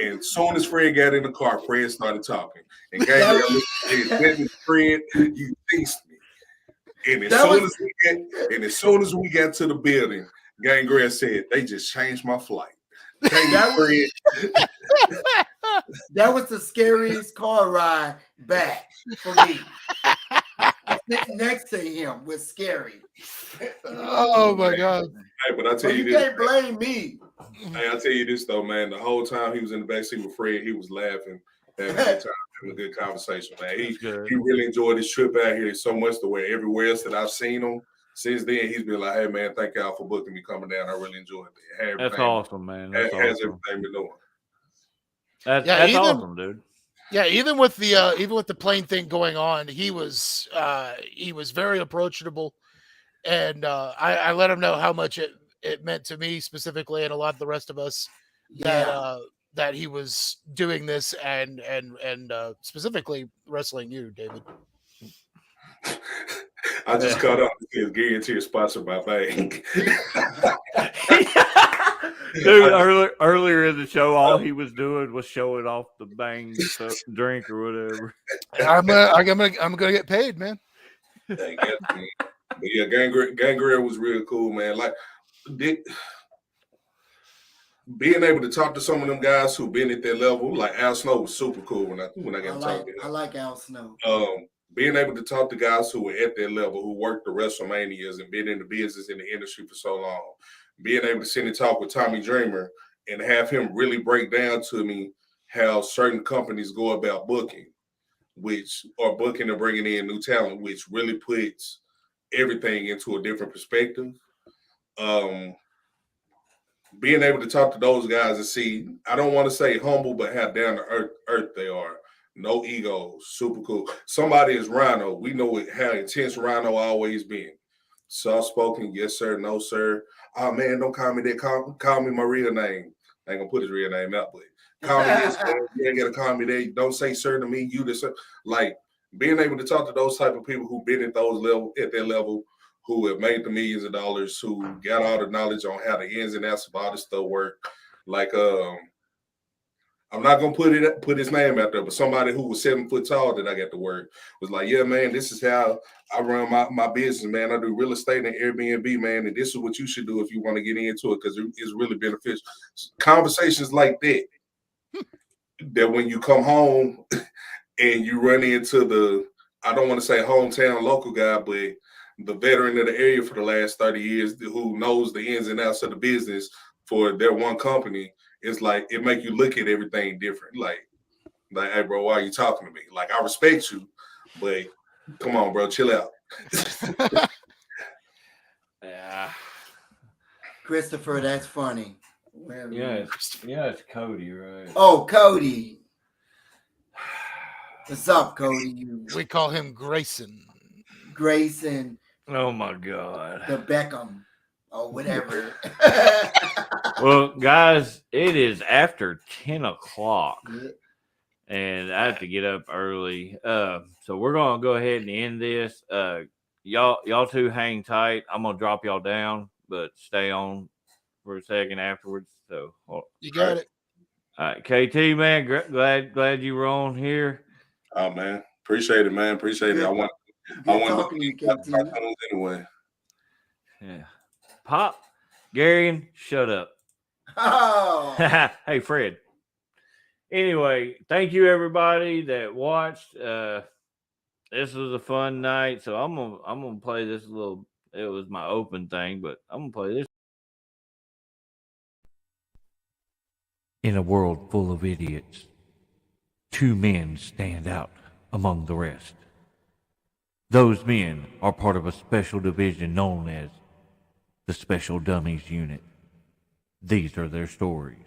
And as soon as Fred got in the car, Fred started talking. And Gabriel said, "Fred, you jinxed me." And as soon as we got to the building, Gangrel said, "They just changed my flight." That was the scariest car ride back for me. Sitting next to him was scary. Oh my God! Hey, but I tell you this, can't blame me. Hey, I tell you this though, man. The whole time he was in the backseat with Fred, he was laughing, having a good time, having a good conversation, man. He really enjoyed his trip out here so much to where everywhere else that I've seen him since then, he's been like, "Hey man, thank y'all for booking me coming down. I really enjoyed it." That's awesome, man. That's awesome. Everything been doing. That's awesome, dude. Yeah, even with the plane thing going on, he was very approachable, and I let him know how much it meant to me specifically, and a lot of the rest of us that he was doing this and specifically wrestling you, David. I just caught up because Guarantee is sponsored by bank. Dude, earlier in the show, all he was doing was showing off the bang drink or whatever. I'm gonna get paid, man. I guess, man. But yeah, Gangrel was real cool, man. Like, being able to talk to some of them guys who've been at that level, like Al Snow was super cool when I got to talk to him. I like Al Snow. Being able to talk to guys who were at that level, who worked the WrestleManias and been in the business in the industry for so long, being able to sit and talk with Tommy Dreamer and have him really break down to me how certain companies go about booking, which are booking and bringing in new talent, which really puts everything into a different perspective. Being able to talk to those guys and see, I don't want to say humble, but how down to earth they are. No egos, super cool. Somebody is Rhino. We know how intense Rhino always been. Soft spoken, yes sir, no sir. Oh man, don't call me that. Call me my real name. I ain't gonna put his real name out, but call me this. You ain't gotta call me that. Don't say sir to me. You this. Like being able to talk to those type of people who've been at that level, who have made the millions of dollars, who got all the knowledge on how the ins and outs of all this stuff work. Like I'm not gonna put his name out there, but somebody who was 7 foot tall that I got to work was like, yeah, man, this is how I run my business, man. I do real estate and Airbnb, man, and this is what you should do if you want to get into it because it's really beneficial. Conversations like that, that when you come home and you run into I don't want to say hometown local guy, but the veteran of the area for the last 30 years who knows the ins and outs of the business for their one company, it's like it make you look at everything different. Like, hey, bro, why are you talking to me? Like, I respect you, but come on, bro, chill out. Yeah. Christopher, that's funny. Yeah, it's Cody, right? Oh, Cody. What's up, Cody? We call him Grayson. Grayson. Oh my God. The Beckham. Or whatever. Well, guys, it is after 10 o'clock. Yeah. And I have to get up early. So we're gonna go ahead and end this. Y'all two hang tight. I'm gonna drop y'all down, but stay on for a second afterwards. So you got it. All right, KT, man, glad you were on here. Oh man, appreciate it, man. Appreciate it. I want talking to you, KT. Anyway. Yeah. Pop, Garion, shut up. Oh. Hey, Fred. Anyway, thank you everybody that watched. This was a fun night, so I'm gonna play this little. It was my open thing, but I'm gonna play this. In a world full of idiots, 2 men stand out among the rest. Those men are part of a special division known as the Special Dummies Unit. These are their stories.